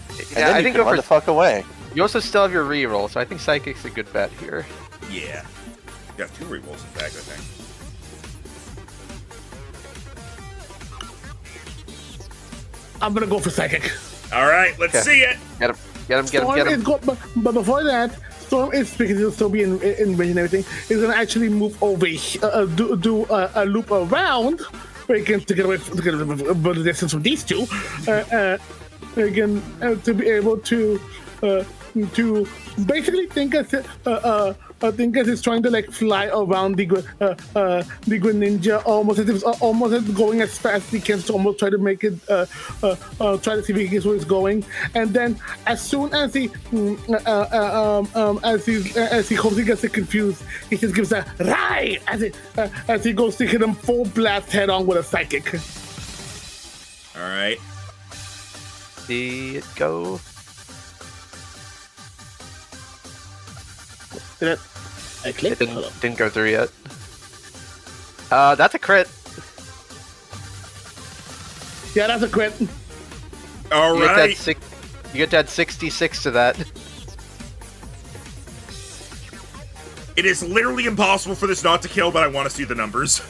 B: And
C: Yeah,
B: then
C: I
B: you
C: think
B: can
C: go
B: run
C: for...
B: the fuck away.
C: You also still have your reroll, so I think Psychic's a good bet here.
A: Yeah. You have 2 rerolls in fact, I think.
D: I'm gonna go for psychic.
A: Alright, let's
C: Okay.
A: see it.
C: Get him, get him, get him,
D: Storm
C: get
D: is
C: him.
D: but before that, Storm is, because he'll still be in range and everything, is gonna actually move over, do a loop around, again to get away from the distance from these two, again to be able to basically think as it's trying to like fly around the Greninja, almost as if it's almost as going as fast as he can to almost try to make it try to see if he gets where it's going, and then as soon as he hopefully gets it confused, he just gives a Rai as he goes to hit him full blast head on with a psychic.
A: Alright.
C: See it go.
D: Did I
C: It
D: clicked?
C: didn't go through yet. That's a crit.
D: Yeah, that's a crit.
C: You get, to
A: Alright.
C: add you get to add 66 to that.
A: It is literally impossible for this not to kill, but I want to see the numbers.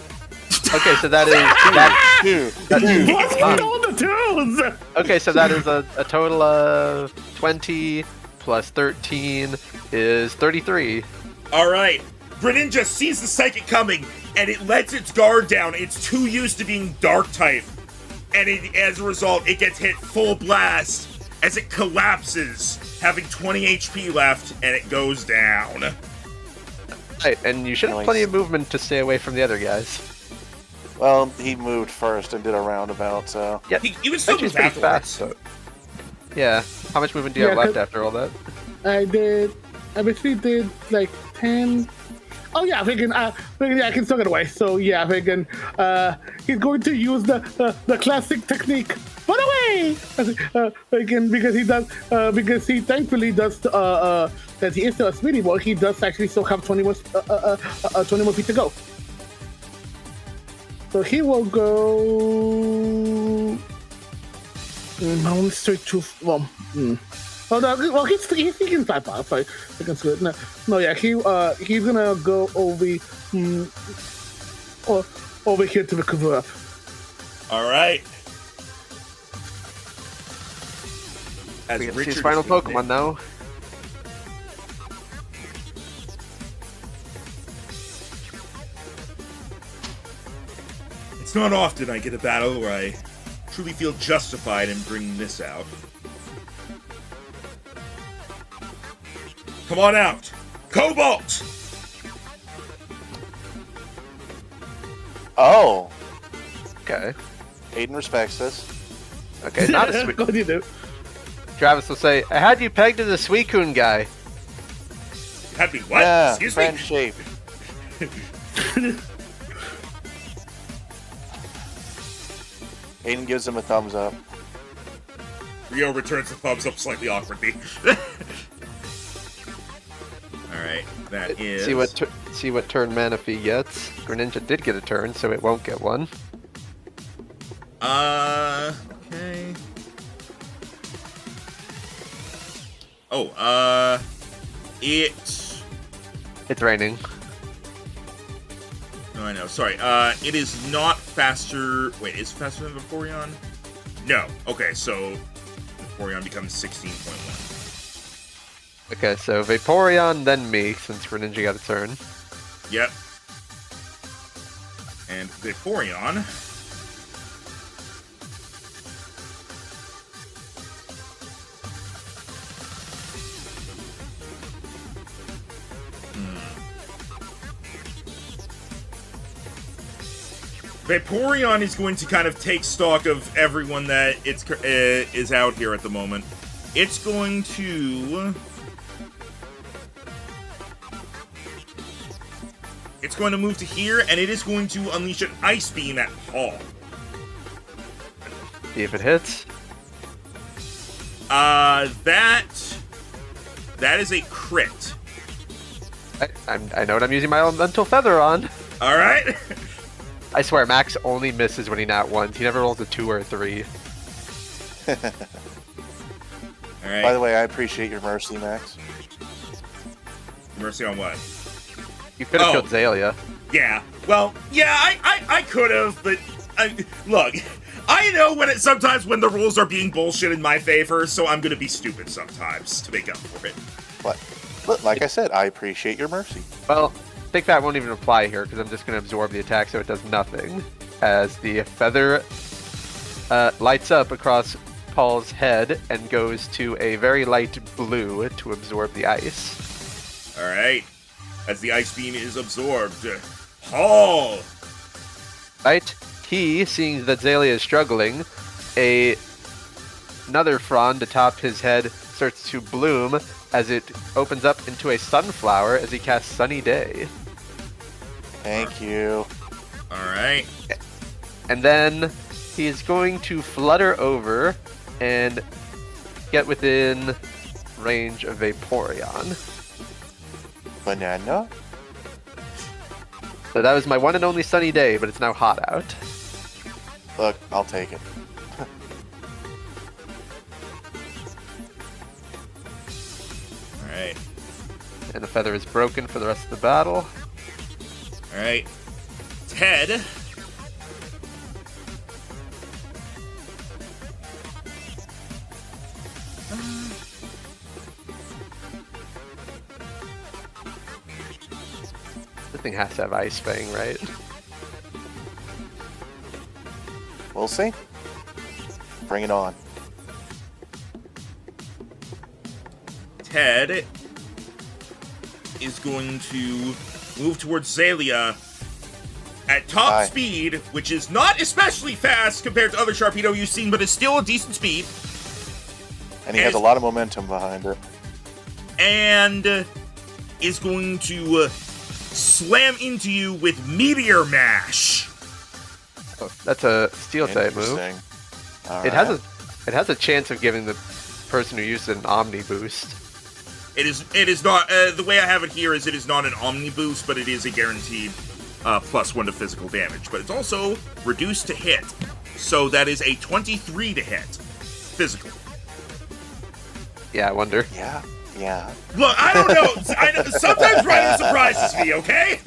C: Okay, so that is that.
B: Dude,
D: What's with all the twos?
C: Okay, so that is a total of 20 plus 13 is 33.
A: Alright. Greninja sees the Psychic coming, and it lets its guard down. It's too used to being Dark type. And as a result, it gets hit full blast as it collapses, having 20 HP left, and it goes down.
C: Right, and you should have
B: Nice.
C: plenty of movement to stay away from the other guys.
B: well, he moved first and did a roundabout, so
C: Yeah,
A: He was still
C: actually, it's
A: move
C: pretty fast. So. Yeah, how much movement do you have
D: Yeah,
C: left
D: 'cause-
C: after all that?
D: I basically did like 10. Oh yeah, I can still get away. So yeah, he's going to use the classic technique. But Yay! Because he does, because he thankfully does, that he is still a speedy boy, he does actually still have 20 more feet to go. So he will go. No, straight to. Well, Oh no! Well, he can fly past. Like, I can see it. No, yeah. He's gonna go over here to the cover up.
A: All right. As
C: We get to see
A: Richard
C: his final
A: is doing
C: Pokemon
A: it.
C: now.
A: It's not often I get a battle where I truly feel justified in bringing this out. Come on out! Cobalt!
B: Oh,
C: Okay.
B: Aiden respects this.
C: Okay, not a sweet.
D: What do you do?
C: Travis will say, I had you pegged as a Suicune guy.
A: Happy what?
B: Yeah,
A: Excuse
B: friend
A: me?
B: shape. Aiden gives him a thumbs up.
A: Rio returns the thumbs up slightly awkwardly. Alright, that is...
C: See what turn Manaphy gets. Greninja did get a turn, so it won't get one.
A: Okay. Oh, it's...
C: It's raining.
A: No, I know. Sorry. It is not faster... Wait, is it faster than Vaporeon? No. Okay, so Vaporeon becomes 16.1.
C: Okay, so Vaporeon, then me, since Greninja got a turn.
A: Yep. And Vaporeon... Vaporeon is going to kind of take stock of everyone that is out here at the moment. It's going to... It's going to move to here, and it is going to unleash an Ice Beam at Paul.
C: See if it hits.
A: That is a crit.
C: I know what I'm using my Elemental Feather on.
A: Alright?
C: I swear, Max only misses when he nat ones. He never rolls a 2 or a 3.
A: Alright.
B: By the way, I appreciate your mercy, Max.
A: Mercy on what?
C: You could have
A: Oh.
C: killed Zalia.
A: Yeah. Well, yeah, I could have, but look, I know sometimes when the rules are being bullshit in my favor, so I'm gonna be stupid sometimes to make up for it.
B: But like I said, I appreciate your mercy.
C: Well, I think that won't even apply here because I'm just going to absorb the attack so it does nothing. As the feather lights up across Paul's head and goes to a very light blue to absorb the ice.
A: Alright. As the Ice Beam is absorbed, Paul!
C: Right? He, seeing that Zalia is struggling, another frond atop his head starts to bloom as it opens up into a sunflower as he casts Sunny Day.
B: Thank you.
A: Alright.
C: And then he is going to flutter over and get within range of Vaporeon.
B: Banana?
C: So that was my one and only Sunny Day, but it's now hot out.
B: Look, I'll take it.
A: Alright.
C: And the feather is broken for the rest of the battle.
A: Alright. Ted.
C: The thing has to have Ice Fang, right?
B: We'll see. Bring it on.
A: Ted is going to move towards Zalia at top
B: Hi.
A: speed, which is not especially fast compared to other Sharpedo you've seen, but is still a decent speed.
B: And he has a lot of momentum behind it.
A: And is going to slam into you with Meteor Mash.
C: Oh, that's a Steel type move.
B: Interesting. All
C: It has
B: right.
C: It has a chance of giving the person who used it an Omni boost.
A: It is not, the way I have it here is it is not an Omni boost, but it is a guaranteed +1 to physical damage. But it's also reduced to hit, so that is a 23 to hit. Physical.
C: Yeah, I wonder.
B: Yeah.
A: Look, I don't know. Sometimes writing surprises me, okay?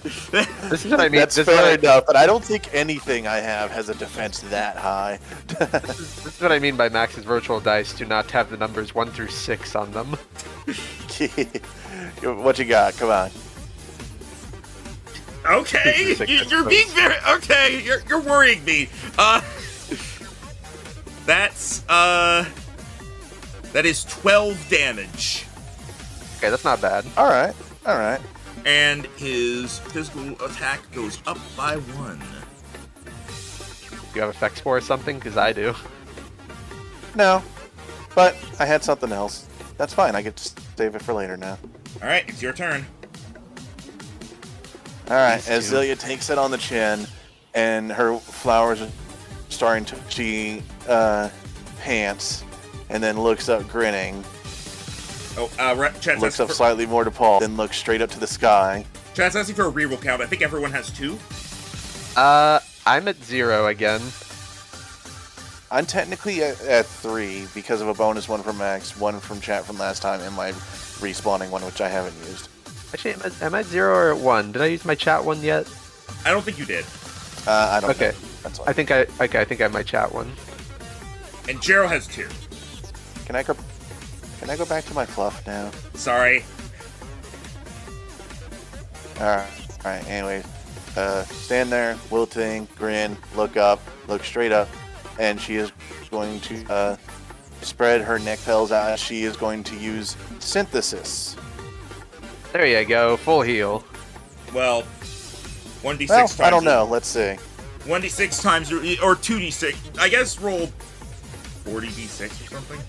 C: This is what I mean.
B: That's
C: this is
B: fair
C: what
B: enough, but I don't think anything I have has a defense that high.
C: this is what I mean by Max's virtual dice do not have the numbers 1 through 6 on them.
B: What you got? Come on.
A: Okay, you're being very okay. You're worrying me. That is 12 damage.
C: Okay, that's not bad.
B: All right.
A: And his physical attack goes up by 1.
C: Do you have effects for or something? Because I do.
B: No, but I had something else. That's fine. I get to save it for later now.
A: All right, it's your turn.
B: All right. As Zilia takes it on the chin, and her flowers are starting to she pants, and then looks up grinning.
A: Oh, Chad's
B: Looks
A: asking
B: up slightly more to Paul, then looks straight up to the sky.
A: Chad's asking for a reroll count. I think everyone has 2.
C: I'm at 0 again.
B: I'm technically at 3 because of a bonus 1 from Max, 1 from chat from last time, and my respawning one, which I haven't used.
C: Actually, am I at 0 or at 1? Did I use my chat one yet?
A: I don't think you did.
B: I don't
C: Okay.
B: know. That's all.
C: I think I have my chat one.
A: And Jero has 2.
B: Can I go back to my fluff now?
A: Sorry.
B: Alright, anyways. Stand there, wilting, grin, look up, look straight up, and she is going to spread her neck petals out. She is going to use synthesis.
C: There you go, full heal.
A: Well, 1d6
B: Well,
A: times.
B: I don't know. Let's see.
A: 1d6 times, or 2d6. I guess roll 40d6 or something.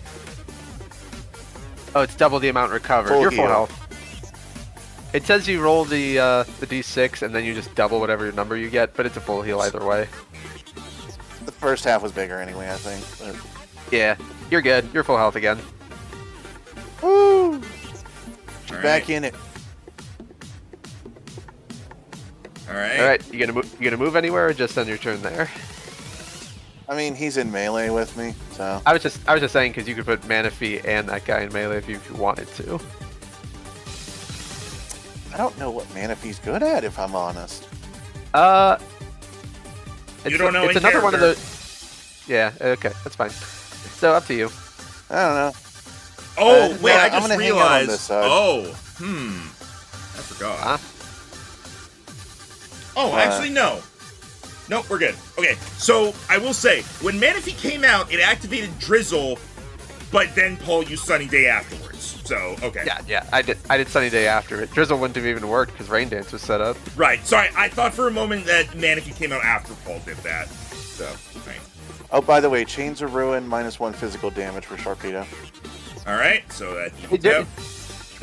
C: Oh, it's double the amount recovered.
B: Full
C: You're full
B: heal.
C: health. It says you roll the d6 and then you just double whatever your number you get, but it's a full heal either way.
B: The first half was bigger anyway, I think. But...
C: Yeah, you're good. You're full health again.
B: Woo! She's
A: All
B: back
A: right.
B: in it.
A: All right.
C: All right, you gonna move anywhere or just on your turn there?
B: I mean, he's in melee with me, so...
C: I was just saying because you could put Manaphy and that guy in melee if you wanted to.
B: I don't know what Manaphy's good at, if I'm honest.
A: You don't know
C: It's
A: in
C: another one of
A: character.
C: the. Yeah. Okay, that's fine. So up to you.
B: I don't know.
A: Oh, wait,
B: no,
A: I
B: I'm
A: just
B: gonna hang out on
A: realized.
B: this side.
A: Oh, I forgot.
C: Huh?
A: Oh, actually, no. Nope, we're good. Okay, so I will say, when Manaphy came out, it activated Drizzle, but then Paul used Sunny Day afterwards. So, okay.
C: Yeah. I did Sunny Day after it. Drizzle wouldn't have even worked because Rain Dance was set up.
A: Right, sorry, I thought for a moment that Manaphy came out after Paul did that. So, right.
B: Oh, by the way, Chains of Ruin, -1 physical damage for Sharpedo.
A: Alright, so that
C: Hey,
A: evens out.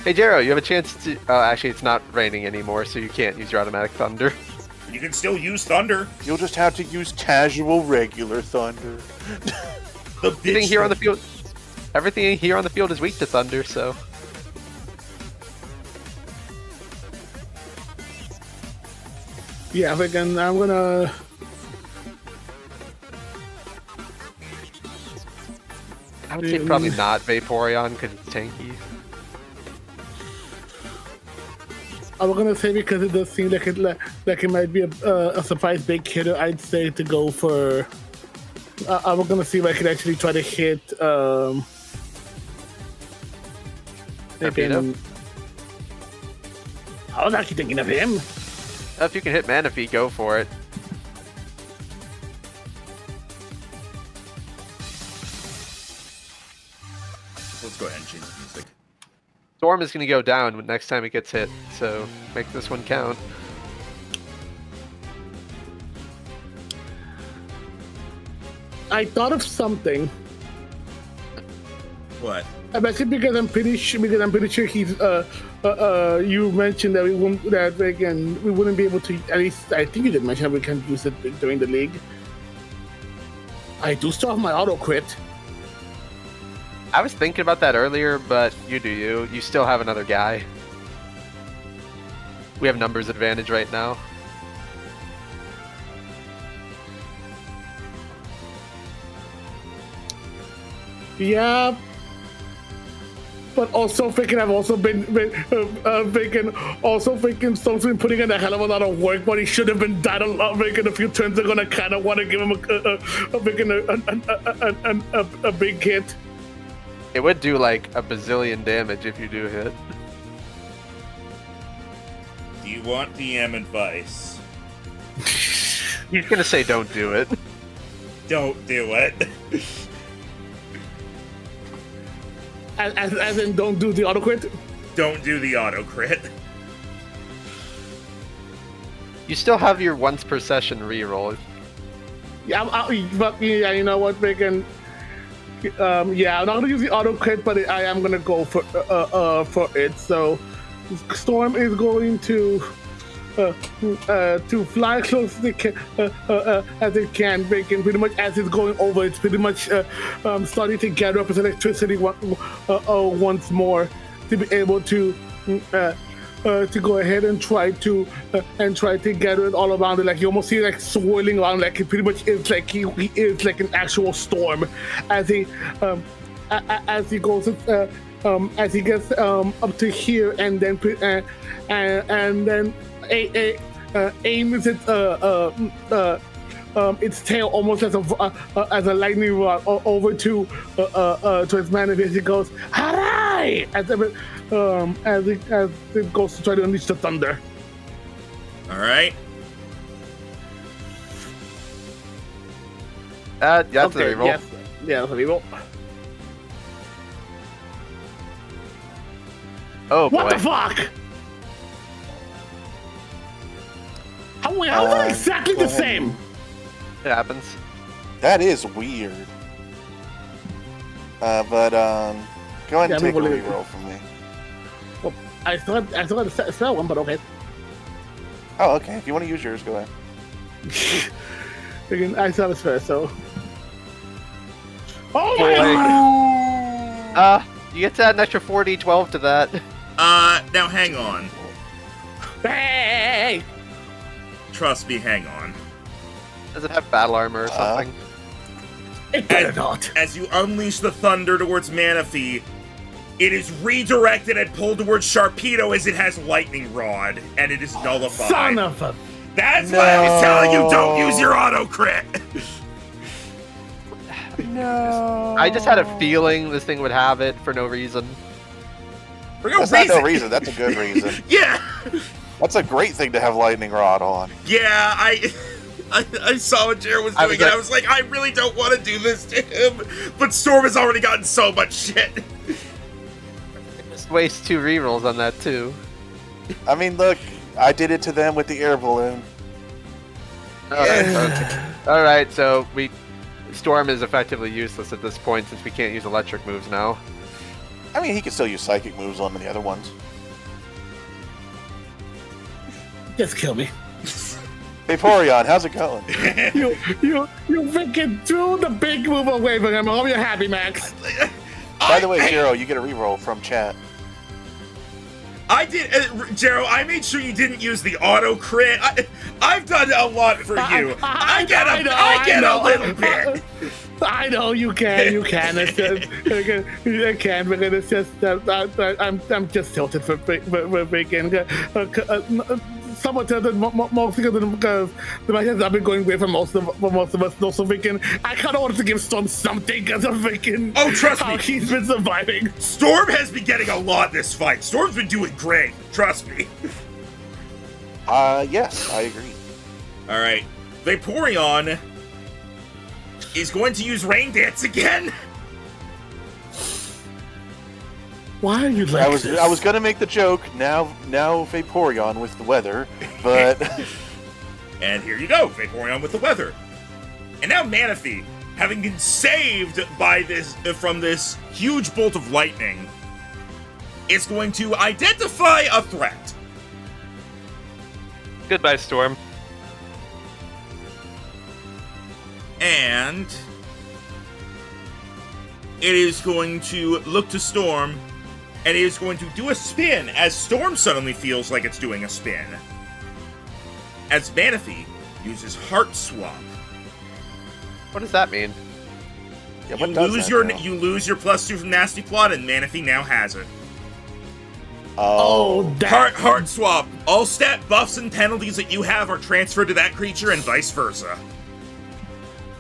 C: Hey Jero, you have a chance to. Oh, actually, it's not raining anymore, so you can't use your automatic thunder.
A: You can still use Thunder.
B: You'll just have to use casual, regular Thunder.
A: The
C: Everything
A: bitch
C: here on the field. Everything here on the field is weak to thunder, so.
D: Yeah, I'm gonna.
C: I would say probably not Vaporeon because it's tanky.
D: I'm gonna say because it does seem like it might be a surprise big hitter. I'd say to go for. I'm gonna see if I can actually try to hit.
C: Torpedo?
D: I was actually thinking of him.
C: If you can hit Manaphy, go for it.
A: Let's go ahead and change the music.
C: Storm is going to go down next time it gets hit, so make this one count.
D: I thought of something.
A: What?
D: Actually, because I'm pretty sure he's. You mentioned that we wouldn't be able to. At least I think you did mention that we can't use it during the league. I do still have my auto crit.
C: I was thinking about that earlier, but you do you. You still have another guy. We have numbers advantage right now.
D: Yeah. But also thinking I've also been thinking Stone's been putting in a hell of a lot of work, but he should have been done a lot. Thinking a few turns are gonna kind of want to give him a big hit.
C: It would do like a bazillion damage if you do hit.
A: Do you want DM advice?
C: He's gonna say don't do it.
A: Don't do it.
D: As in, don't do the auto crit.
A: Don't do the auto crit.
C: You still have your once per session reroll.
D: Yeah, but yeah, you know what, Bacon? Yeah, I'm not gonna use the auto crit, but I am gonna go for it. So, Storm is going to fly close as it can, Bacon. Pretty much as it's going over, it's pretty much starting to gather up its electricity once more to be able to go ahead and try to gather it all around it. Like you almost see it like swirling around, like it pretty much is like he is like an actual storm as he goes as he gets up to here and then aims its tail almost as a lightning rod over to its man as he goes "Harai!" as it goes to try to unleash the thunder.
A: All right.
C: That's a reroll.
D: Yes, yeah, that's a reroll.
C: Oh boy.
D: What the fuck? How is that exactly the same?
C: It happens.
B: That is weird. But go ahead and take a reroll from me.
D: Well, I still had a spell one, but okay.
B: Oh, okay. If you want to use yours, go ahead.
D: Again, I still have a spell, so. Oh
C: Boy.
D: my god!
C: You get to add an extra 4d12 to that.
A: Now hang on.
D: Hey!
A: Trust me, hang on.
C: Does it have battle armor or something?
D: It better not.
A: As you unleash the thunder towards Manaphy, it is redirected and pulled towards Sharpedo as it has lightning rod, and it is nullified.
D: Son of a.
A: That's why I was telling you don't use your auto crit.
B: No.
C: I just had a feeling this thing would have it for no reason.
A: For no
B: That's
A: reason.
B: not no reason. That's a good reason.
A: Yeah.
B: That's a great thing to have lightning rod on.
A: Yeah, I saw what Jared was doing, and I was like, I really don't want to do this to him, but Storm has already gotten so much shit.
C: Just waste 2 rerolls on that too.
B: I mean, look, I did it to them with the air balloon.
C: Alright, so Storm is effectively useless at this point since we can't use electric moves now.
B: I mean, he can still use psychic moves on the other ones.
D: Just kill me.
B: Vaporeon, how's it going?
D: You freaking threw the big move away from him. I hope you're happy, Max.
B: By the way, Jero, you get a reroll from chat.
A: I did, Jero, I made sure you didn't use the auto crit. I've done a lot for you. I get a little bit.
D: I know you can. It's just, I can, because it's just I'm just tilted for bacon. Somewhat tilted, mostly because the matches I've been going away for most of us. Also, bacon. I kind of wanted to give Storm something because of bacon.
A: Oh, trust
D: how
A: me,
D: he's been surviving.
A: Storm has been getting a lot this fight. Storm's been doing great. Trust me.
B: Yes, I agree.
A: All right, Vaporeon is going to use Rain Dance again.
D: Why are you like this?
B: I was gonna make the joke. Now Vaporeon with the weather, but
A: and here you go, Vaporeon with the weather. And now Manaphy, having been saved by from this huge bolt of lightning, is going to identify a threat.
C: Goodbye, Storm.
A: And it is going to look to Storm, and it is going to do a spin as Storm suddenly feels like it's doing a spin. As Manaphy uses Heart Swap.
C: What does that mean?
B: Yeah,
A: You
B: what does
A: lose
B: that
A: your
B: now?
A: you lose your +2 from Nasty Plot, and Manaphy now has it.
B: Oh,
A: Heart Swap. All stat buffs and penalties that you have are transferred to that creature, and vice versa.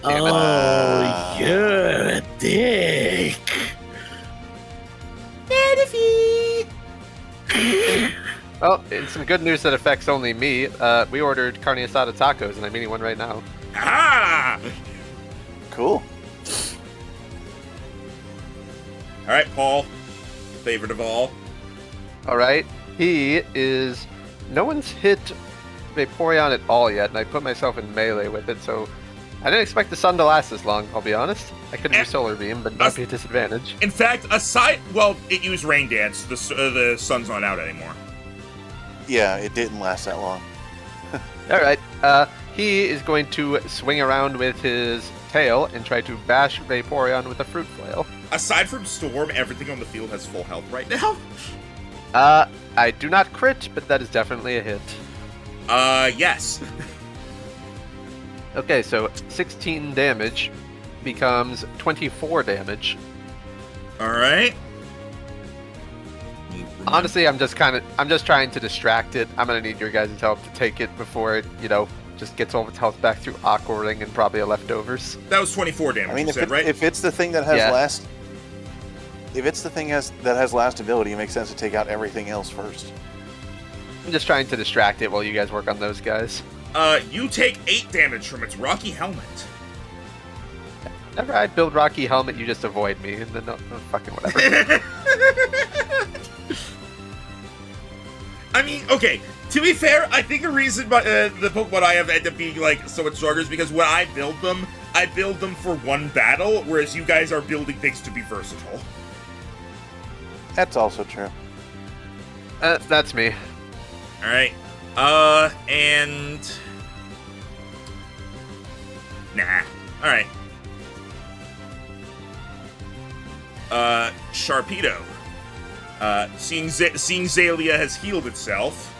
E: Oh, you're a dick.
A: Manaphy.
C: Well, it's some good news that affects only me. We ordered carne asada tacos, and I'm eating one right now.
A: Ah!
B: cool.
A: All right, Paul, favorite of all.
C: All right, he is. No one's hit Vaporeon at all yet, and I put myself in melee with it, so I didn't expect the sun to last this long. I'll be honest. I could use Solar Beam, but not be a disadvantage.
A: In fact, it used Rain Dance. The sun's not out anymore.
B: Yeah, it didn't last that long.
C: All right, he is going to swing around with his tail and try to bash Vaporeon with a Fruit Flail.
A: Aside from Storm, everything on the field has full health right now.
C: I do not crit, but that is definitely a hit.
A: Yes.
C: Okay, so 16 damage becomes 24 damage.
A: All right.
C: Honestly, I'm just trying to distract it. I'm gonna need your guys' help to take it before it, just gets all its health back through Aqua Ring and probably a leftovers.
A: That was 24 damage.
B: I mean,
A: you said, right?
B: if it's the thing that has
C: Yeah.
B: that has last ability, it makes sense to take out everything else first.
C: I'm just trying to distract it while you guys work on those guys.
A: You take 8 damage from its Rocky Helmet.
C: Whenever I build Rocky Helmet, you just avoid me, and then fucking whatever.
A: I mean, okay. To be fair, I think the reason the Pokemon I have end up being like so much stronger is because when I build them for one battle, whereas you guys are building things to be versatile.
B: That's also true.
C: That's me.
A: All right. And nah. All right. Sharpedo. Seeing Zalia has healed itself.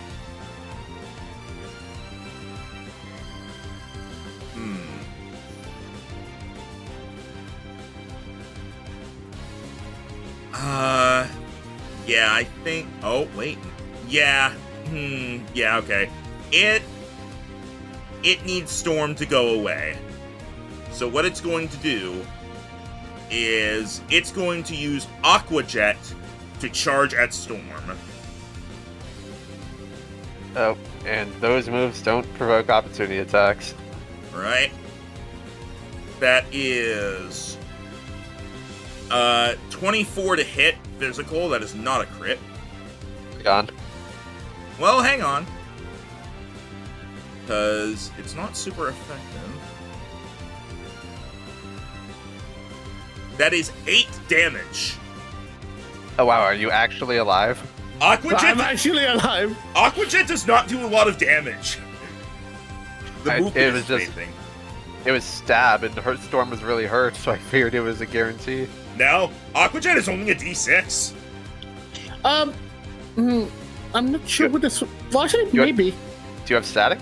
A: Yeah, I think. Oh, wait. Yeah. Yeah, okay. It needs Storm to go away. So what it's going to do is it's going to use Aqua Jet to charge at Storm.
C: Oh, and those moves don't provoke opportunity attacks.
A: Right? That is 24 to hit physical. That is not a crit.
C: Gone.
A: Well, hang on. Because it's not super effective. That is 8 damage.
C: Oh wow, are you actually alive?
A: Aqua
E: I'm
A: Jet,
E: actually alive.
A: Aqua Jet does not do a lot of damage. The movement
C: it was
A: is
C: just-
A: amazing.
C: It was stab, and her Storm was really hurt, so I figured it was a guarantee.
A: No, Aqua Jet is only a D6.
D: I'm not sure what this. Well, actually,
C: You-
D: maybe.
C: Do you have static?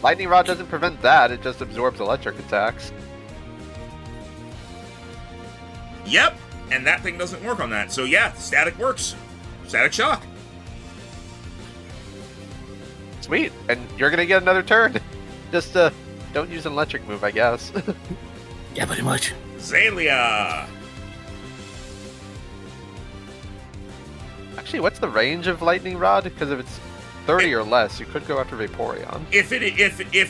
C: Lightning Rod doesn't prevent that, it just absorbs electric attacks.
A: Yep, and that thing doesn't work on that. So yeah, static works. Static shock.
C: Sweet, and you're gonna get another turn. Just don't use an electric move, I guess.
E: Yeah, pretty much.
A: Zalia.
C: Actually, what's the range of Lightning Rod? Because if it's 30 or less, you could go after Vaporeon.
A: If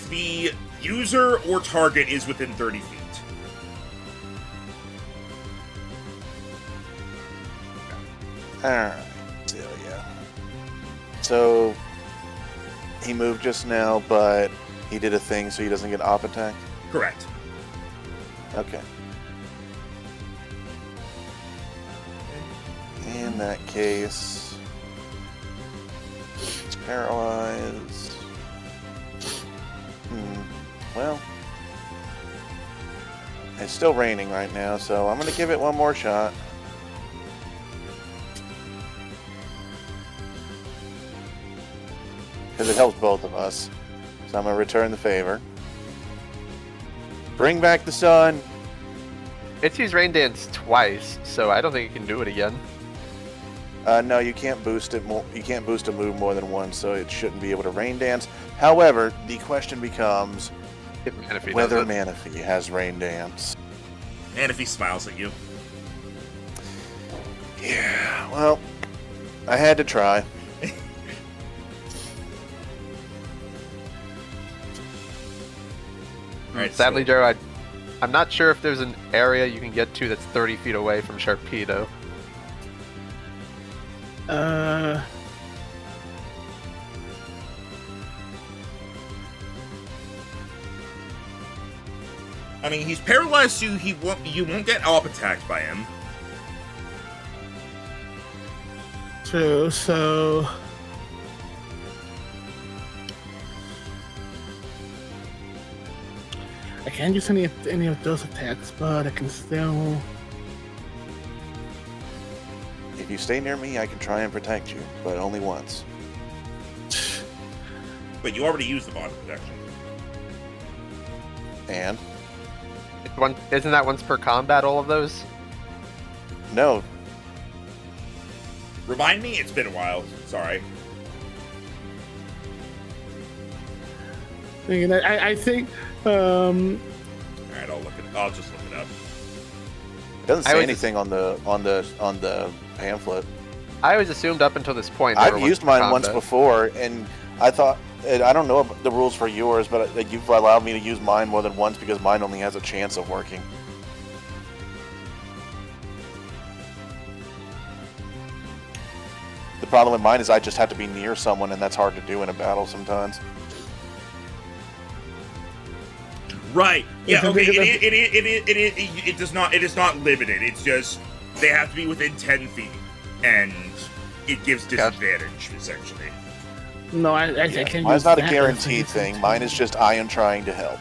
A: the user or target is within 30 feet.
B: Alright, Celia. So, he moved just now, but he did a thing so he doesn't get op attack?
A: Correct.
B: Okay. In that case, it's paralyzed. Well, It's still raining right now, so I'm gonna give it one more shot. Because it helps both of us. So I'm gonna return the favor. Bring back the sun.
C: It's used Rain Dance twice, so I don't think it can do it again.
B: No, you can't boost it more. You can't boost a move more than once, so it shouldn't be able to rain dance. However, the question becomes
C: If Manaphy
B: whether
C: does it.
B: Manaphy has rain dance.
A: And if he smiles at you.
B: Yeah, well, I had to try.
A: Alright,
C: Sadly,
A: so,
C: Joe, I'm not sure if there's an area you can get to that's 30 feet away from Sharpedo.
A: I mean, he's paralyzed, so you won't get up attacked by him.
D: True. So. I can't use any of those attacks, but I can still.
B: If you stay near me, I can try and protect you, but only once.
A: But you already used the bond protection.
B: And?
C: Isn't that once per combat, all of those?
B: No.
A: Remind me, it's been a while. Sorry.
D: I think.
A: Alright, I'll just look it up.
B: It doesn't say anything on the pamphlet.
C: I always assumed up until this point. they
B: I've
C: were
B: used
C: once per
B: mine once
C: combat.
B: before, and I thought, and I don't know the rules for yours, but you've allowed me to use mine more than once because mine only has a chance of working. The problem with mine is I just have to be near someone, and that's hard to do in a battle sometimes.
A: Right. Yeah.
D: Yeah,
A: Okay.
D: because
A: It does not. It is not limited. It's just they have to be within 10 feet, and it gives disadvantage essentially.
D: No, I can't.
B: Mine's
D: use
B: not a
D: that.
B: guaranteed thing. Mine is just I am trying to help.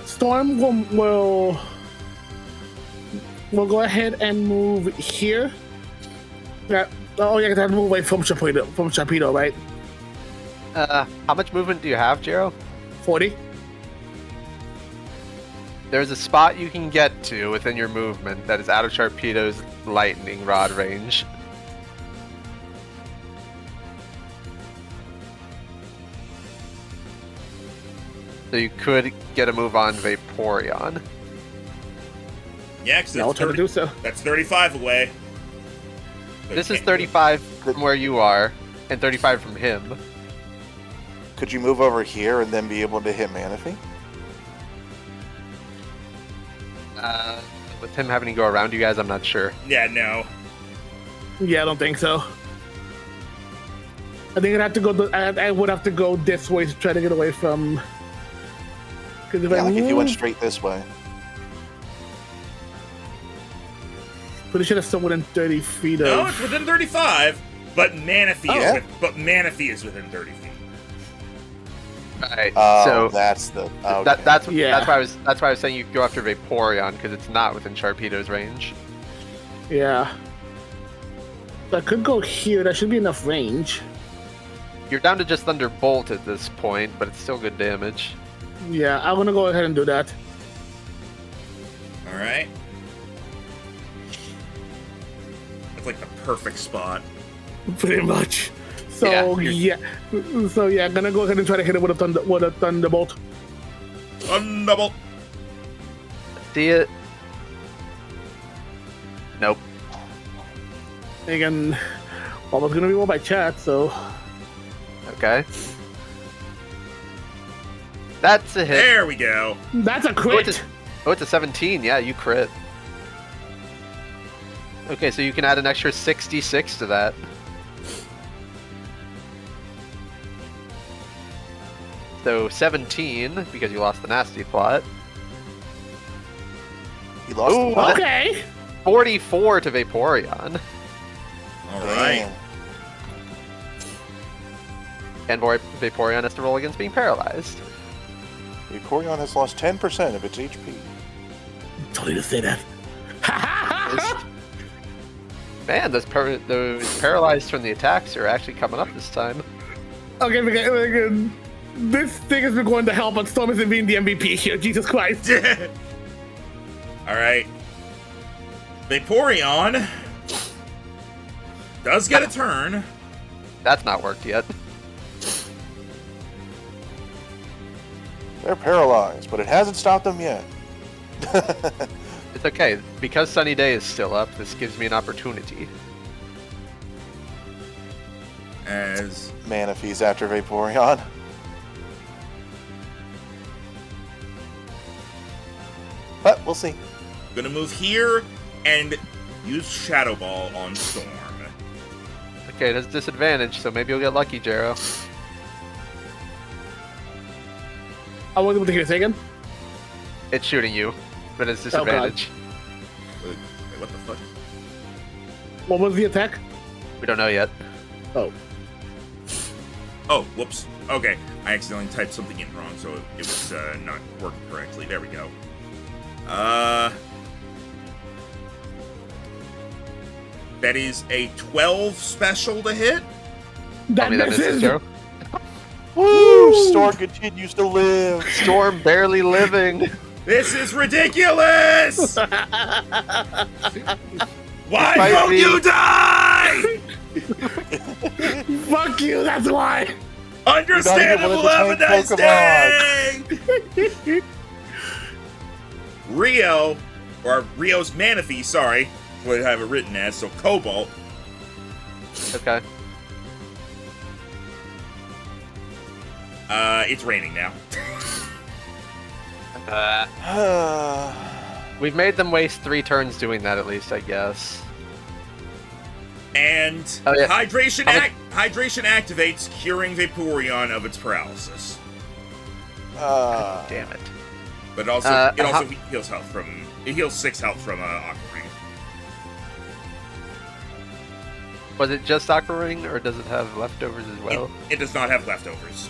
D: Storm will go ahead and move here. Yeah. Oh yeah, because I have to move away from Sharpedo, right?
C: How much movement do you have, Jero?
D: 40.
C: There's a spot you can get to within your movement that is out of Sharpedo's lightning rod range. So you could get a move on Vaporeon.
A: Yeah, because
D: I'll try to do so.
A: that's 35 away.
C: This is 35 from where you are, and 35 from him.
B: Could you move over here and then be able to hit Manaphy?
C: With him having to go around you guys, I'm not sure.
A: Yeah. No.
D: Yeah, I don't think so. I think I'd have to go. I would have to go this way to try to get away from. Because
B: Yeah, like if you went straight this way.
D: pretty sure that's still within 30 feet of.
A: No, it's within 35. But Manaphy
B: Oh.
A: is within 30 feet.
C: Right.
B: Oh,
C: so
B: that's the. Okay.
C: that's
D: Yeah.
C: why I was saying you could go after Vaporeon because it's not within Sharpedo's range.
D: Yeah. So I could go here. That should be enough range.
C: You're down to just Thunderbolt at this point, but it's still good damage.
D: Yeah, I'm gonna go ahead and do that.
A: All right. That's like the perfect spot.
D: Pretty much. So
C: Yeah,
D: yeah, I'm gonna go ahead and try to hit it with a thunderbolt.
A: Thunderbolt.
C: See it? Nope.
D: Again, almost gonna be more by chat. So
C: Okay. That's a hit.
A: There we go.
D: that's a
C: Oh,
D: crit.
C: it's a 17. Yeah, you crit. Okay, so you can add an extra 66 to that. So 17, because you lost the nasty plot.
B: He lost
C: Ooh,
B: the plot.
D: Okay.
C: 44 to Vaporeon.
A: All right.
B: Damn.
C: And Vaporeon has to roll against being paralyzed.
B: Vaporeon has lost 10% of its HP.
E: Told you to say that.
C: Man, those paralyzed from the attacks are actually coming up this time.
D: Okay, this thing has been going to hell, but Storm isn't being the MVP here. Jesus Christ.
A: Alright. Vaporeon does get a turn.
C: That's not worked yet.
B: They're paralyzed, but it hasn't stopped them yet.
C: It's okay. Because Sunny Day is still up, this gives me an opportunity.
A: As
B: Manaphy's after Vaporeon. But we'll see.
A: gonna move here and use Shadow Ball on Storm.
C: Okay, it has disadvantage, so maybe you'll get lucky, Jero.
D: I wasn't able to hear this again.
C: It's shooting you, but it's disadvantage.
A: Wait, what the fuck?
D: What was the attack?
C: We don't know yet.
D: Oh.
A: Oh, whoops. Okay, I accidentally typed something in wrong, so it was not working correctly. There we go. That is a 12 special to hit.
C: Tell me that misses, Jero.
B: Woo! Storm continues to live.
C: Storm barely living.
A: This is ridiculous! Why
C: Despite
A: won't
C: me-
A: you die?
D: Fuck you, that's why.
A: Understandable, have a nice day! Rio, or Rio's Manaphy, sorry, what I have it written as, so Cobalt.
C: Okay.
A: It's raining now.
C: We've made them waste 3 turns doing that, at least, I guess.
A: And
C: Oh, yeah.
A: hydration activates, curing Vaporeon of its paralysis.
C: Damn it.
A: But also, it also heals health from. It heals 6 health from Aqua Ring.
C: Was it just Aqua Ring, or does it have leftovers as well?
A: It does not have leftovers.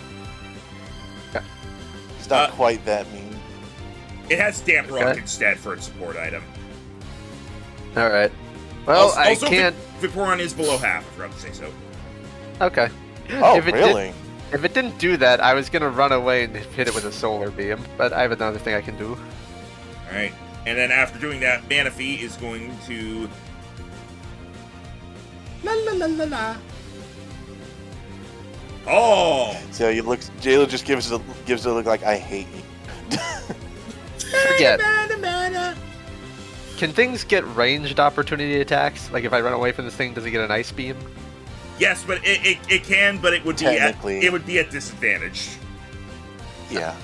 B: It's not quite that mean.
A: It has Damp Rock
C: Okay.
A: instead for its support item.
C: Alright. Well,
A: also,
C: I can't...
A: Vaporeon is below half, if I have to say so.
C: Okay.
B: Oh,
C: If it
B: really?
C: If it didn't do that, I was gonna run away and hit it with a solar beam, but I have another thing I can do.
A: Alright. And then after doing that, Manaphy is going to. La la la la la. Oh!
B: So you look. Jayla just gives it a look like I hate you.
C: Forget. Can things get ranged opportunity attacks? Like if I run away from this thing, does it get an ice beam?
A: Yes, but it can, but it would be
B: Technically.
A: it would be at disadvantage.
B: Yeah.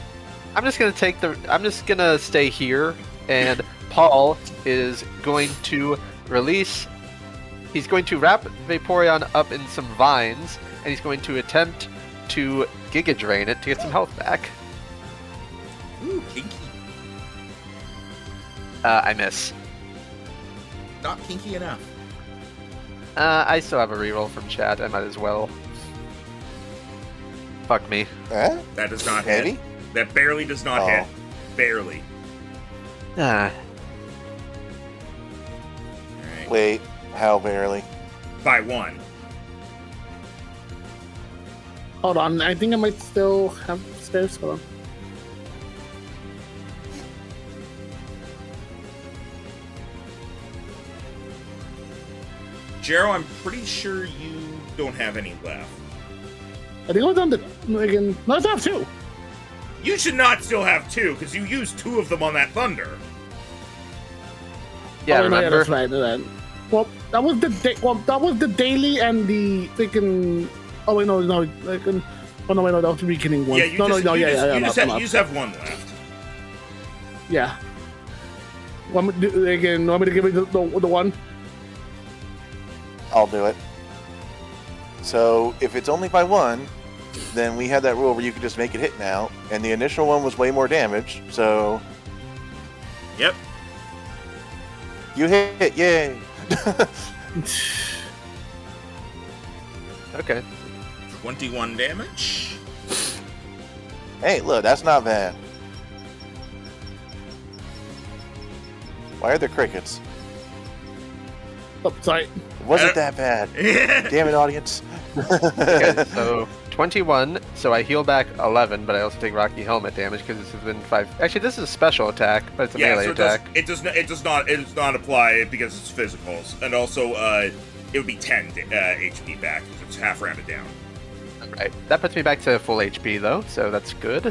C: I'm just gonna stay here, and Paul is going to release. He's going to wrap Vaporeon up in some vines, and he's going to attempt to Giga Drain it to get some health back.
A: Ooh, kinky.
C: I miss.
A: Not kinky enough.
C: I still have a reroll from chat. I might as well. Fuck me.
B: Eh?
A: That does not
B: Heavy?
A: hit. That barely does not
B: Oh.
A: hit. Barely.
C: Ah.
A: Alright.
B: Wait. How barely?
A: By 1.
D: Hold on, I think I might still have spares. Hold on.
A: Jero, I'm pretty sure you don't have any left.
D: I think I was down to again. No, I still have 2.
A: You should not still have 2, because you used 2 of them on that Thunder.
C: Yeah,
D: Oh, no,
C: remember?
D: that's right. Well, that was the daily and the freaking. Oh wait, no. Like, oh no, wait, no, that was the weakening one.
A: Yeah, you
D: no,
A: just,
D: no,
A: you
D: yeah,
A: just,
D: yeah,
A: you,
D: I'm
A: just
D: up,
A: have,
D: I'm
A: you
D: up.
A: just have 1 left.
D: Yeah. Want me to give you the one?
B: I'll do it. So if it's only by 1, then we had that rule where you could just make it hit now, and the initial one was way more damage. So
A: Yep.
B: you hit, yay!
C: Okay.
A: 21 damage.
B: Hey, look, that's not bad. Why are there crickets?
D: Oh, sorry.
B: It wasn't that bad. Damn it, audience.
C: Okay, so 21. So I heal back 11, but I also take Rocky Helmet damage because this has been 5. Actually, this is a special attack, but it's a melee
A: so
C: attack.
A: it does not apply because it's physicals, and also it would be 10 HP back because it's half rounded down.
C: Right. That puts me back to full HP though, so that's good.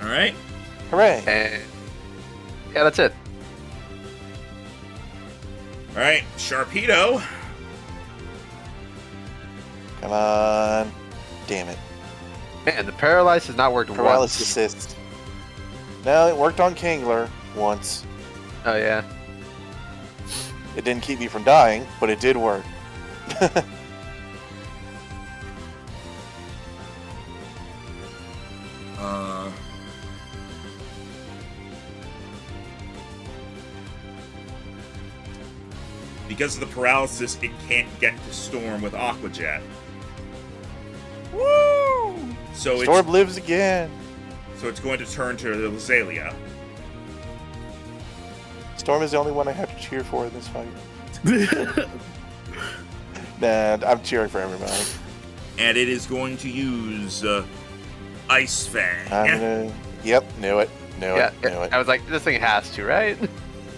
A: All right.
B: Hooray.
C: And yeah, that's it.
A: All right, Sharpedo.
B: Come on. Damn it.
C: Man, the paralyze has not worked
B: Paralysis
C: once.
B: assist. No, it worked on Kingler once.
C: Oh yeah.
B: It didn't keep me from dying, but it did work.
A: Because of the paralysis, it can't get to Storm with Aqua Jet. Woo! So
B: Storm lives again.
A: So it's going to turn to Rosalia.
B: Storm is the only one I have to cheer for in this fight. Nah, I'm cheering for everybody.
A: And it is going to use Ice Fang.
B: Yep, knew it. Knew it.
C: I was like, this thing has to, right?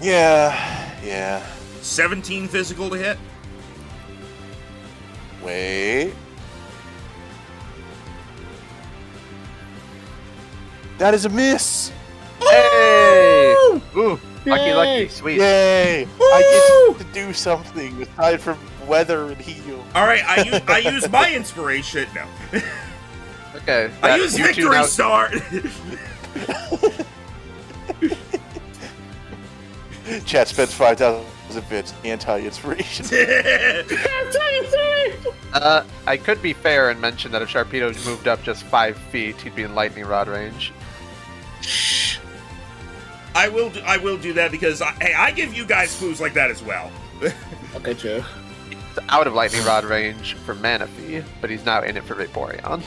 B: Yeah.
A: 17 physical to hit.
B: Wait. That is a miss.
C: Hey! Ooh, lucky,
D: Yay!
C: sweet.
B: Yay! I get to do something aside from weather and heal.
A: All right, I use my inspiration. No,
C: Okay.
A: I use
C: you two
A: Victory
C: now-
A: Star.
B: Chat spends 5,000 bits anti-inspiration.
C: I could be fair and mention that if Sharpedo's moved up just 5 feet, he'd be in lightning rod range.
A: I will do that because I give you guys clues like that as well.
D: Okay, Joe.
C: He's out of lightning rod range for Manaphy, but he's now in it for Vaporeon.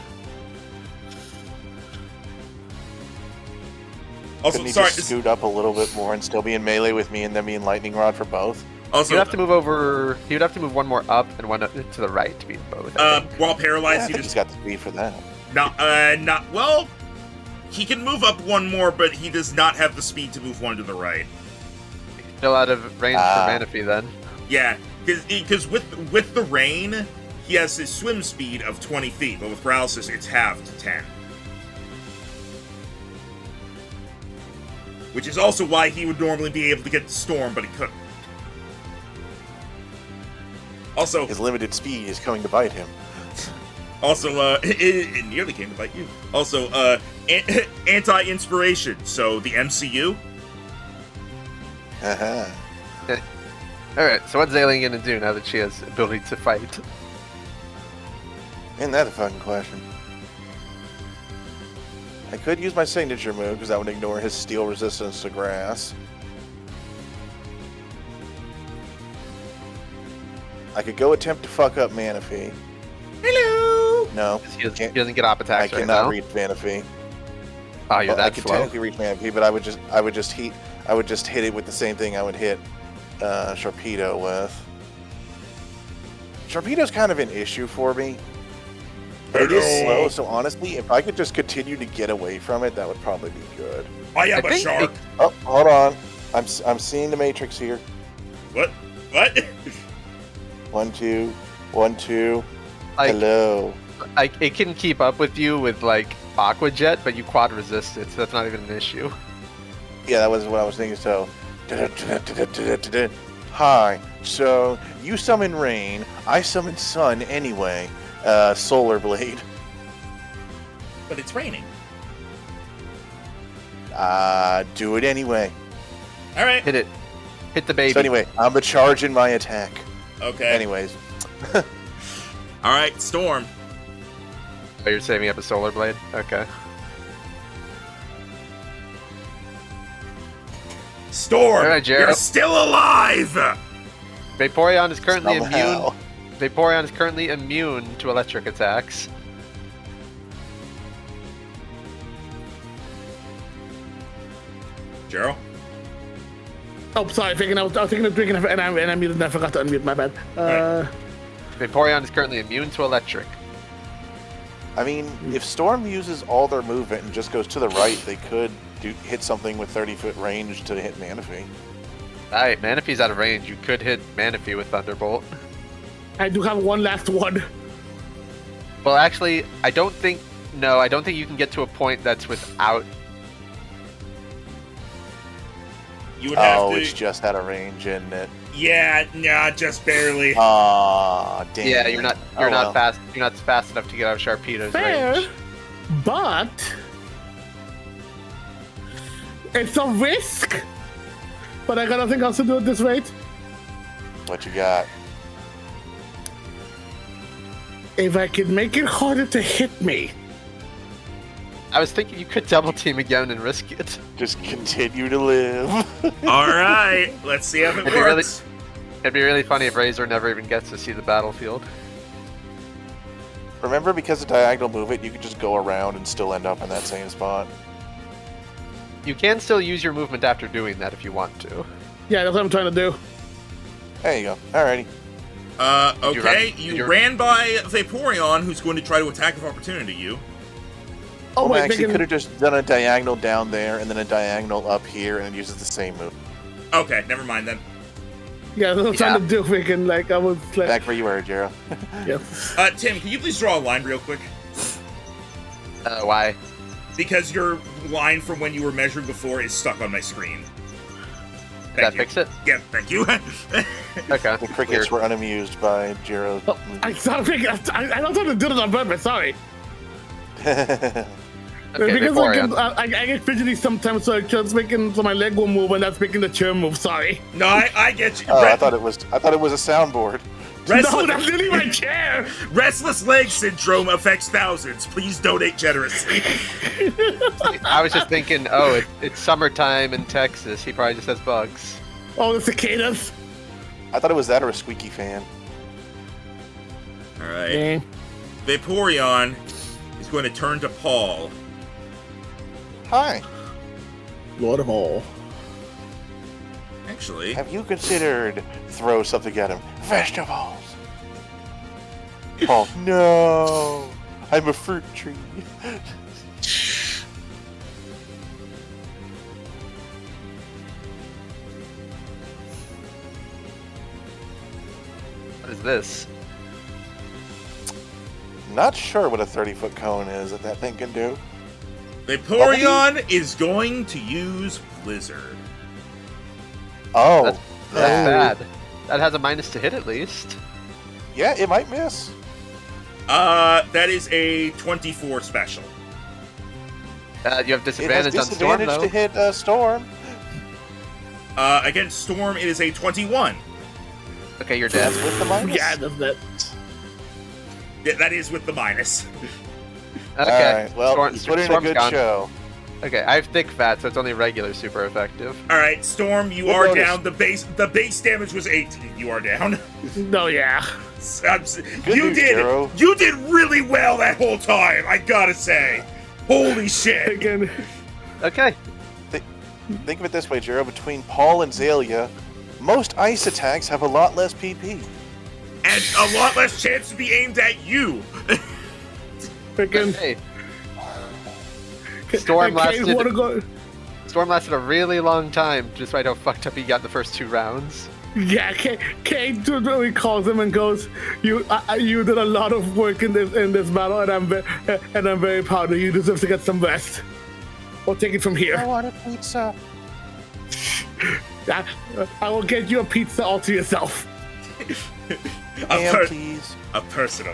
A: Also,
B: Couldn't he
A: sorry.
B: just scoot up a little bit more and still be in melee with me and then be in lightning rod for both?
A: Also,
C: He'd have to move over. He would have to move one more up and one to the right to be in both. I think.
A: while
B: Yeah,
A: paralyzed,
B: I
A: he
B: think
A: just
B: he's got the speed for that.
A: not well. He can move up one more, but he does not have the speed to move one to the right.
C: Still out of range for Manaphy then.
A: Yeah, because with the rain, he has his swim speed of 20 feet, but with paralysis, it's halved to 10. Which is also why he would normally be able to get the Storm, but he couldn't. Also,
B: His limited speed is coming to bite him.
A: it nearly came to bite you. Also, anti-inspiration, so the MCU.
B: Haha.
C: Alright, so what's Zayling gonna do now that she has ability to fight?
B: Isn't that a fucking question? I could use my signature move because that would ignore his steel resistance to grass. I could go attempt to fuck up Manaphy.
A: Hello.
B: No,
C: He doesn't get op
B: I
C: attacks right
B: cannot
C: now.
B: reach Manaphy.
C: Oh, you're
B: Well, I
C: that
B: could
C: slow.
B: technically reach Manaphy, but I would just hit it with the same thing I would hit Sharpedo with. Sharpedo's kind of an issue for me. But it is slow, so honestly, if I could just continue to get away from it, that would probably be good.
A: I am
C: I
A: a
C: think
A: shark.
B: Oh, hold on. I'm seeing the Matrix here.
A: What? What?
B: 1, 2, 1, 2.
C: Like,
B: Hello.
C: it can keep up with you with like Aqua Jet, but you quad resist it, so that's not even an issue.
B: Yeah, that was what I was thinking. So, hi. So you summon rain. I summon sun anyway. Solar Blade.
A: But it's raining.
B: Do it anyway.
A: All right.
C: Hit it. Hit the baby.
B: So anyway, I'm a charge in my attack.
A: Okay.
B: Anyways,
A: All right, Storm.
C: Oh, you're saving up a Solar Blade? Okay.
A: Storm,
C: All right, Jared.
A: you're still alive.
C: Vaporeon is currently
B: somehow.
C: immune. Vaporeon is currently immune to electric attacks.
A: Gerald.
D: Oh, sorry, I was thinking of drinking, and I muted, and I forgot to unmute. My bad.
C: Vaporeon is currently immune to electric.
B: I mean, if Storm uses all their movement and just goes to the right, they could hit something with 30-foot range to hit Manaphy.
C: Alright, Manaphy's out of range. You could hit Manaphy with Thunderbolt.
D: I do have one last one.
C: Well, actually, I don't think you can get to a point that's without.
A: You would have to.
B: It's just out of range, isn't it?
A: Yeah, nah, just barely.
B: Aw, damn.
C: Yeah, you're not fast. You're not fast enough to get out of Sharpedo's
D: Fair,
C: range.
D: but it's a risk. But I got nothing else to do at this rate.
B: What you got?
D: If I could make it harder to hit me.
C: I was thinking you could double team again and risk it.
B: Just continue to live.
A: All right, let's see how it works.
C: It'd be really funny if Razor never even gets to see the battlefield.
B: Remember, because of diagonal movement, you could just go around and still end up in that same spot.
C: You can still use your movement after doing that if you want to.
D: Yeah, that's what I'm trying to do.
B: There you go. Alrighty.
A: Okay, you ran by Vaporeon, who's going to try to attack of opportunity you.
D: Oh,
B: Well,
D: wait,
B: Max,
D: they
B: you
D: can-
B: could have just done a diagonal down there and then a diagonal up here, and it uses the same move.
A: Okay, never mind then.
D: Yeah, that's what I'm trying to do. Freaking, like, I was like.
B: Back where you were, Jero.
D: Yeah.
A: Tim, can you please draw a line real quick?
C: Why?
A: Because your line from when you were measuring before is stuck on my screen.
C: Did that fix it?
A: Yeah, thank you.
C: Okay.
B: The crickets were unamused by Jero.
D: Oh, I don't want to do this on purpose. Sorry.
C: Okay,
D: Because
C: Vaporeon.
D: I get fidgety sometimes, so my leg will move, and that's making the chair move. Sorry.
A: No, I get you.
B: Oh, I thought it was a soundboard.
D: No, that's really my chair.
A: Restless leg syndrome affects thousands. Please donate generously.
C: I was just thinking, it's summertime in Texas. He probably just has bugs.
D: Oh, the cicadas.
B: I thought it was that or a squeaky fan.
A: All right.
D: Yeah.
A: Vaporeon is going to turn to Paul.
B: Hi.
D: Lord of all.
A: Actually,
B: Have you considered throw something at him? Vegetables. Paul, no. I'm a fruit tree.
C: What is this?
B: Not sure what a 30-foot cone is that thing can do.
A: Vaporeon is going to use Blizzard.
B: Oh,
C: That's bad. That has a minus to hit at least.
B: yeah, it might miss.
A: That is a 24 special.
C: You have
B: It has
C: disadvantage on Storm,
B: disadvantage
C: though.
B: to hit Storm.
A: Against Storm, it is a 21.
C: Okay, you're dead.
B: That's with the minus.
D: Yeah, doesn't it?
A: Yeah, that is with the minus.
C: Okay.
B: All right. Well, you put in a
C: Storm's
B: good
C: gone.
B: show.
C: Okay, I have thick fat, so it's only regular super effective.
A: All right, Storm, you
B: Good
A: are
B: notice.
A: down. The base damage was 18. You are down.
D: No, yeah.
A: You
B: news,
A: did.
B: Jero.
A: You did really well that whole time. I gotta say. Holy shit.
D: Again.
C: Okay.
B: Think of it this way, Jero. Between Paul and Zalia, most ice attacks have a lot less PP.
A: And a lot less chance to be aimed at you.
D: Freaking.
C: Hey, Storm lasted-
D: Wanna go?
C: Storm lasted a really long time, despite how fucked up he got in the first 2 rounds.
D: Yeah, Kate really calls him and goes, "You did a lot of work in this battle, and I'm very proud of you. You deserve to get some rest. We'll take it from here.
B: want a pizza.
D: I will get you a pizza all to yourself."
B: Please.
A: A personal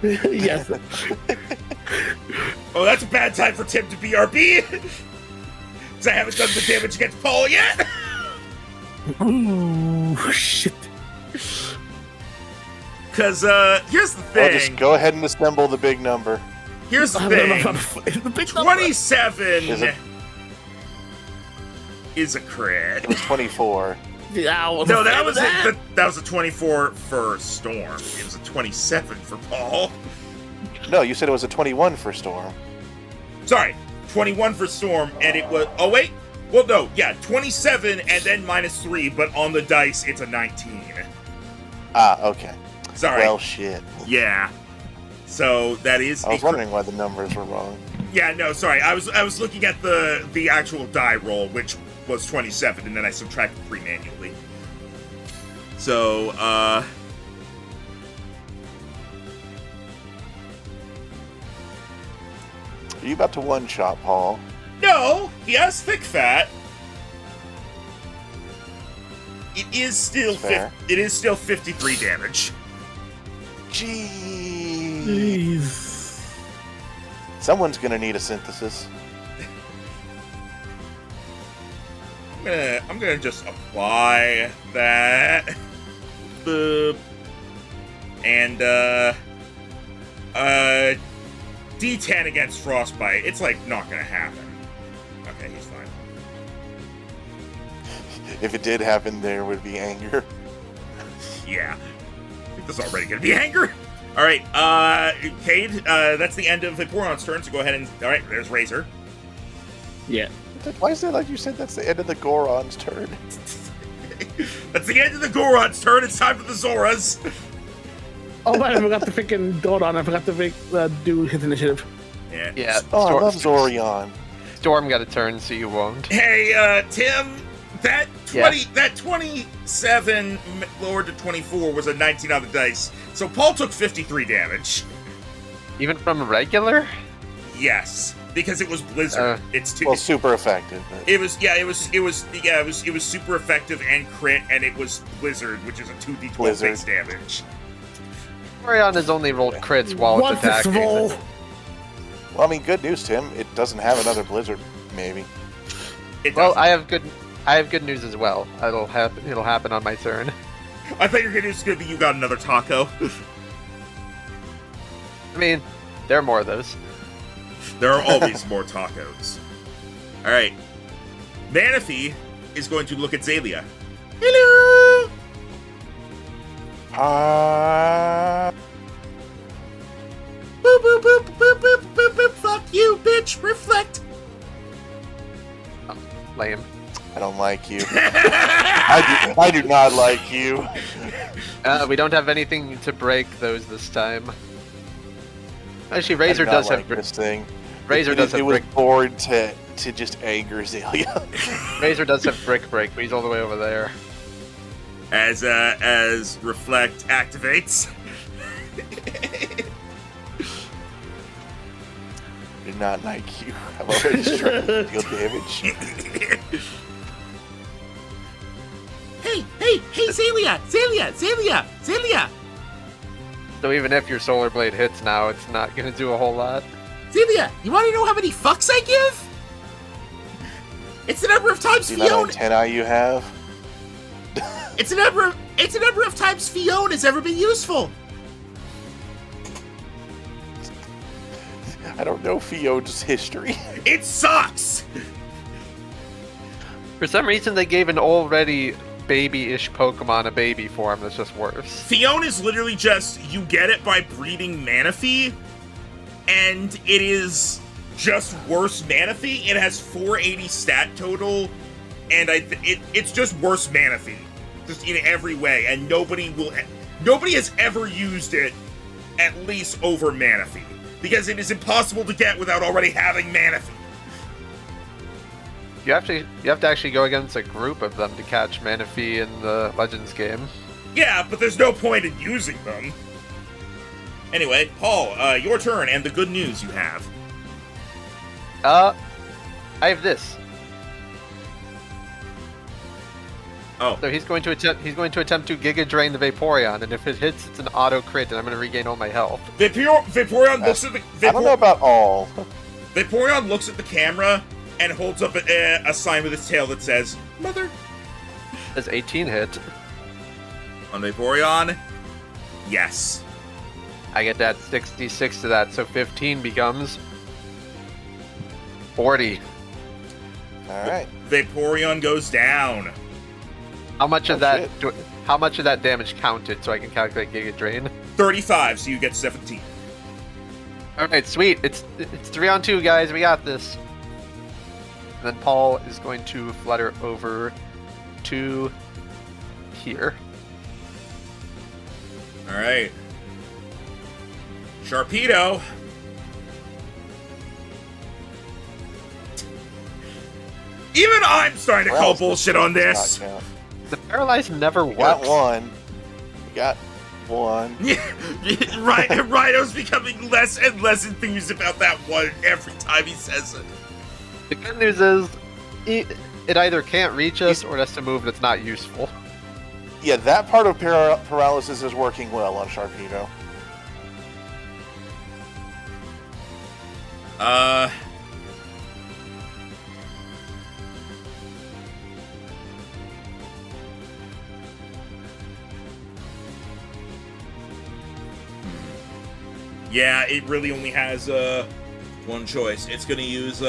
A: pizza.
D: Yes.
A: Oh, that's a bad time for Tim to BRB. Because I haven't done the damage against Paul yet.
D: Ooh, shit.
A: Because, here's the
B: Well, just
A: thing.
B: go ahead and assemble the big number.
A: Here's the
D: I don't know if
A: thing.
D: I'm- the big number.
A: 27
B: Is it?
A: is a crit.
B: It was 24.
D: Yeah, I
A: No, that
D: afraid
A: was
D: of
A: that was a 24 for Storm. It was a 27 for Paul.
B: No, you said it was a 21 for Storm.
A: Sorry, 21 for Storm, and it was. Oh wait, Well, no, yeah, 27 and then -3, but on the dice, it's a 19.
B: Ah, okay.
A: Sorry.
B: Well, shit.
A: Yeah. So that is.
B: I was wondering why the numbers were wrong.
A: Yeah, no, sorry. I was looking at the actual die roll, which was 27, and then I subtracted 3 manually. So,
B: Are you about to one-shot, Paul?
A: no, he has thick fat. It is still
B: Fair.
A: it is still 53 damage.
B: Jeez.
D: Jeez.
B: Someone's gonna need a synthesis.
A: I'm gonna just apply that. Boop. And D10 against frostbite. It's like not gonna happen. Okay, he's fine.
B: If it did happen, there would be anger.
A: Yeah. I think there's already gonna be anger. Alright, Cade, that's the end of Vaporeon's turn, so go ahead and. Alright, there's Razor.
E: Yeah.
B: Why is it like you said that's the end of the Goron's turn?
A: That's the end of the Goron's turn. It's time for the Zoras.
D: Oh, man, I forgot to freaking Doron. I forgot to do his initiative.
A: Yeah.
C: Yeah.
B: Oh, I love Zorion.
C: Storm got a turn, so you won't.
A: Hey, Tim, that 20,
C: Yeah.
A: that 27 lowered to 24 was a 19 on the dice. So Paul took 53 damage.
C: Even from regular?
A: Yes, because it was Blizzard. It's too.
B: Well, super effective. But
A: It was super effective and crit, and it was Blizzard, which is a 2d12
B: Blizzard.
A: base damage.
C: Orion has only rolled crits while
D: What's
C: it's
D: this
C: attacking.
D: roll?
B: well, I mean, good news, Tim. It doesn't have another Blizzard, maybe.
A: It
C: Well,
A: doesn't.
C: I have good news as well. It'll happen on my turn.
A: I thought you were gonna say that you got another taco.
C: I mean, there are more of those.
A: There are always more tacos. All right, Manaphy is going to look at Zalia. Hello. Boop boop boop boop boop boop boop. Fuck you, bitch. Reflect.
C: Lame.
B: I don't like you. I do not like you.
C: We don't have anything to break those this time. Actually,
B: I do
C: Razor
B: not
C: does
B: like
C: have
B: this thing.
C: Razor does have
B: It was
C: brick.
B: bored to just anger Zalia.
C: Razor does have brick break, but he's all the way over there.
A: As Reflect activates.
B: do not like you. I've already struck deal damage.
A: Hey, Zalia!
C: So even if your Solar Blade hits now, it's not going to do a whole lot.
A: Zelia, you want to know how many fucks I give? It's the number of times
B: See how many
A: Fiona.
B: antennae you have?
A: It's the number of times Fiona has ever been useful.
B: I don't know Fiona's history.
A: It sucks.
C: For some reason, they gave an already baby-ish Pokemon a baby form that's just worse.
A: Fiona is literally just you get it by breeding Manaphy, and it is just worse Manaphy. It has 480 stat total, and it's just worse Manaphy, just in every way. And nobody has ever used it at least over Manaphy because it is impossible to get without already having Manaphy.
C: You have to actually go against a group of them to catch Manaphy in the Legends game.
A: Yeah, but there's no point in using them. Anyway, Paul, your turn and the good news you have.
C: I have this.
A: Oh,
C: So he's going to attempt to Giga Drain the Vaporeon, and if it hits, it's an auto crit, and I'm going to regain all my health.
A: Vaporeon looks at the
B: I don't know about all.
A: Vaporeon looks at the camera and holds up a sign with its tail that says "Mother."
C: Does 18 hit?
A: On Vaporeon, yes.
C: I get that 66 to that, so 15 becomes 40.
B: Alright.
A: Vaporeon goes down.
C: How much of
B: Oh,
C: that?
B: shit.
C: How much of that damage counted, so I can calculate Giga Drain?
A: 35, so you get 17.
C: All right, sweet. It's 3-on-2, guys. We got this. And then Paul is going to flutter over to here.
A: All right. Sharpedo. Even I'm starting to call bullshit on this.
C: The paralyzed never works.
B: Got one. Got one.
A: Right, Rhino's becoming less and less enthused about that one every time he says it.
C: The good news is, it either can't reach us or it has to move and it's not useful.
B: Yeah, that part of paralysis is working well on Sharpedo.
A: Yeah, it really only has one choice. It's gonna use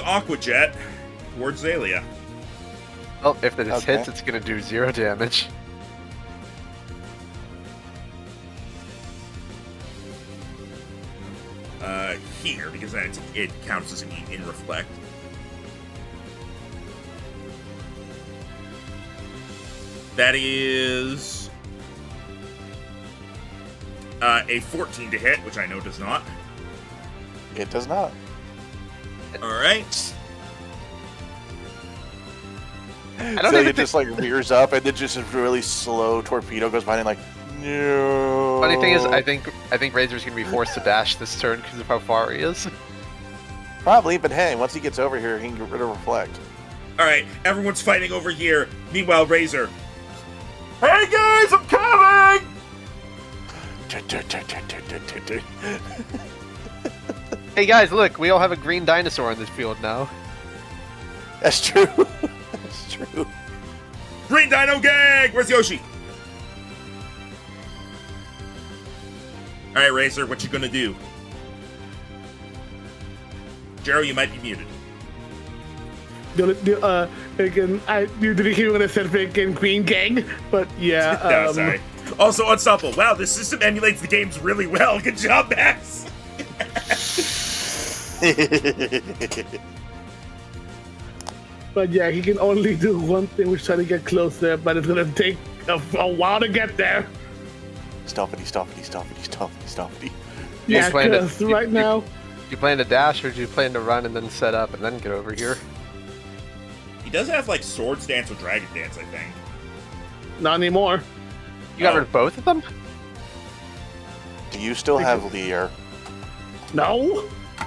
A: Aqua Jet towards Zalia.
C: Well, if it hits, it's gonna do 0 damage.
A: Here, because then it counts as in reflect. That is a 14 to hit, which I know does not.
B: It does not.
A: All right.
B: So it just like rears up, and then just a really slow torpedo goes by and like, no.
C: Funny thing is, I think Razor's gonna be forced to dash this turn because of how far he is.
B: Probably, but hey, once he gets over here, he can get rid of reflect.
A: All right, everyone's fighting over here. Meanwhile, Razor. Hey guys, I'm coming!
C: Hey guys, look, we all have a green dinosaur on this field now.
B: That's true. That's true.
A: Green Dino Gang! Where's Yoshi? All right, Razor, what you gonna do? Jero, you might be muted.
D: Again, you didn't hear when I said freaking Queen Gang, but yeah.
A: No, sorry. Also, Unstoppable. Wow, this system emulates the games really well. Good job, Max.
D: But yeah, he can only do one thing, which is try to get closer, but it's gonna take a while to get there.
B: Stompity.
D: Yeah,
C: plan to-
D: because right now,
C: Do you plan to dash or do you plan to run and then set up and then get over here?
A: He does have, like, Swords Dance or Dragon Dance, I think.
D: not anymore.
C: You got rid of both of them?
B: Do you still have Lear?
D: No.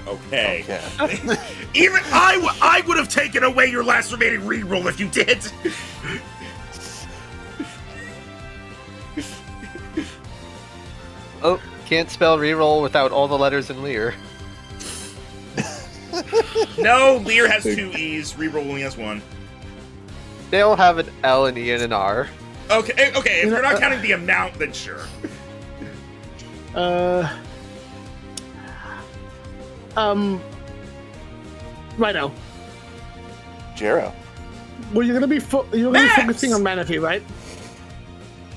A: Okay.
B: Okay.
A: Even I would have taken away your last remaining reroll if you did.
C: Oh, can't spell reroll without all the letters in Lear.
A: No, Lear has 2 E's. Reroll only has 1.
C: They all have an L, an E, and an R.
A: Okay. If you're not counting the amount, then sure.
D: Right now.
B: Jero.
D: Well, you're gonna be focusing on Manatee, right?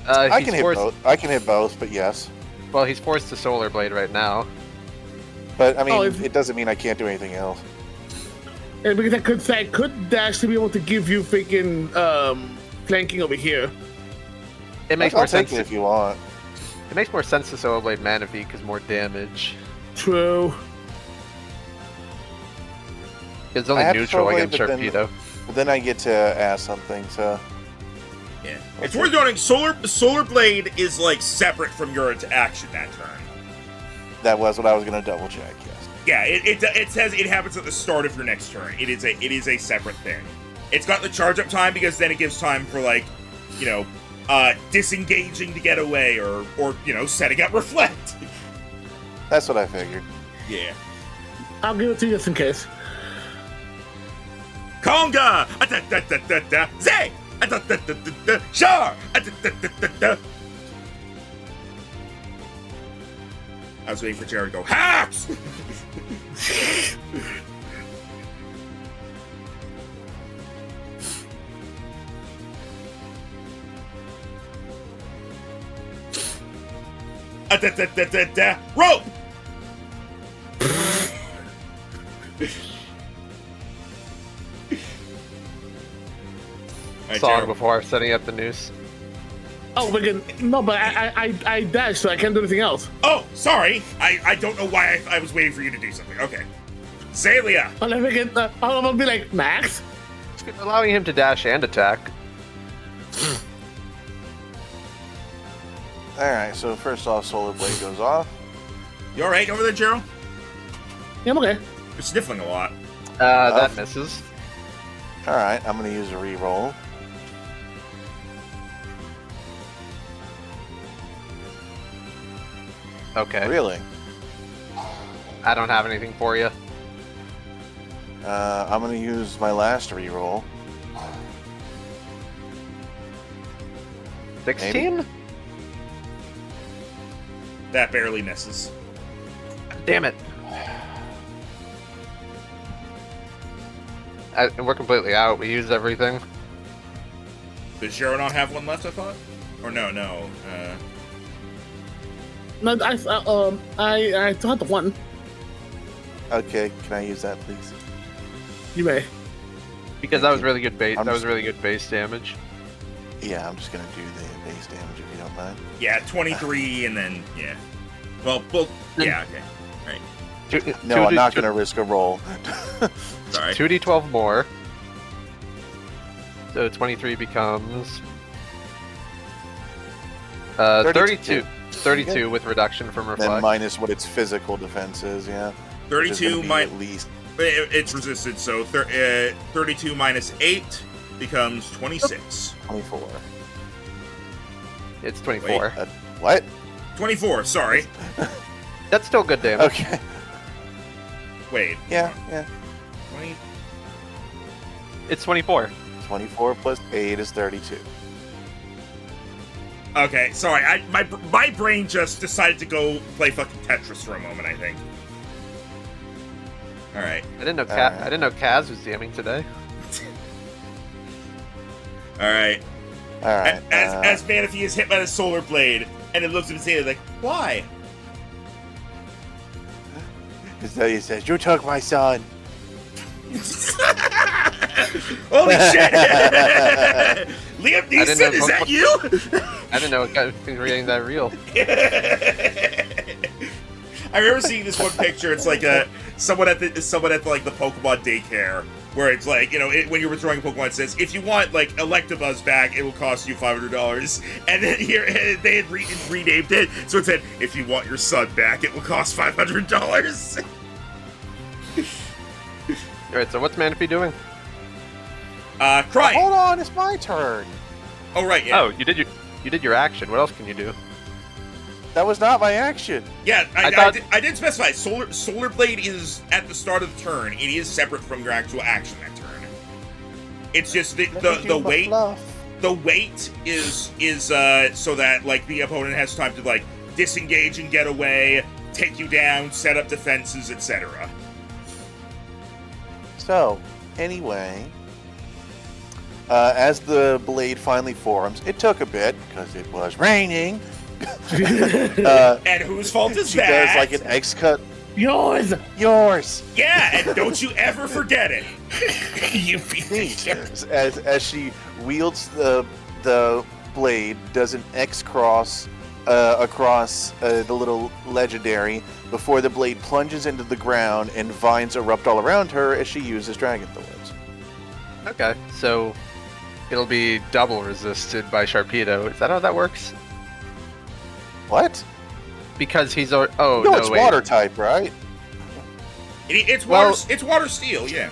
B: I
C: He's
B: can hit
C: forced,
B: both. I can hit both, but yes.
C: Well, he's forced to Solar Blade right now.
B: But I mean,
D: Oh,
B: it doesn't mean I can't do anything else.
D: And because I could dash to be able to give you freaking flanking over here.
C: It makes
B: I'll
C: more
B: take
C: sense.
B: it if you want.
C: It makes more sense to Solar Blade Manaphy because more damage.
D: True.
C: It's
B: I
C: only
B: have
C: neutral
B: Solar Blade,
C: against
B: but then-
C: Sharpedo.
B: But then I get to ask something, so
A: Yeah. It's worth noting, Solar Blade is, like, separate from your action that turn.
B: that was what I was gonna double check. Yes.
A: Yeah, it says it happens at the start of your next turn. It is a separate thing. It's got the charge up time because then it gives time for, like, you know, disengaging to get away or setting up reflect.
B: That's what I figured.
A: Yeah.
D: I'll give it to you just in case.
A: Conga! Zay! Shar! I was waiting for Jared to go, Haps! Rope! Alright,
C: song
A: Gerald.
C: before setting up the noose.
D: Oh, no, but I dashed, so I can't do anything else.
A: Oh, sorry. I don't know why I was waiting for you to do something. Okay. Zalia.
D: I'll gonna be like, Max?
C: Allowing him to dash and attack.
B: Alright, so first off, Solar Blade goes off.
A: You alright over there, Gerald?
D: Yeah, I'm okay.
A: You're sniffling a lot.
C: That misses.
B: Alright, I'm gonna use a reroll.
C: Okay.
B: Really?
C: I don't have anything for you.
B: I'm gonna use my last reroll.
C: 16?
A: That barely misses.
C: Damn it. We're completely out. We used everything.
A: Does Zero not have one left, I thought? Or no.
D: No, I still have the one.
B: Okay, can I use that, please?
D: You may.
C: Because that was really good base.
B: I'm
C: That was
B: just-
C: really good base damage.
B: Yeah, I'm just gonna do the base damage if you don't mind.
A: Yeah, 23 and then, yeah. Well, yeah, okay. Right.
B: No, I'm not gonna risk a roll.
A: Sorry.
C: 2d12 more. So 23 becomes 32. 32 with reduction from
B: Then
C: reflect.
B: minus what its physical defense is, yeah. Which is
A: 32
B: gonna be
A: minus...
B: at least.
A: It's resisted, so 32 minus 8 becomes 26.
B: 24.
C: It's 24.
B: What?
A: 24, sorry.
C: That's still good damage.
B: Okay.
A: Wait.
B: Yeah.
A: 20...
C: It's 24.
B: 24 plus 8 is 32.
A: Okay, sorry. My brain just decided to go play fucking Tetris for a moment, I think. Alright.
C: I didn't know
B: Alright.
C: I didn't know Kaz was jamming today.
A: Alright.
B: Alright.
A: As Manaphy is hit by the solar blade, and it looks at him like, why?
B: So he says, "You took my son."
A: Holy shit! Liam
C: didn't know
A: Neeson, is that you?
C: I didn't know it got creating that real.
A: I remember seeing this one picture. It's like someone at the like the Pokemon daycare, where it's like, you know, when you're withdrawing a Pokemon, it says if you want like Electabuzz back, it will cost you $500. And then here they had renamed it, so it said if you want your son back, it will cost $500.
C: Alright, so what's Manaphy doing?
A: Crying.
B: Hold on, it's my turn.
A: Oh right, yeah.
C: Oh, you did your action. What else can you do?
B: That was not my action.
A: Yeah,
C: I
A: I did specify. Solar Blade is at the start of the turn. It is separate from your actual action that turn. It's just the weight. The weight is so that like the opponent has time to like disengage and get away, take you down, set up defenses, etc.
B: So, anyway, as the blade finally forms, it took a bit because it was raining.
A: And whose fault is
B: she
A: that?
B: does like an X cut.
D: Yours!
B: Yours.
A: Yeah, and don't you ever forget it. You piece of shit.
B: As she wields the blade, does an X cross across the little legendary before the blade plunges into the ground and vines erupt all around her as she uses dragon thorns.
C: Okay, so it'll be double resisted by Sharpedo. Is that how that works?
B: What?
C: Because he's
B: No, it's
C: wait.
B: water type, right?
A: It's
C: Well-
A: water. It's water steel. Yeah.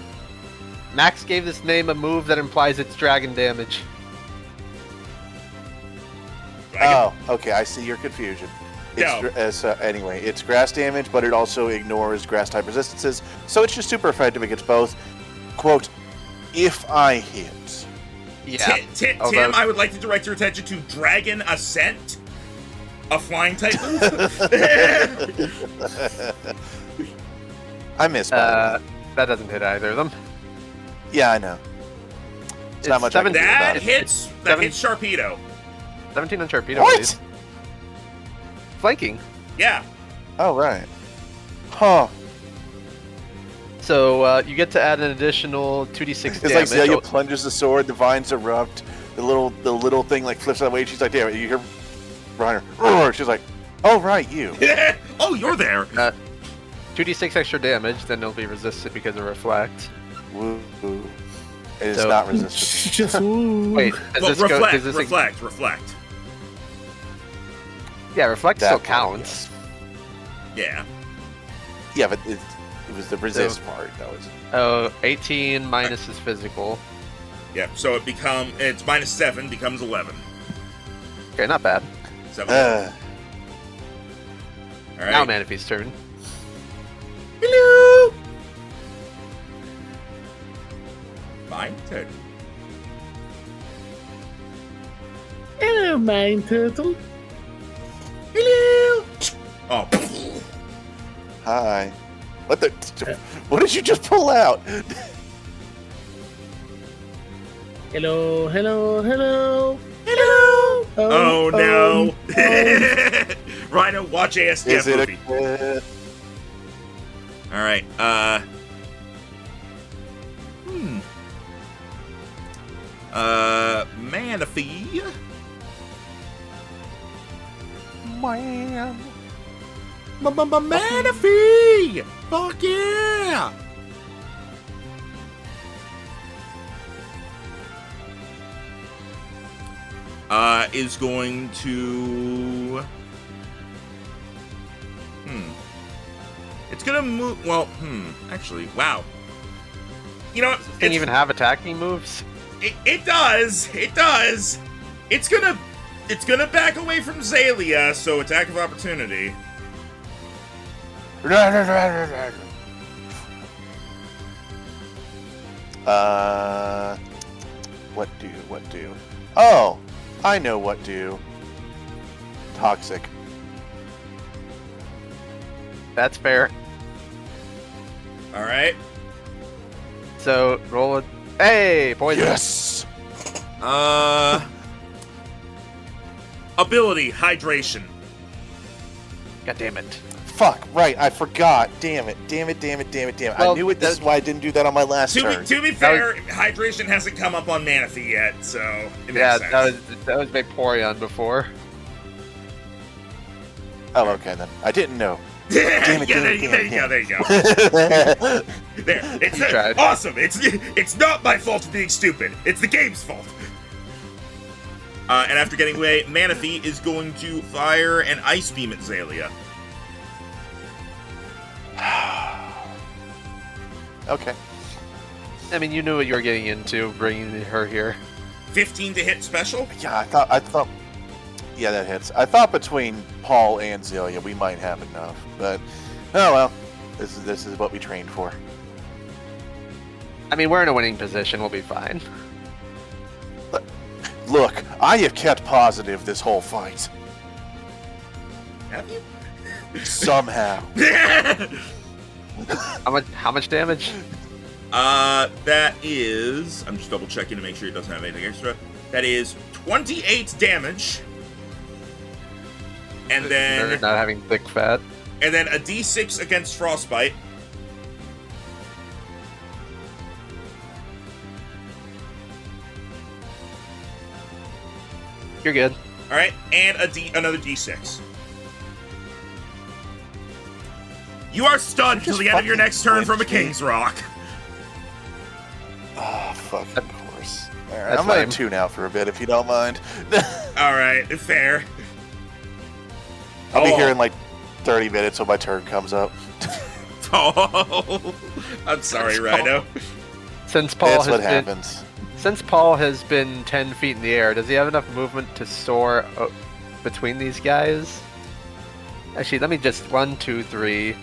C: Max gave this name a move that implies it's dragon damage.
B: Oh, okay. I see your confusion.
A: No.
B: Anyway, it's grass damage, but it also ignores grass type resistances, so it's just super effective against both. Quote, if I hit.
C: Yeah.
A: Tim,
C: Although-
A: I would like to direct your attention to Dragon Ascent, a flying type move.
B: I missed.
C: That doesn't hit either of them.
B: Yeah, I know. It's not much I can do
A: that
B: about it.
A: hits. That hits Sharpedo.
C: 17 on Sharpedo.
B: What?
C: Please. Flanking.
A: Yeah.
B: Oh, right. Huh.
C: So you get to add an additional 2d6
B: It's
C: damage.
B: like Zelia plunges the sword, the vines erupt, the little thing like flips that way. She's like, damn it, you hear behind her. Roar. She's like, oh right, you.
A: Oh, you're there.
C: 2d6 extra damage, then it'll be resisted because of reflect.
B: Woo. It is
C: So-
B: not resistant.
D: Just ooh.
C: Wait, does
A: Well,
C: this go?
A: reflect,
C: Does this
A: reflect.
C: Yeah, reflect
B: That
C: still
B: part,
C: counts.
A: Yeah.
B: Yeah, but it was the resist part that was.
C: Oh, 18 minus his physical.
A: Yeah. So it's -7 becomes 11.
C: Okay, not bad.
A: 7.
B: Uh,
A: All right.
C: Now Manaphy's turn.
A: Hello. Mine turn.
D: Hello, mine turtle.
A: Hello. Oh.
B: hi. What did you just pull out?
D: Hello, hello, hello.
A: Hello. Oh no.
D: oh.
A: Rhino, watch
B: Is
A: ASDF
B: it
A: movie.
B: a
A: All right. Manaphy.
B: man?
A: Manaphy. Fuck yeah. Is going to. It's gonna move. Well, actually, wow. You know,
C: Can you even have attacking moves?
A: it does. It does. It's gonna back away from Zalia, so attack of opportunity.
B: What do? Oh, I know what do. Toxic.
C: That's fair.
A: All right.
C: So roll a. Hey, poison.
B: Yes.
A: Ability hydration.
C: God damn it.
B: Fuck, right, I forgot. Damn it.
C: Well,
B: I knew it, this is why I didn't do that on my last turn.
A: To be fair, hydration hasn't come up on Manaphy yet, so it makes
C: Yeah,
A: sense.
C: that was Vaporeon before.
B: Oh, okay then. I didn't know.
A: There you go. There. It's
C: You tried.
A: awesome. It's not my fault for being stupid. It's the game's fault. And after getting away, Manaphy is going to fire an Ice Beam at Zalia.
B: Okay.
C: I mean, you knew what you were getting into bringing her here.
A: 15 to hit special.
B: Yeah, I thought. Yeah, that hits. I thought between Paul and Zelia we might have enough, but oh well. This is what we trained for.
C: I mean, we're in a winning position. We'll be fine.
B: Look, I have kept positive this whole fight.
A: Have you?
B: Somehow.
C: How much damage?
A: That is. I'm just double checking to make sure it doesn't have anything extra. That is 28 damage. And
C: They're
A: then
C: not having thick fat.
A: a D6 against frostbite.
C: You're good.
A: All right, and another D6. You are stunned till the end of your next turn from a King's Rock.
B: Oh, fuck, of course. Alright,
C: That's
B: I'm gonna
C: lame.
B: tune out for a bit if you don't mind.
A: All right, fair.
B: I'll be here in like 30 minutes when my turn comes up.
A: Oh, I'm sorry, Rhino.
C: Since Paul
B: That's
C: has
B: what
C: been
B: happens.
C: since Paul has been 10 feet in the air, does he have enough movement to soar between these guys? Actually, let me just 1, 2, 3,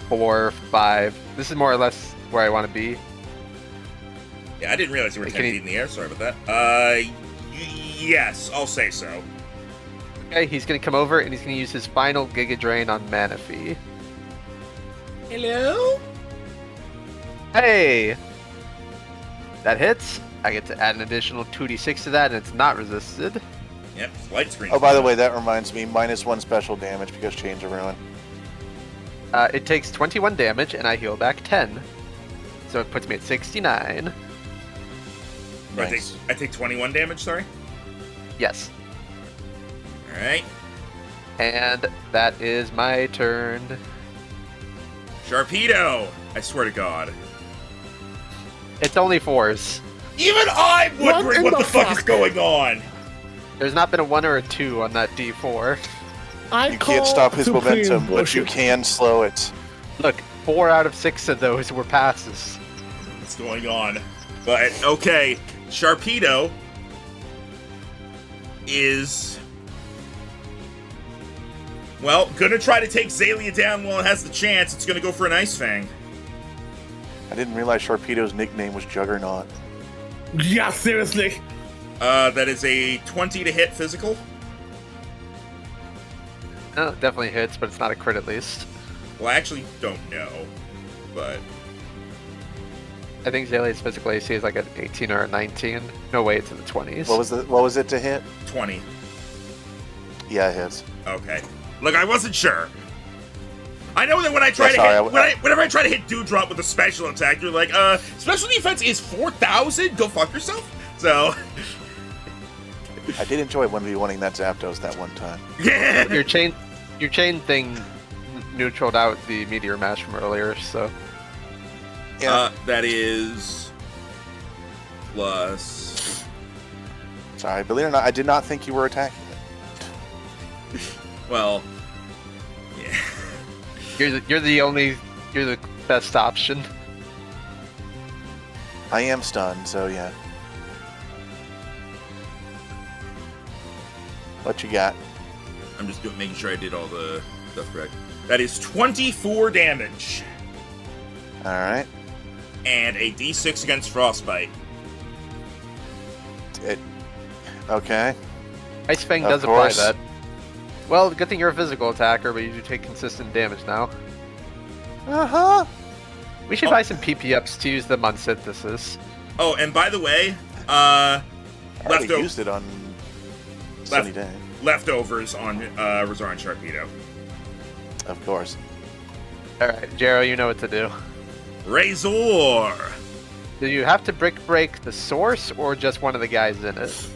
C: 4, 5. This is more or less where I want to be.
A: Yeah, I didn't realize you were 10
C: Can he-
A: feet in the air. Sorry about that. Yes, I'll say so.
C: Okay, he's gonna come over and he's gonna use his final Giga Drain on Manaphy.
A: Hello?
C: Hey! That hits. I get to add an additional 2d6 to that, and it's not resisted.
A: Yep, light screen.
B: Oh, by the way, that reminds me, -1 special damage because Chains of Ruin.
C: It takes 21 damage, and I heal back 10. So it puts me at 69.
B: Nice.
A: I take 21 damage, sorry.
C: Yes.
A: Alright.
C: And that is my turn.
A: Sharpedo! I swear to God.
C: It's only 4s.
A: Even I'm wondering what the fuck is going on!
C: There's not been a 1 or a 2 on that D4.
B: You can't stop his
D: supreme
B: momentum, but you
D: bullshit.
B: can slow it.
C: Look, 4 out of 6 of those were passes.
A: What's going on? But, okay. Sharpedo is... Well, gonna try to take Zalia down while it has the chance. It's gonna go for an Ice Fang.
B: I didn't realize Sharpedo's nickname was Juggernaut.
D: Yeah, seriously.
A: That is a 20 to hit physical.
C: Oh, it definitely hits, but it's not a crit at least.
A: Well, I actually don't know, but...
C: I think Zalia's physical AC is like an 18 or a 19. No way, it's in the 20s.
B: What was it to hit?
A: 20.
B: Yeah, it hits.
A: Okay. Look, I wasn't sure. I know that when I try
B: Yeah,
A: to
B: sorry,
A: hit, whenever I try to hit Dewdrop with a special attack, you're like, special defense is 4,000? Go fuck yourself? So...
B: I did enjoy 1v1ing that Zapdos that one time.
A: Yeah!
C: Your chain thing neutraled out the meteor mash from earlier, so
B: Yeah.
A: That is... Plus...
B: Sorry, believe it or not, I did not think you were attacking it.
A: Well... Yeah.
C: you're the best option.
B: I am stunned, so yeah. What you got?
A: I'm just making sure I did all the stuff correct. That is 24 damage.
B: Alright.
A: And a d6 against Frostbite.
B: Okay.
C: Ice Fang
B: Of
C: does apply
B: course.
C: that. Well, good thing you're a physical attacker, but you do take consistent damage now.
B: Uh-huh.
C: We should buy some PP ups to use them on synthesis.
A: Oh, and by the way,
B: I already
A: leftover
B: used it on Sunny Day.
A: leftovers on Resara and Sharpedo.
B: Of course.
C: Alright, Jero, you know what to do.
A: Razor!
C: Do you have to brick break the source or just one of the guys in it?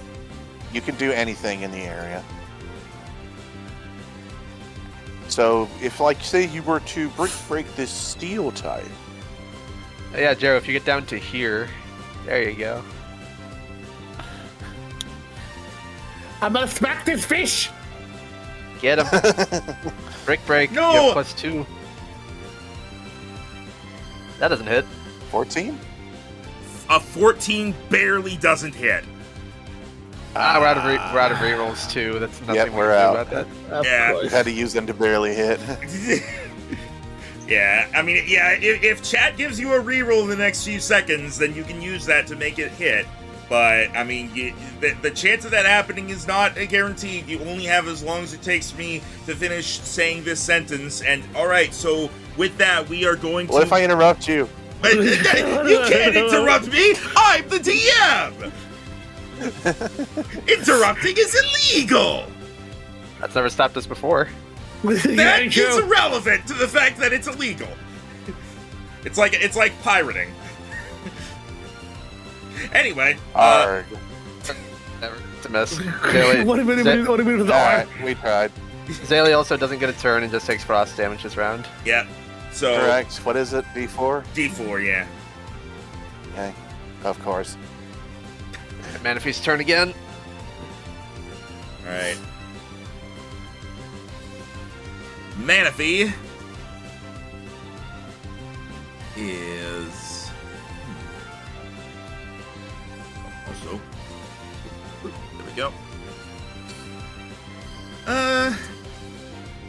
B: You can do anything in the area. So, if, like, say you were to brick break this steel type,
C: Yeah, Jero, if you get down to here, there you go.
D: I'm gonna smack this fish.
C: Get him. Brick break.
A: No!
C: You have +2. That doesn't hit.
B: 14?
A: A 14 barely doesn't hit.
C: We're out of rerolls too. That's nothing
B: Yep,
C: we
B: we're
C: can do
B: out.
C: about that.
D: Of
A: Yeah.
B: We've
D: course.
B: had to use them to barely hit.
A: Yeah, I mean, yeah, if chat gives you a reroll in the next few seconds, then you can use that to make it hit. But, I mean, the chance of that happening is not a guaranteed. You only have as long as it takes me to finish saying this sentence. And, alright, so with that, we are going to...
B: What if I interrupt you?
A: You can't interrupt me! I'm the DM! Interrupting is illegal!
C: That's never stopped us before.
A: That is irrelevant to the fact that it's illegal. It's like pirating. Anyway,
B: Arg.
C: Never to miss.
D: What do you mean with the
B: Alright,
D: arm?
B: we tried.
C: Zaylee also doesn't get a turn and just takes frost damage this round.
A: yeah. So
B: Correct. What is it? D4?
A: D4, yeah.
B: Okay. Of course.
C: Manaphy's turn again.
A: All right. Manaphy is also. There we go.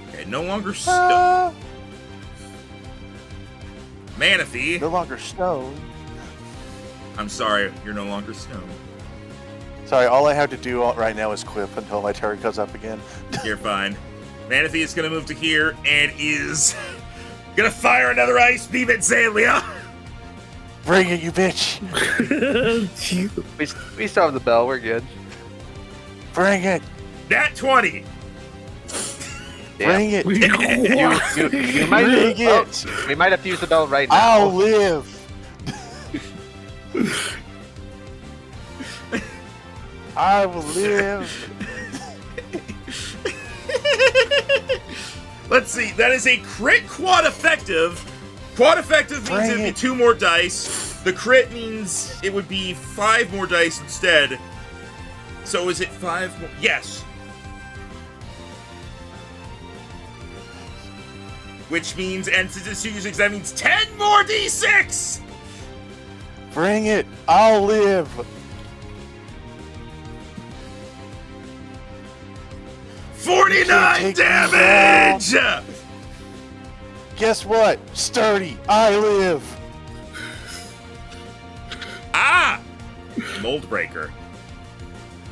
A: Okay, no longer stone. Manaphy.
B: No longer stone.
A: I'm sorry, you're no longer stone.
B: Sorry, all I have to do right now is quip until my turn comes up again.
A: You're fine. Manaphy is gonna move to here and is gonna fire another ice beam at Zalia.
B: Bring it, you bitch!
C: We still have the bell. We're good.
B: Bring it!
A: Nat 20.
B: Bring it!
C: You might.
B: Bring
C: Oh,
B: it!
C: we might have to use the bell right now.
B: I'll live! I will live.
A: Let's see. That is a crit quad effective. Quad effective means it would be 2 more dice. The crit means it would be 5 more dice instead. So is it 5 more? Yes. Which means, and since it's 2d6, that means 10 more d6!
B: Bring it. I'll live.
A: 49 damage!
B: Guess what? Sturdy. I live.
A: Ah! Mold breaker.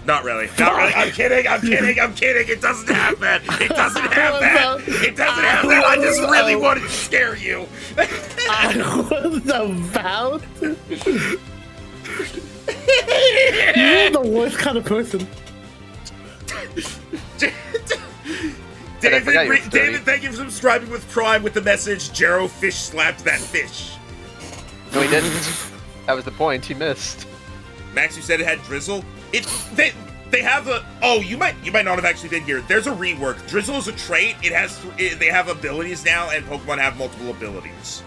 A: Not really. Not really. I'm kidding. I'm kidding. I'm kidding. It doesn't have that. It doesn't have that. It doesn't have that. I just really wanted to scare you.
D: I was about. You're the worst kind of person.
A: David, thank you for subscribing with Prime with the message, Jero fish slapped that fish.
C: No, he didn't. That was the point. He missed.
A: Max, you said it had drizzle? They have a... Oh, you might not have actually been here. There's a rework. Drizzle is a trait. They have abilities now, and Pokemon have multiple abilities.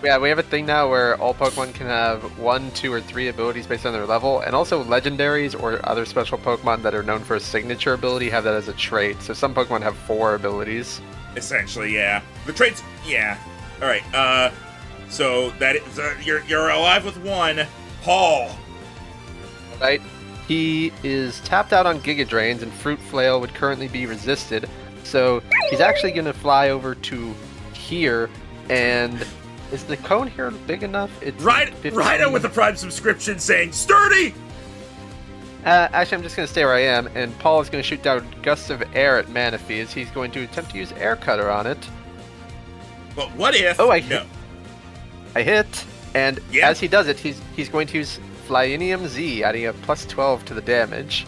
C: Yeah, we have a thing now where all Pokemon can have 1, 2, or 3 abilities based on their level, and also legendaries or other special Pokemon that are known for a signature ability have that as a trait. So some Pokemon have 4 abilities.
A: Essentially, yeah. The traits, yeah. All right. So that is, you're alive with 1. Paul.
C: Right? He is tapped out on Giga Drains, and Fruit Flail would currently be resisted. So he's actually going to fly over to here, and is the cone here big enough? It's
A: Rhino with a Prime subscription saying, Sturdy!
C: Actually, I'm just going to stay where I am, and Paul is going to shoot down gusts of air at Manaphy as he's going to attempt to use Air Cutter on it.
A: But what if...
C: Oh, I hit, and as he does it, he's going to use Flyinium Z, adding a plus 12 to the damage.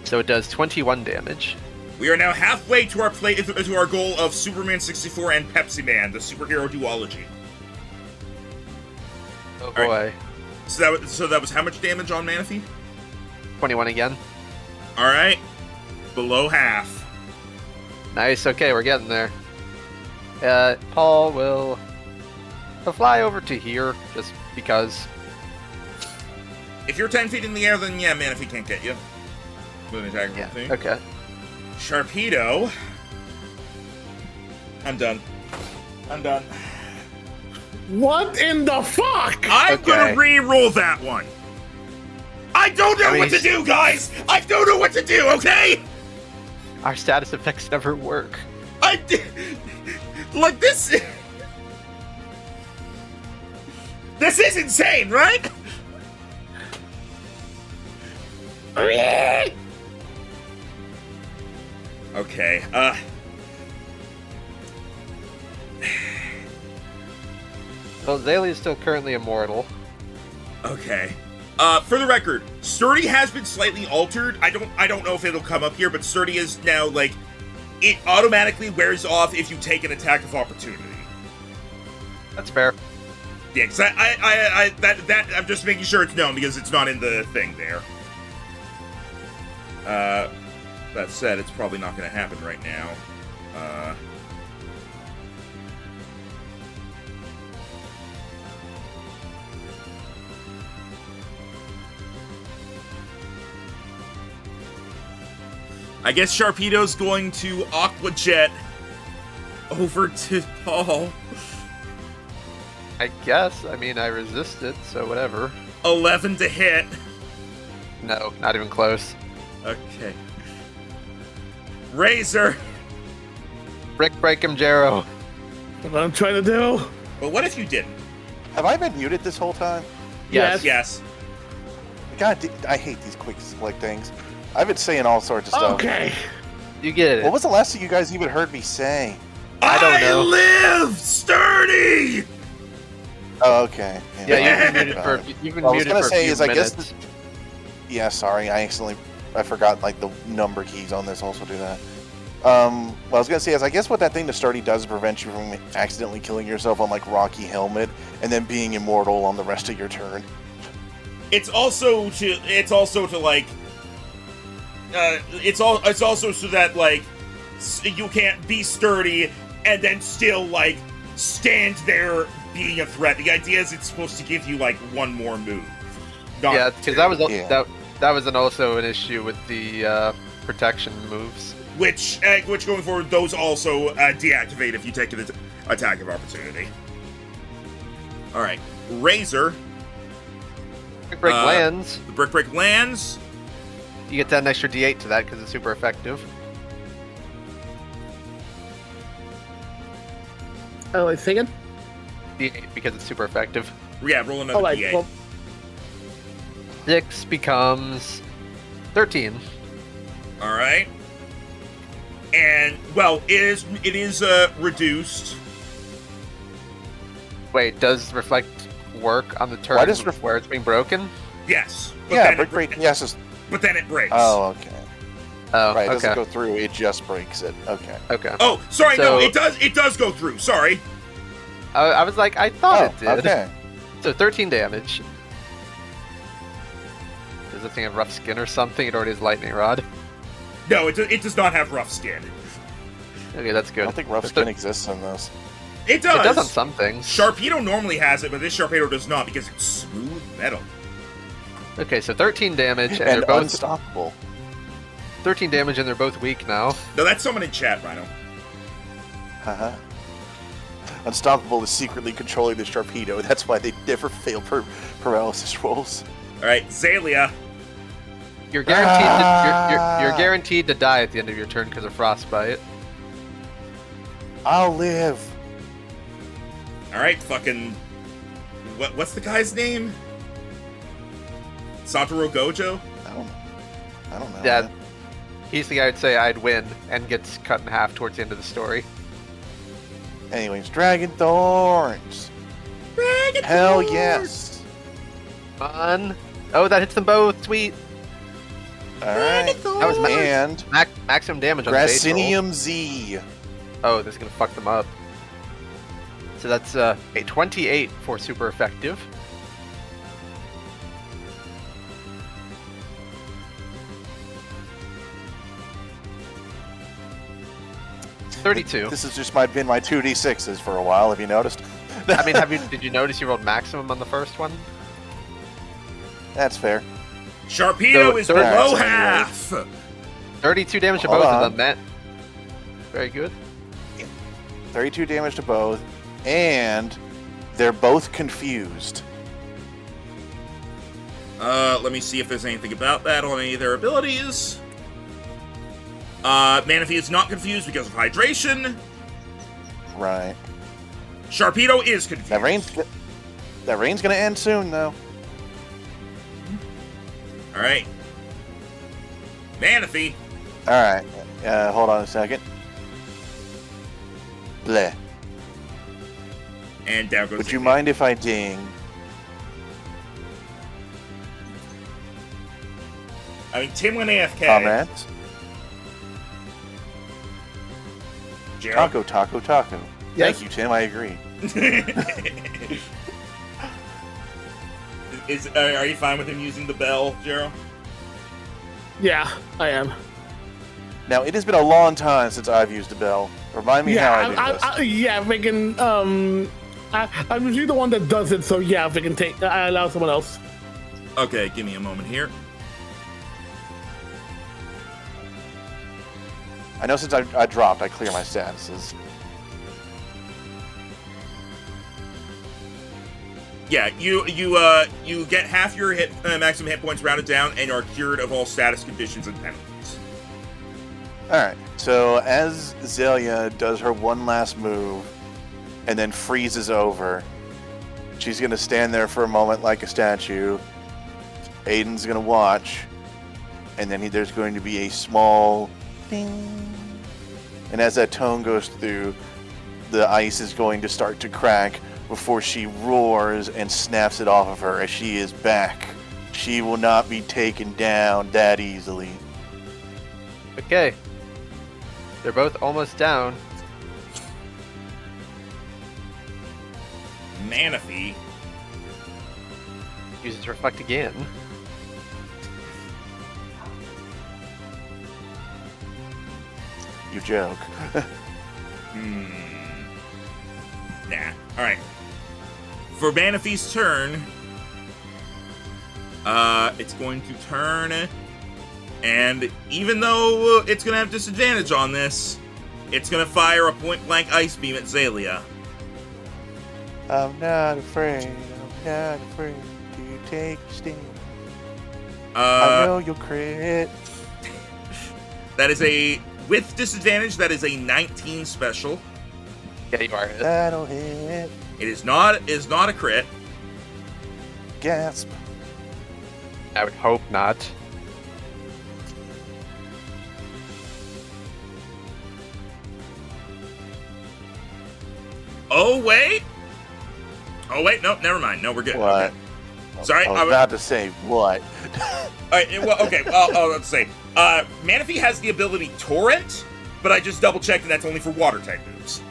C: So it does 21 damage.
A: We are now halfway to our goal of Superman 64 and Pepsi Man, the superhero duology.
C: Oh boy.
A: Right. So that was how much damage on Manaphy?
C: 21 again.
A: All right. Below half.
C: Nice. Okay, we're getting there. Paul he'll fly over to here just because.
A: If you're 10 feet in the air, then yeah, Manaphy can't get you. With an attack thing.
C: Okay.
A: Sharpedo. I'm done.
D: What in the fuck?
A: I'm gonna re-roll that one. I don't know what to do, guys! I don't know what to do, okay?
C: Our status effects never work.
A: Like this... This is insane, right? Okay,
C: Well, Zaylee is still currently immortal.
A: Okay. For the record, Sturdy has been slightly altered. I don't know if it'll come up here, but Sturdy is now, like, it automatically wears off if you take an attack of opportunity.
C: That's fair.
A: Yeah, because I'm just making sure it's known because it's not in the thing there. That said, it's probably not going to happen right now. I guess Sharpedo's going to Aqua Jet over to Paul.
C: I guess. I mean, I resisted, so whatever.
A: 11 to hit.
C: No, not even close.
A: Okay. Razor.
C: Brick break him, Jero.
D: What I'm trying to do?
A: But what if you didn't?
B: Have I been muted this whole time?
C: Yes.
A: Yes.
B: God, I hate these quick select things. I've been saying all sorts of stuff.
D: Okay.
C: You get it.
B: What was the last thing you guys even heard me say?
C: I don't know.
A: live, Sturdy!
B: Oh, okay.
C: Yeah, you've been muted for
B: What I was gonna
C: a
B: say
C: few
B: is, I
C: minutes.
B: guess. Yeah, sorry, I forgot like the number keys on this also do that. What I was gonna say is, I guess what that thing to Sturdy does is prevent you from accidentally killing yourself on like Rocky Helmet and then being immortal on the rest of your turn.
A: It's also to like it's also so that like you can't be sturdy and then still like stand there being a threat. The idea is it's supposed to give you like one more move.
C: Yeah, because that was also an issue with the protection moves.
A: Which going forward, those also deactivate if you take an attack of opportunity. All right, Razor.
C: Brick Break lands.
A: The Brick Break lands.
C: You get that extra D8 to that because it's super effective.
D: Oh, wait, say again?
C: D8 because it's super effective.
A: Yeah, roll another D8.
D: Well,
C: 6 becomes 13.
A: All right. And well, it is reduced.
C: Wait, does reflect work on the turn where it's being broken?
A: Yes.
B: Yeah, Brick Break. Yes.
A: But then it breaks.
B: Oh, okay.
C: Oh,
B: right. It
C: okay.
B: doesn't go through. It just breaks it. Okay.
C: Okay.
A: Oh, sorry.
C: So-
A: No, it does. It does go through. Sorry.
C: I was like, I thought it did.
B: Okay.
C: So 13 damage. Does the thing have rough skin or something? It already has lightning rod.
A: No, it does not have rough skin.
C: Okay, that's
B: I
C: good.
B: don't think rough skin exists in this.
A: It does.
C: It does on some things.
A: Sharpedo normally has it, but this Sharpedo does not because it's smooth metal.
C: Okay, so 13 damage, and
B: And
C: they're both
B: unstoppable.
C: 13 damage, and they're both weak now.
A: No, that's someone in chat, Rhino.
B: Haha. Unstoppable is secretly controlling the Sharpedo. That's why they never fail paralysis rolls.
A: All right, Zalia.
C: You're guaranteed. You're guaranteed to die at the end of your turn because of frostbite.
B: I'll live.
A: All right, fucking. What's the guy's name? Satoru Gojo?
B: I don't know.
C: Yeah, he's the guy I'd say I'd win and gets cut in half towards the end of the story.
B: Anyways, Dragon Thorns. Hell yes.
C: Fun. Oh, that hits them both. Sweet.
B: All right.
C: That was
B: And
C: maximum damage on the base roll.
B: Gracinium Z.
C: Oh, this is gonna fuck them up. So that's a 28 for super effective. $32.
B: This has just been my 2d6s for a while. Have you noticed?
C: I mean, did you notice you rolled maximum on the first one?
B: That's fair.
A: Sharpedo
C: So,
A: is
C: 30
A: below
B: Alright,
A: half.
C: 32 damage to
B: Hold
C: both
B: on.
C: of them, Matt. Very good.
B: 32 damage to both, and they're both confused.
A: Let me see if there's anything about that on any of their abilities. Manaphy is not confused because of hydration.
B: Right.
A: Sharpedo is confused.
B: That rain's gonna end soon, though.
A: All right. Manaphy.
B: All right. Hold on a second. Bleh.
A: And down goes.
B: Would you
A: Ziggy.
B: mind if I ding?
A: I mean, Tim went AFK.
B: Comments?
A: Gerald?
B: Taco.
D: Yes.
B: Thank you, Tim. I agree.
A: Are you fine with him using the bell, Gerald?
D: Yeah, I am.
B: Now, it has been a long time since I've used a bell. Remind me how I do this.
D: Yeah, if I can, I'm usually the one that does it, so yeah, if I can I allow someone else.
A: Okay, give me a moment here.
B: I know since I dropped, I clear my statuses.
A: Yeah, you get half your maximum hit points rounded down, and are cured of all status conditions and penalties.
B: Alright, so as Zelia does her one last move and then freezes over, she's going to stand there for a moment like a statue. Aiden's going to watch, and then there's going to be a small ding. And as that tone goes through, the ice is going to start to crack before she roars and snaps it off of her as she is back. She will not be taken down that easily.
C: Okay. They're both almost down.
A: Manaphy
C: Use it to reflect again.
B: You joke.
A: Nah. Alright. For Manaphy's turn, it's going to turn, and even though it's going to have disadvantage on this, it's going to fire a point-blank ice beam at Zalia.
B: I'm not afraid. I'm not afraid to take a stand. I know you'll crit.
A: That is with disadvantage, that is a 19 special.
C: Yeah, you are hit.
B: That'll hit.
A: It is not a crit.
B: Gasp.
C: I would hope not.
A: Oh wait, no, never mind. No, we're good.
B: What?
A: Okay. Sorry,
B: I was about to say what?
A: Alright, well, okay, well, let's say, Manaphy has the ability Torrent, but I just double-checked and that's only for water-type moves.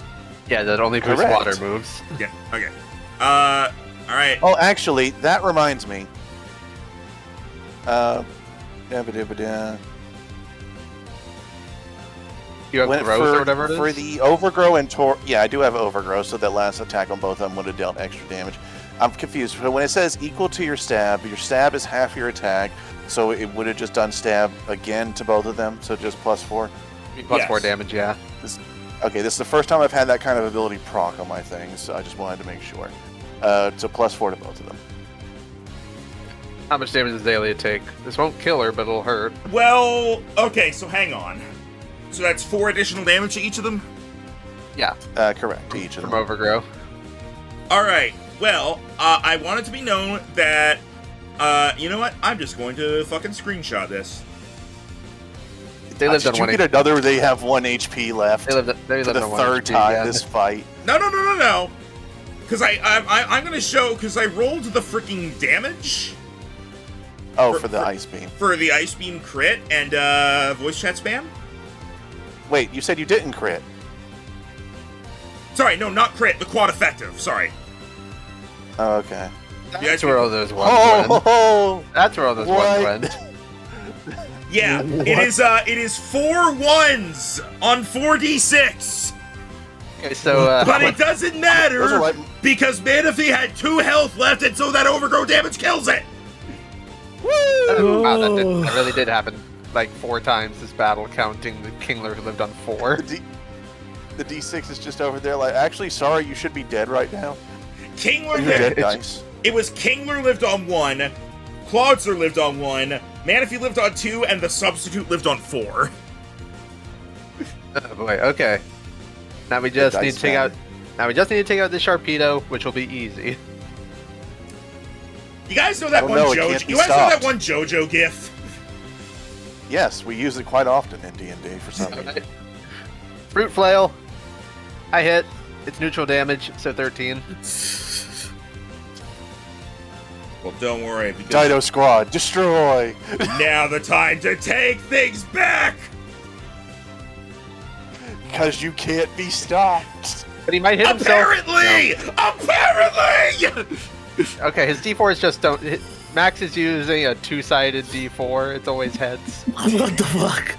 C: Yeah, that only boosts
B: Correct.
C: water moves.
A: Yeah, okay. Alright.
B: Oh, actually, that reminds me. Da-ba-da-ba-da.
C: You have growth or whatever it is?
B: For the Overgrow and yeah, I do have Overgrow, so that last attack on both of them would have dealt extra damage. I'm confused. So when it says equal to your stab is half your attack, so it would have just done stab again to both of them, so just +4.
C: Plus
A: Yes.
C: 4 damage, yeah.
B: Okay, this is the first time I've had that kind of ability proc on my things, so I just wanted to make sure. So +4 to both of them.
C: How much damage does Zalia take? This won't kill her, but it'll hurt.
A: Well, okay, so hang on. So that's 4 additional damage to each of them?
C: Yeah,
B: Correct, to each of
C: from
B: them.
C: Overgrow.
A: Alright, well, I want it to be known that, you know what? I'm just going to fucking screenshot this.
C: They lived on
B: Did you
C: 1
B: get another? They have 1 HP left.
C: They lived
B: For the
C: on 1
B: third
C: HP,
B: time
C: yeah.
B: this fight.
A: No. Because I'm going to show, because I rolled the freaking damage
B: Oh, for the ice beam.
A: for the Ice Beam crit and voice chat spam.
B: Wait, you said you didn't crit.
A: Sorry, no, not crit, the quad effective, sorry.
B: Oh, okay.
C: That's where all those ones went.
B: Oh,
C: That's where all those
B: What?
C: ones went.
A: Yeah, it is 4 1s on 4d6.
C: Okay, so,
A: But it doesn't
B: those are
A: matter
B: like
A: because Manaphy had 2 health left, and so that overgrow damage kills it.
C: wow, that really did happen like 4 times this battle, counting the Kingler who lived on 4.
B: the D6 is just over there. Like, actually, sorry, you should be dead right now.
A: Kingler
B: You're dead,
A: lived.
B: guys.
A: It was Kingler lived on 1, Claudsler lived on 1, Manaphy lived on 2, and the substitute lived on 4.
C: Oh boy, okay. Now we just need to take out. Now we just need to take out the Sharpedo, which will be easy.
A: You guys know that
B: Oh,
A: one
B: no, it can't
A: JoJo?
B: be
A: You guys know that
B: stopped.
A: one JoJo gif?
B: Yes, we use it quite often in D&D for some reason.
C: Alright. Fruit Flail. I hit. It's neutral damage, so 13.
A: Well, don't worry, because
B: Dido Squad, destroy!
A: now the time to take things back!
B: Because you can't be stopped.
C: But he might hit himself.
A: Apparently! Apparently!
C: Okay, his D4 is just don't. Max is using a 2-sided D4. It's always heads.
D: What the fuck?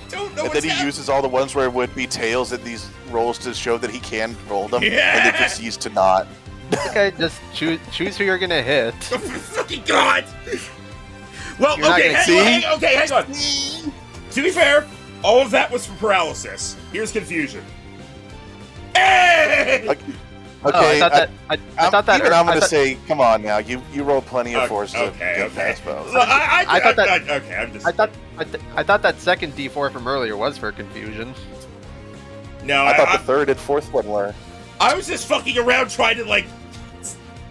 A: Don't know
B: And
A: what's
B: then he
A: happening.
B: uses all the ones where it would be tails in these rolls to show that he can roll them,
A: Yeah.
B: and then proceeds to not.
C: Okay, just choose who you're gonna hit.
A: Oh, for fucking God! Well,
C: You're not
A: okay,
C: gonna
A: hang on. To be fair, all of that was for paralysis. Here's confusion. Hey!
B: Okay,
C: I thought that.
B: even I'm
C: I
B: gonna
C: thought-
B: say, come on now, you rolled plenty of force to
A: okay,
B: get
A: okay.
B: past both.
A: Well, I
C: thought that-
A: okay, I'm just.
C: I thought that second D4 from earlier was for confusion.
A: No,
B: I thought the third and fourth one were.
A: I was just fucking around trying to like.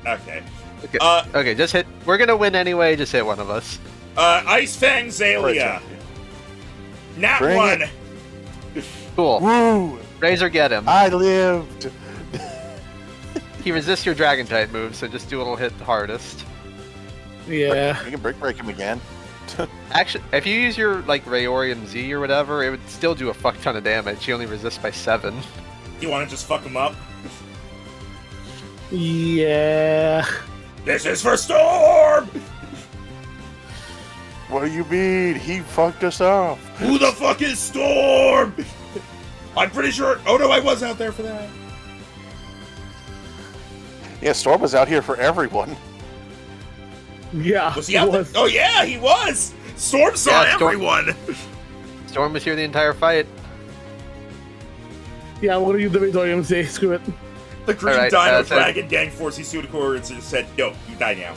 A: Okay.
C: Okay.
A: Uh,
C: Okay, just hit. We're gonna win anyway. Just hit one of us.
A: Ice Fang Zalia. Nat
B: Bring
A: 1.
B: it.
C: Cool.
B: Woo!
C: Razor, get him.
B: I lived.
C: He resists your Dragon type move, so just do a little hit the hardest.
D: Yeah.
B: You can break him again.
C: Actually, if you use your like Raorian Z or whatever, it would still do a fuck ton of damage. He only resists by 7.
A: You want to just fuck him up?
D: Yeah.
A: This is for Storm!
B: What do you mean? He fucked us off.
A: Who the fuck is Storm? I'm pretty sure. Oh no, I was out there for that.
B: Yeah, Storm was out here for everyone.
D: Yeah.
A: Was he out there? Oh yeah, he was. Storm saw everyone.
C: Storm was here the entire fight.
D: Yeah, we're gonna use the Victorian say, screw it.
A: The Green
C: Alright,
A: Dino
C: so-
A: Dragon Gang forced Isudakor and just said, "No, you die now."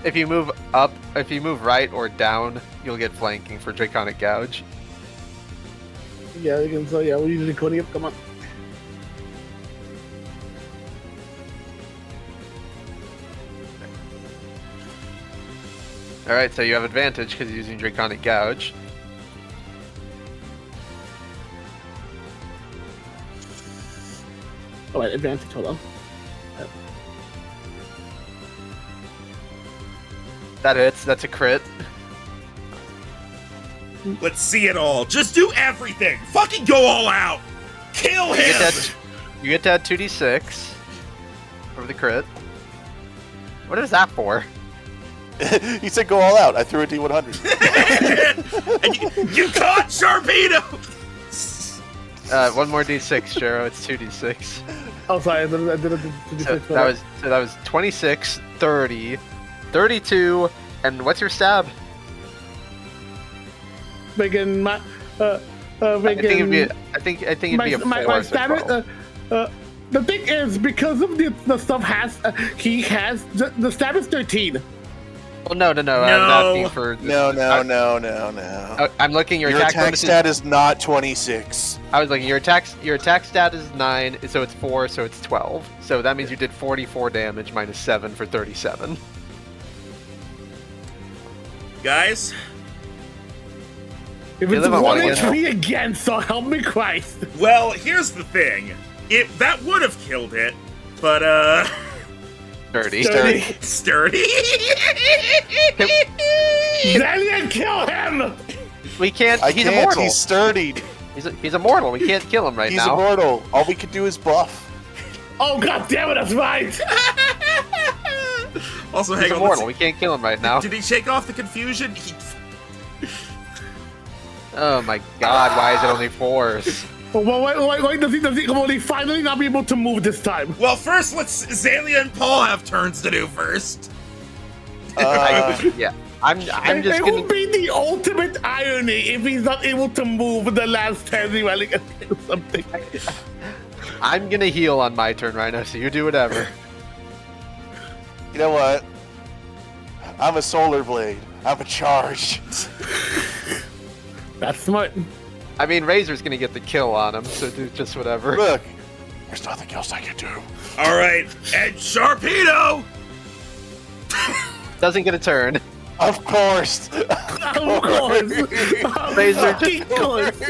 C: If you move up, if you move right or down, you'll get flanking for Draconic Gouge.
D: Yeah, we're using Cody. Come on.
C: Alright, so you have advantage because you're using Draconic Gouge.
D: Alright, advantage, hold on.
C: That hits, that's a crit.
A: Let's see it all. Just do everything. Fucking go all out. Kill
C: You
A: him.
C: get to add 2d6 for the crit. What is that for?
B: He said go all out. I threw a D100.
A: And you caught Sharpedo.
C: One more d6, Jero. It's 2d6.
D: Oh, sorry, I did
C: So that was 26, 30, 32, and what's your stab?
D: Making my,
C: I think it'd be a 4.
D: my
C: so
D: stab is,
C: 12.
D: the thing is, because of the stuff he has, the stab is 13.
C: Well, no. I'm asking for.
B: No.
C: I'm looking. Your
B: Your attack
C: bonus
B: stat is not 26.
C: I was looking. Your attack stat is 9, so it's 4, so it's 12. So that means you did 44 damage minus 7 for 37.
A: Guys,
D: If
C: You
D: it's
C: live on
D: 1
C: one
D: HP again, so help me Christ.
A: well, here's the thing. That would have killed it, but
C: Dirty.
D: Sturdy.
A: sturdy.
D: Zelian, kill him!
C: We can't.
B: I
C: He's
B: can't.
C: immortal.
B: He's sturdied.
C: He's immortal. We can't kill him right
B: He's
C: now.
B: immortal. All we can do is buff.
D: Oh, god damn it, that's right!
A: Also,
C: He's
A: hang on.
C: immortal. We can't kill him right now.
A: Did he shake off the confusion?
C: Oh my god! Why is it only 4s?
D: Why does he finally not be able to move this time?
A: Well, first, let's Zalia and Paul have turns to do first.
C: Yeah. I'm just
D: It
C: gonna.
D: would be the ultimate irony if he's not able to move the last turn while he can do something.
C: I'm gonna heal on my turn, Rhino. So you do whatever.
B: You know what? I'm a solar blade. I'm a charge.
D: That's smart.
C: I mean, Razor's gonna get the kill on him, so do just whatever.
B: Look, there's nothing else I can do.
A: All right, and Sharpedo.
C: Doesn't get a turn.
B: Of course.
D: Of course.
C: Razor
D: Fucking course.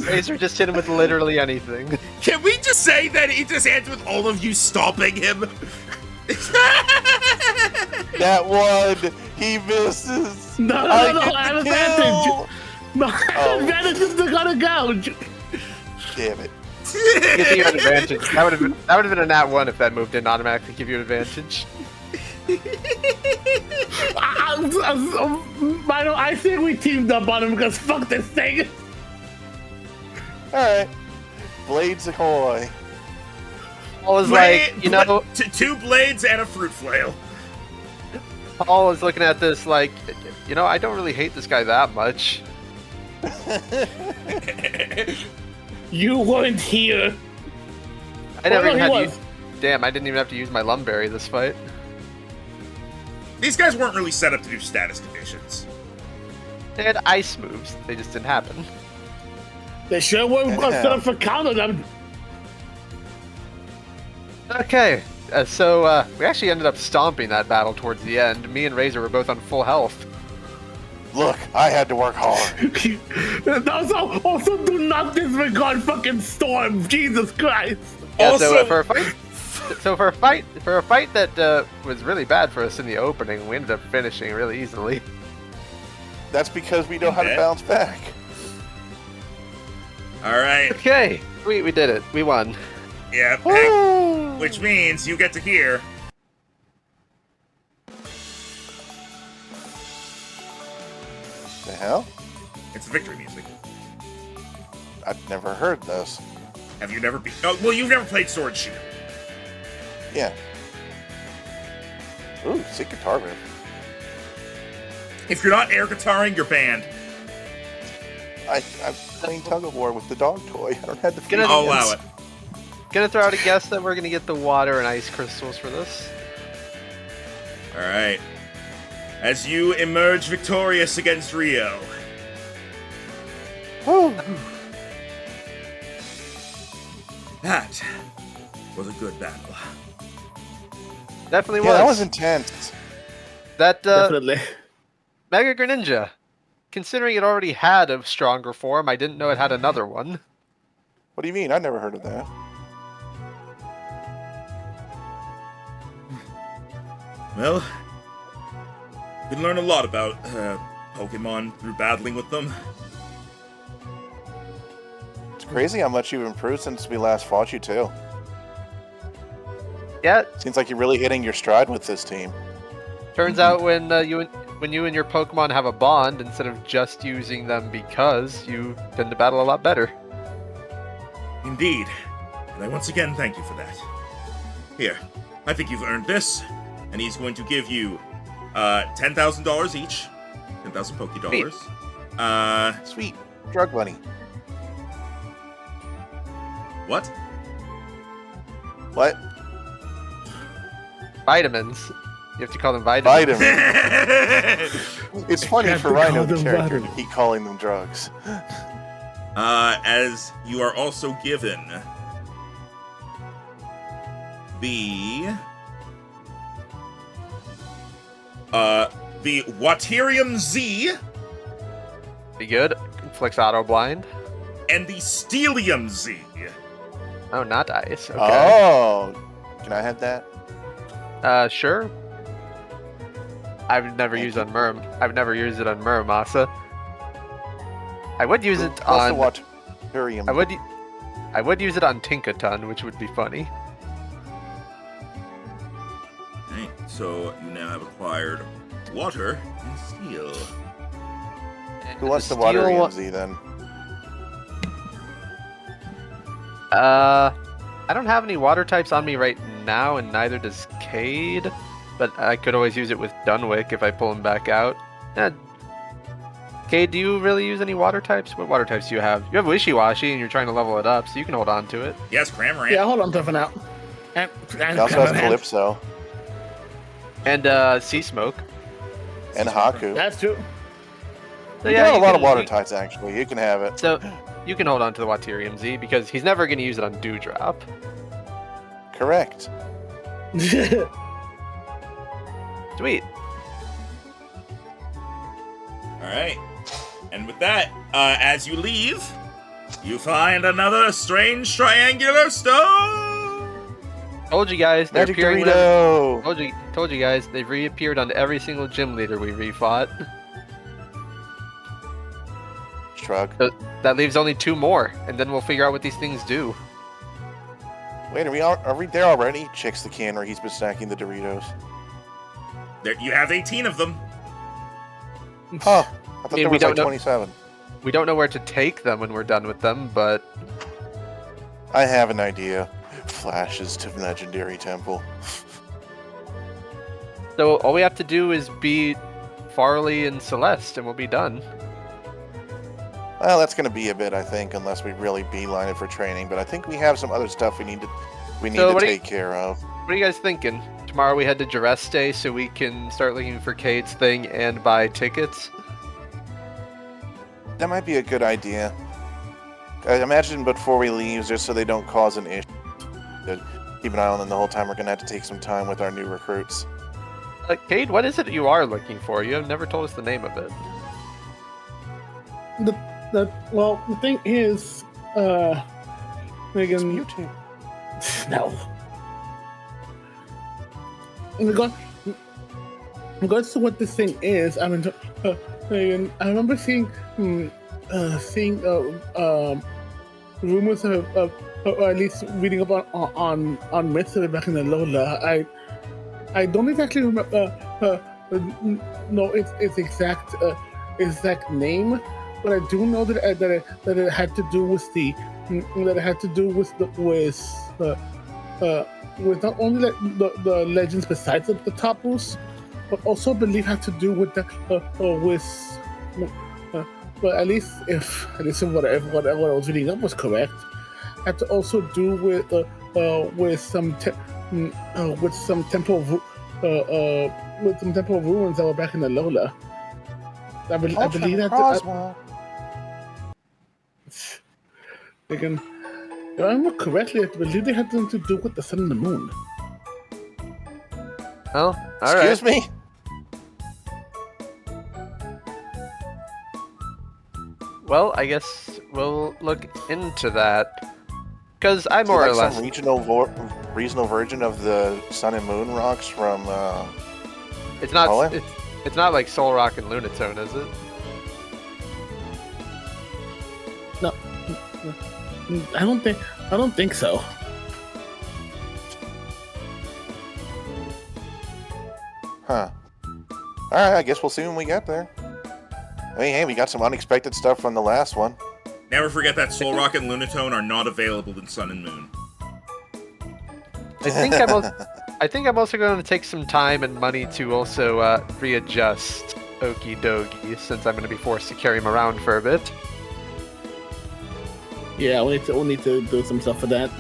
C: Razor just hit him with literally anything.
A: Can we just say that he just ends with all of you stomping him?
B: That one, he misses.
D: No,
B: I
D: I have
B: get the
D: advantage.
B: kill.
D: No,
B: Oh.
D: advantage is gonna gouge.
B: Damn it.
C: Give you an advantage. That would have been a nat 1 if that move didn't automatically give you an advantage.
D: I think we teamed up on him because fuck this thing.
B: All right. Blades ahoy.
C: Paul is like, you know,
A: two blades and a fruit flail.
C: Paul is looking at this like, you know, I don't really hate this guy that much.
D: You weren't here.
C: I never
D: Oh, no,
C: even
D: he
C: had to
D: was.
C: use. Damn, I didn't even have to use my Lumberry this fight.
A: These guys weren't really set up to do status conditions.
C: They had ice moves. They just didn't happen.
D: They sure were set up for counter them.
C: Okay, so we actually ended up stomping that battle towards the end. Me and Razor were both on full health.
B: Look, I had to work hard.
D: Also, do not disregard fucking Storm. Jesus Christ.
C: Yeah,
A: Also-
C: so for a fight that was really bad for us in the opening, we ended up finishing really easily.
B: That's because we know how to bounce back.
A: All right.
C: Okay, we did it. We won.
A: Yeah. Which means you get to hear
B: hell?
A: It's the victory music.
B: I've never heard this.
A: Have you never Oh, well, you've never played Sword Shield.
B: Yeah. Ooh, sick guitar riff.
A: If you're not air guitaring, you're banned.
B: I'm playing tug of war with the dog toy. I don't have the
C: Gonna-
A: I'll allow it.
C: Gonna throw out a guess that we're gonna get the water and ice crystals for this.
A: All right. As you emerge victorious against Rio,
B: Whew.
A: that was a good battle.
C: Definitely
B: Yeah,
C: was.
B: that was intense.
C: That
D: Definitely.
C: Mega Greninja. Considering it already had a stronger form, I didn't know it had another one.
B: What do you mean? I never heard of that.
A: Well, you can learn a lot about Pokemon through battling with them.
B: It's crazy how much you've improved since we last fought you, too.
C: Yeah,
B: Seems like you're really hitting your stride with this team.
C: turns out when you and your Pokemon have a bond, instead of just using them because, you tend to battle a lot better.
A: Indeed. And I once again thank you for that. Here, I think you've earned this. And he's going to give you $10,000 each. 10,000 Poké Dollars.
B: Sweet. Drug money.
A: What?
B: What?
C: Vitamins. You have to call them vitamins.
B: Vitamin. It's funny
D: Have
B: for
D: to
B: Rhino
D: call
B: the
D: them
B: character to
D: vitamin.
B: keep calling them drugs.
A: As you are also given the Waterium Z
C: Be good. Inflicts auto blind.
A: and the Steelium Z.
C: Oh, not ice. Okay.
B: Oh. Can I have that?
C: Sure. I've never used on Murm. I've never used it on Muramasa. I would use it
B: Plus
C: on.
B: the Waterium.
C: I would use it on Tinkaton, which would be funny.
A: Right, so you now have acquired water and steel.
B: Who wants the
C: steel
B: Waterium
C: one-
B: Z then?
C: I don't have any water types on me right now, and neither does Cade. But I could always use it with Dunwick if I pull him back out. Cade, do you really use any water types? What water types do you have? You have Wishy-Washy, and you're trying to level it up, so you can hold on to it.
A: Yes, Cramorant.
D: Yeah, hold on to it for now. And
B: He also has Calypso
C: And Sea Smoke.
B: and Haku.
D: That's true.
C: So,
B: You got a
C: you
B: lot
C: can-
B: of water types, actually. You can have it.
C: So you can hold on to the Waterium Z because he's never going to use it on Dewdrop.
B: Correct.
C: Sweet.
A: Alright. And with that, as you leave, you find another strange triangular stone!
C: Told you guys, they're
B: Magic
C: appearing whenever-
B: Dorito!
C: Told you guys, they've reappeared on every single gym leader we refought.
B: Shrug.
C: That leaves only 2 more, and then we'll figure out what these things do.
B: Wait, are we there already? Chicks the can where he's been snacking the Doritos.
A: There, you have 18 of them.
B: Huh. I thought
C: mean,
B: there
C: we
B: was
C: don't
B: like
C: know-
B: 27.
C: We don't know where to take them when we're done with them, but
B: I have an idea. Flashes to Legendary Temple.
C: so all we have to do is beat Farley and Celeste, and we'll be done.
B: Well, that's going to be a bit, I think, unless we really beeline it for training. But I think we have some other stuff we need to
C: So what do you-
B: take care of.
C: What are you guys thinking? Tomorrow we head to Jareste so we can start looking for Cade's thing and buy tickets.
B: That might be a good idea. I imagine before we leave, just so they don't cause an issue. Keep an eye on them the whole time. We're going to have to take some time with our new recruits.
C: Cade, what is it you are looking for? You have never told us the name of it.
D: Well, the thing is,
B: It's
D: Megan,
B: Mewtwo.
D: no. In regards to what this thing is, I mean, Megan, I remember seeing rumors of or at least reading up on myths of it back in the Lola. I don't exactly remember know its exact exact name, but I do know that it had to do with with not only the legends besides the Tapus, but also I believe had to do with well, at least if what I was reading up was correct, had to also do with some temple ruins that were back in the Lola. I believe that. Again, if I remember correctly, I believe they had something to do with the sun and the moon.
C: Oh, all right.
B: Excuse me?
C: Well, I guess we'll look into that. Because I
B: Is it
C: more
B: like
C: or less.
B: some regional version of the sun and moon rocks from
C: It's not.
B: Holland?
C: It's not like Soul Rock and Lunatone, is it?
D: No, I don't think so.
B: Huh. Alright, I guess we'll see when we get there. I mean, hey, we got some unexpected stuff from the last one.
A: Never forget that Soul Rock and Lunatone are not available in Sun and Moon.
C: I think I'm also going to take some time and money to also readjust PokéD&D since I'm going to be forced to carry him around for a bit.
D: Yeah, we'll need to do some stuff for that.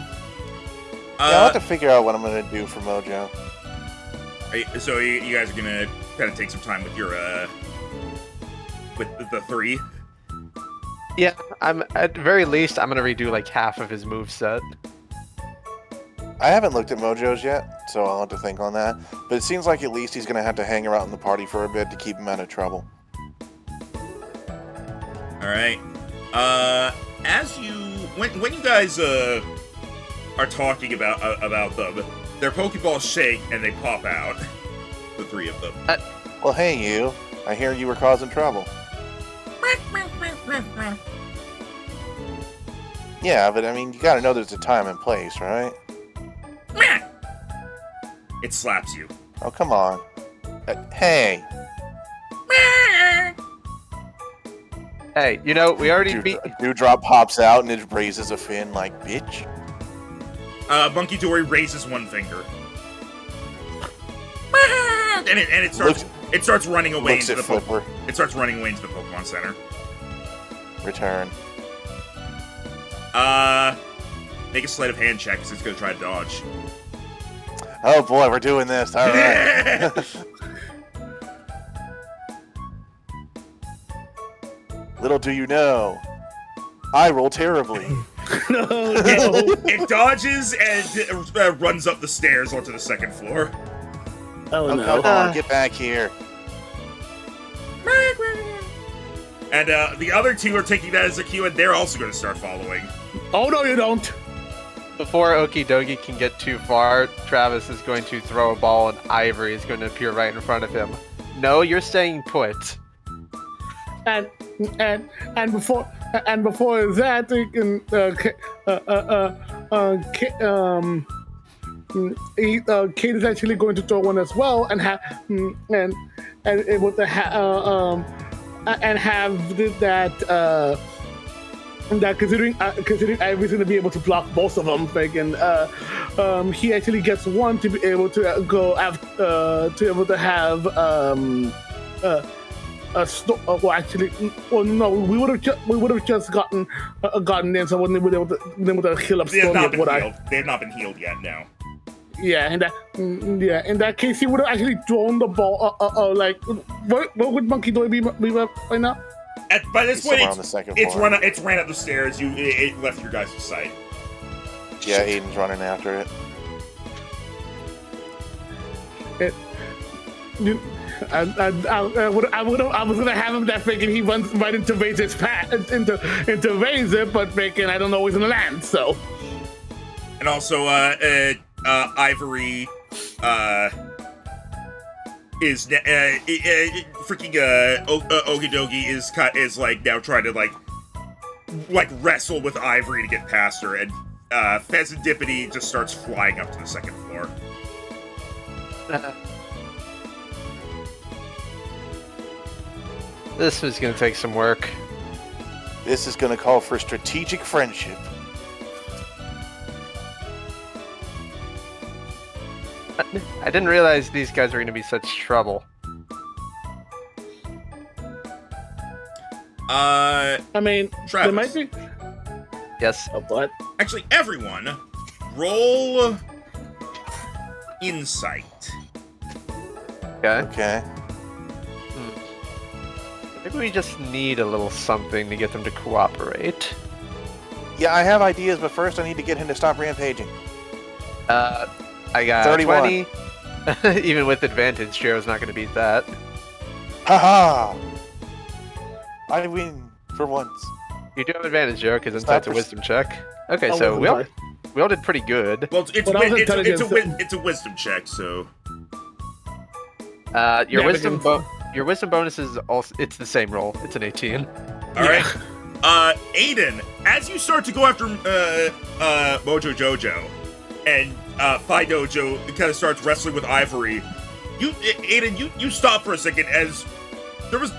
B: I'll have to figure out what I'm going to do for Mojo.
A: So you guys are gonna kind of take some time with your with the three.
C: Yeah, I'm at the very least I'm gonna redo like half of his moveset.
B: I haven't looked at Mojo's yet, so I'll have to think on that. But it seems like at least he's going to have to hang around in the party for a bit to keep him out of trouble.
A: All right. When you guys are talking about them, their Pokeballs shake and they pop out. The three of them.
B: Well, hey, you. I hear you were causing trouble. Yeah, but I mean, you gotta know there's a time and place, right?
A: It slaps you.
B: Oh, come on. Hey.
C: Hey, you know, we already beat.
B: Dewdrop pops out and it raises a fin like, bitch.
A: Monkey Dory raises one finger. And it starts running away into the Pokemon. It starts running away into the Pokemon Center.
B: Return.
A: Make a sleight of hand check because it's gonna try to dodge.
B: Oh boy, we're doing this. All right. Little do you know, I roll terribly.
D: No.
A: It dodges and runs up the stairs onto the second floor.
D: Oh no.
B: Come on, get back here.
A: And the other two are taking that as a cue, and they're also going to start following.
D: Oh no, you don't.
C: Before Okidogi can get too far, Travis is going to throw a ball and Ivory is going to appear right in front of him. No, you're staying put.
D: And before that, Kate is actually going to throw one as well, and have that considering Ivory's going to be able to block both of them, he actually gets one to be able to go after, to be able to have no, we would have just gotten in, so I wouldn't be able to heal up Stormy.
A: They have not been healed yet. No.
D: Yeah, in that case, he would have actually thrown the ball. What would Monkey Dory be right now?
A: By this point, it's ran up the stairs. It left your guys' sight.
B: Yeah, Aiden's running after it.
D: I was gonna have him that thinking he runs right into Razor's path into Razor, but thinking I don't know he's gonna land. So,
A: and also Ivory is freaking Okidogi is like now trying to like wrestle with Ivory to get past her, and Pheasantipity just starts flying up to the second floor.
C: This was gonna take some work.
B: This is going to call for strategic friendship.
C: I didn't realize these guys were gonna be such trouble.
D: I mean,
A: Travis.
D: there might be.
C: Yes.
D: Oh, what?
A: Actually, everyone, roll insight.
C: Okay.
B: Okay.
C: Maybe we just need a little something to get them to cooperate.
B: Yeah, I have ideas, but first I need to get him to stop rampaging.
C: I got
B: 31.
C: 20. Even with advantage, Jiro's not gonna beat that.
B: Haha! I win for once.
C: You do have advantage, Jiro, because
B: Stop
C: insight's a
B: for-
C: wisdom check. Okay,
D: Oh,
C: so
D: wisdom
C: we all did pretty good.
A: Well, it's
D: Well, that was
A: it's a wisdom check, so
C: Your
D: Yeah,
C: wisdom
D: we can-
C: your wisdom bonus is also it's the same roll. It's an 18.
A: all right. Aiden, as you start to go after Mojo Jojo, and Fidojo kind of starts wrestling with Ivory, Aiden, you stop for a second as there was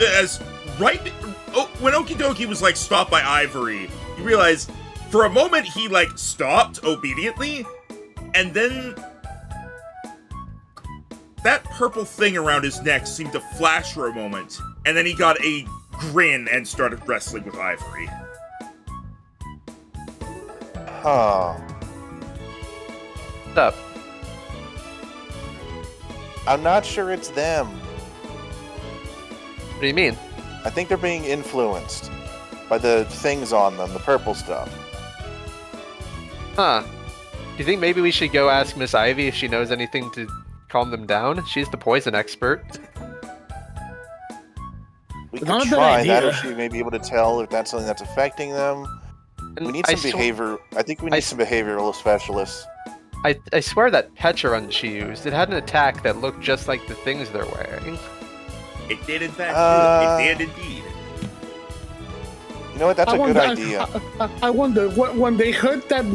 A: when Okidoki was like stopped by Ivory, you realize for a moment he like stopped obediently, and then that purple thing around his neck seemed to flash for a moment, and then he got a grin and started wrestling with Ivory.
B: Huh.
C: What's up?
B: I'm not sure it's them.
C: What do you mean?
B: I think they're being influenced by the things on them, the purple stuff.
C: Huh. Do you think maybe we should go ask Miss Ivy if she knows anything to calm them down? She's the poison expert.
B: We
D: It's not
B: could
D: a bad
B: try that,
D: idea.
B: or she may be able to tell if that's something that's affecting them.
C: And
B: We need
C: I
B: some
C: sw-
B: behavior. I think we
C: I
B: need
C: s-
B: some behavioral specialists.
C: I swear that Pecharunt she used, it had an attack that looked just like the things they're wearing.
A: It did, in fact, do it. It did indeed.
B: You know what? That's
D: I
B: a good
D: wonder,
B: idea.
D: I wonder when they heard this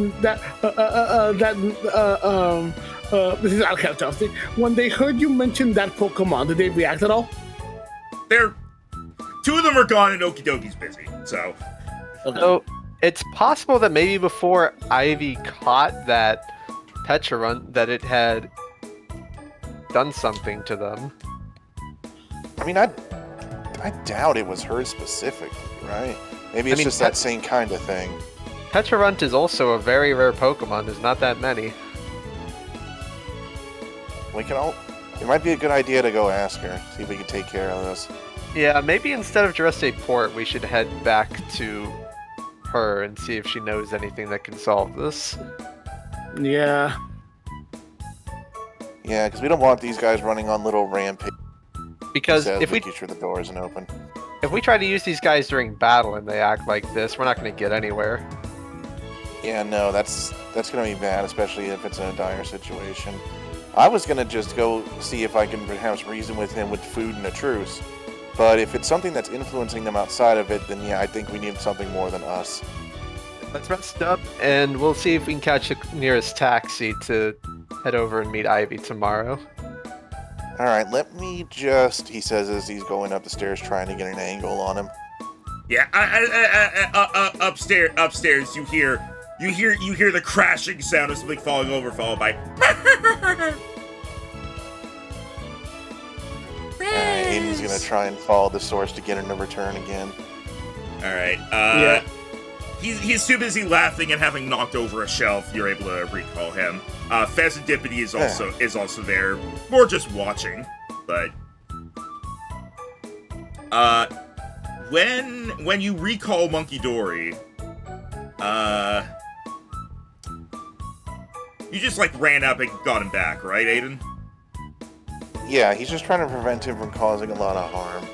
D: is out of character. When they heard you mention that Pokemon, did they react at all?
A: Two of them are gone and Okidoki's busy, so.
D: Okay.
C: So it's possible that maybe before Ivy caught that Pecharunt, that it had done something to them.
B: I mean, I doubt it was her specifically, right? Maybe it's
C: mean,
B: just that same kind of thing.
C: Pecharunt is also a very rare Pokemon. There's not that many.
B: We can all. It might be a good idea to go ask her, see if we can take care of this.
C: Yeah, maybe instead of Jurassic Port, we should head back to her and see if she knows anything that can solve this.
D: Yeah.
B: Yeah, because we don't want these guys running on little rampage.
C: Because
B: Says
C: if we
B: making sure the door isn't open.
C: try to use these guys during battle and they act like this, we're not going to get anywhere.
B: Yeah, no, that's gonna be bad, especially if it's in a dire situation. I was gonna just go see if I can perhaps reason with him with food and a truce. But if it's something that's influencing them outside of it, then yeah, I think we need something more than us.
C: Let's rest up and we'll see if we can catch the nearest taxi to head over and meet Ivy tomorrow.
B: Alright, let me just, he says as he's going up the stairs trying to get an angle on him.
A: Yeah, upstairs, you hear the crashing sound of something falling over, followed by.
B: Aiden's gonna try and follow the source to get him to return again.
A: All right.
D: Yeah.
A: He's too busy laughing and having knocked over a shelf. You're able to recall him. Pheasantipity is also there, more just watching. But when you recall Monkey Dory, you just like ran up and got him back, right, Aiden?
B: Yeah, he's just trying to prevent him from causing a lot of harm.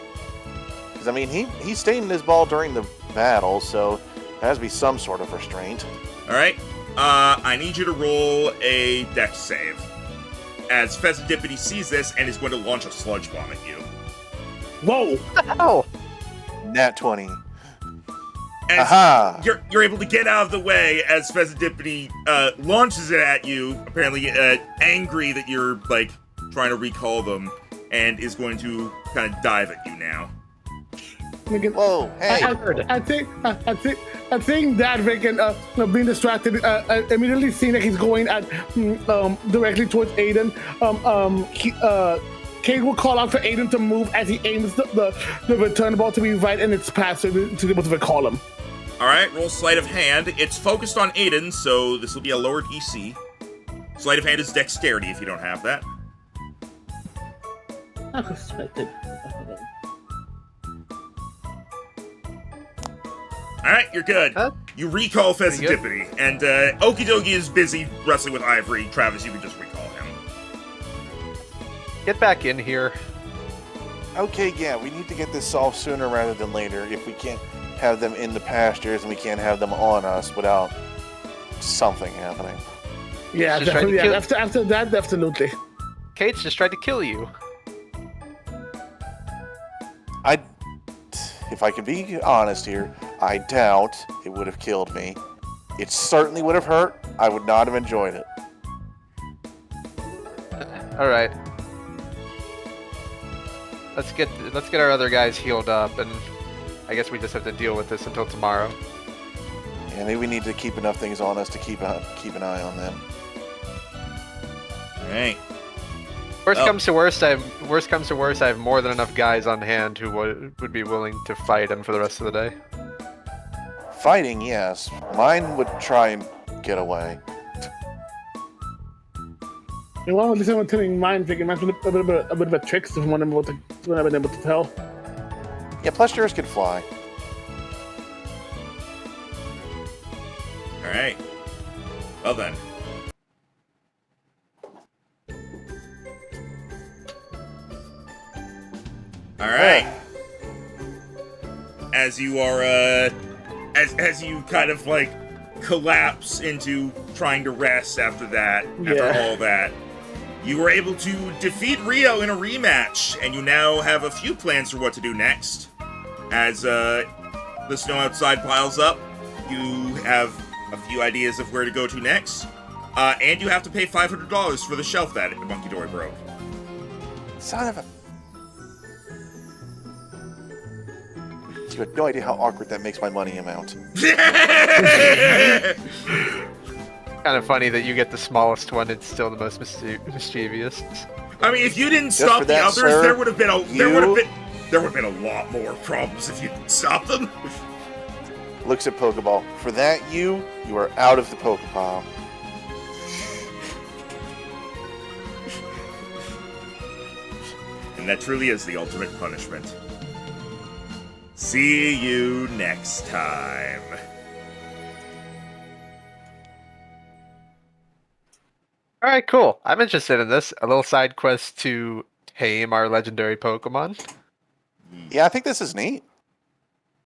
B: Because, I mean, he stayed in his ball during the battle, so there has to be some sort of restraint.
A: All right. I need you to roll a dex save. As Pheasantipity sees this and is going to launch a sludge bomb at you.
D: Whoa!
C: Oh,
B: Nat 20.
A: As
B: Aha!
A: you're able to get out of the way as Pheasantipity launches it at you, apparently angry that you're, like, trying to recall them, and is going to kind of dive at you now.
D: Freaking,
B: Whoa, hey.
D: I think that freaking being distracted, immediately seeing that he's going at directly towards Aiden. Kate will call out for Aiden to move as he aims the return ball to be right in its path to be able to recall him.
A: All right, roll sleight of hand. It's focused on Aiden, so this will be a lower DC. Sleight of hand is dexterity if you don't have that.
E: I suspected.
A: All right, you're good.
C: Huh?
A: You recall
C: Pretty good.
A: Fessidipity, and Okie Dokie is busy wrestling with Ivory. Travis, you can just recall him.
C: Get back in here.
B: Okay, yeah, we need to get this solved sooner rather than later. If we can't have them in the pastures and we can't have them on us without something happening.
D: Yeah,
C: Just trying to
D: definitely. Yeah,
C: kill-
D: after that, absolutely.
C: Kate's just tried to kill you.
B: If I can be honest here, I doubt it would have killed me. It certainly would have hurt. I would not have enjoyed it.
C: All right. Let's get our other guys healed up, and I guess we just have to deal with this until tomorrow.
B: Yeah, maybe we need to keep enough things on us to keep an eye on them.
A: All right.
C: Worst
A: Oh.
C: comes to worst, I have more than enough guys on hand who would be willing to fight him for the rest of the day.
B: Fighting, yes. Mine would try and get away.
D: And while this is telling mine, thinking mine's a bit of a trickster from what I've been able to tell.
B: Yeah, plus yours can fly.
A: All right. Well then. All right. As you are, as you kind of like collapse into trying to rest after that, after
D: Yeah.
A: all that, you were able to defeat Rio in a rematch, and you now have a few plans for what to do next. As the snow outside piles up, you have a few ideas of where to go to next, and you have to pay $500 for the shelf that Monkey Dory broke.
B: Son of a... You have no idea how awkward that makes my money amount.
C: Kind of funny that you get the smallest one. It's still the most mischievous.
A: I mean, if you didn't
B: Just
A: stop
B: for
A: the
B: that,
A: others,
B: sir,
A: there would have been a
B: you-
A: lot more problems if you didn't stop them.
B: Looks at Pokeball. For that, you are out of the Pokeball.
A: And that truly is the ultimate punishment. See you next time.
C: All right, cool. I'm interested in this. A little side quest to tame our legendary Pokemon.
B: Yeah, I think this is neat.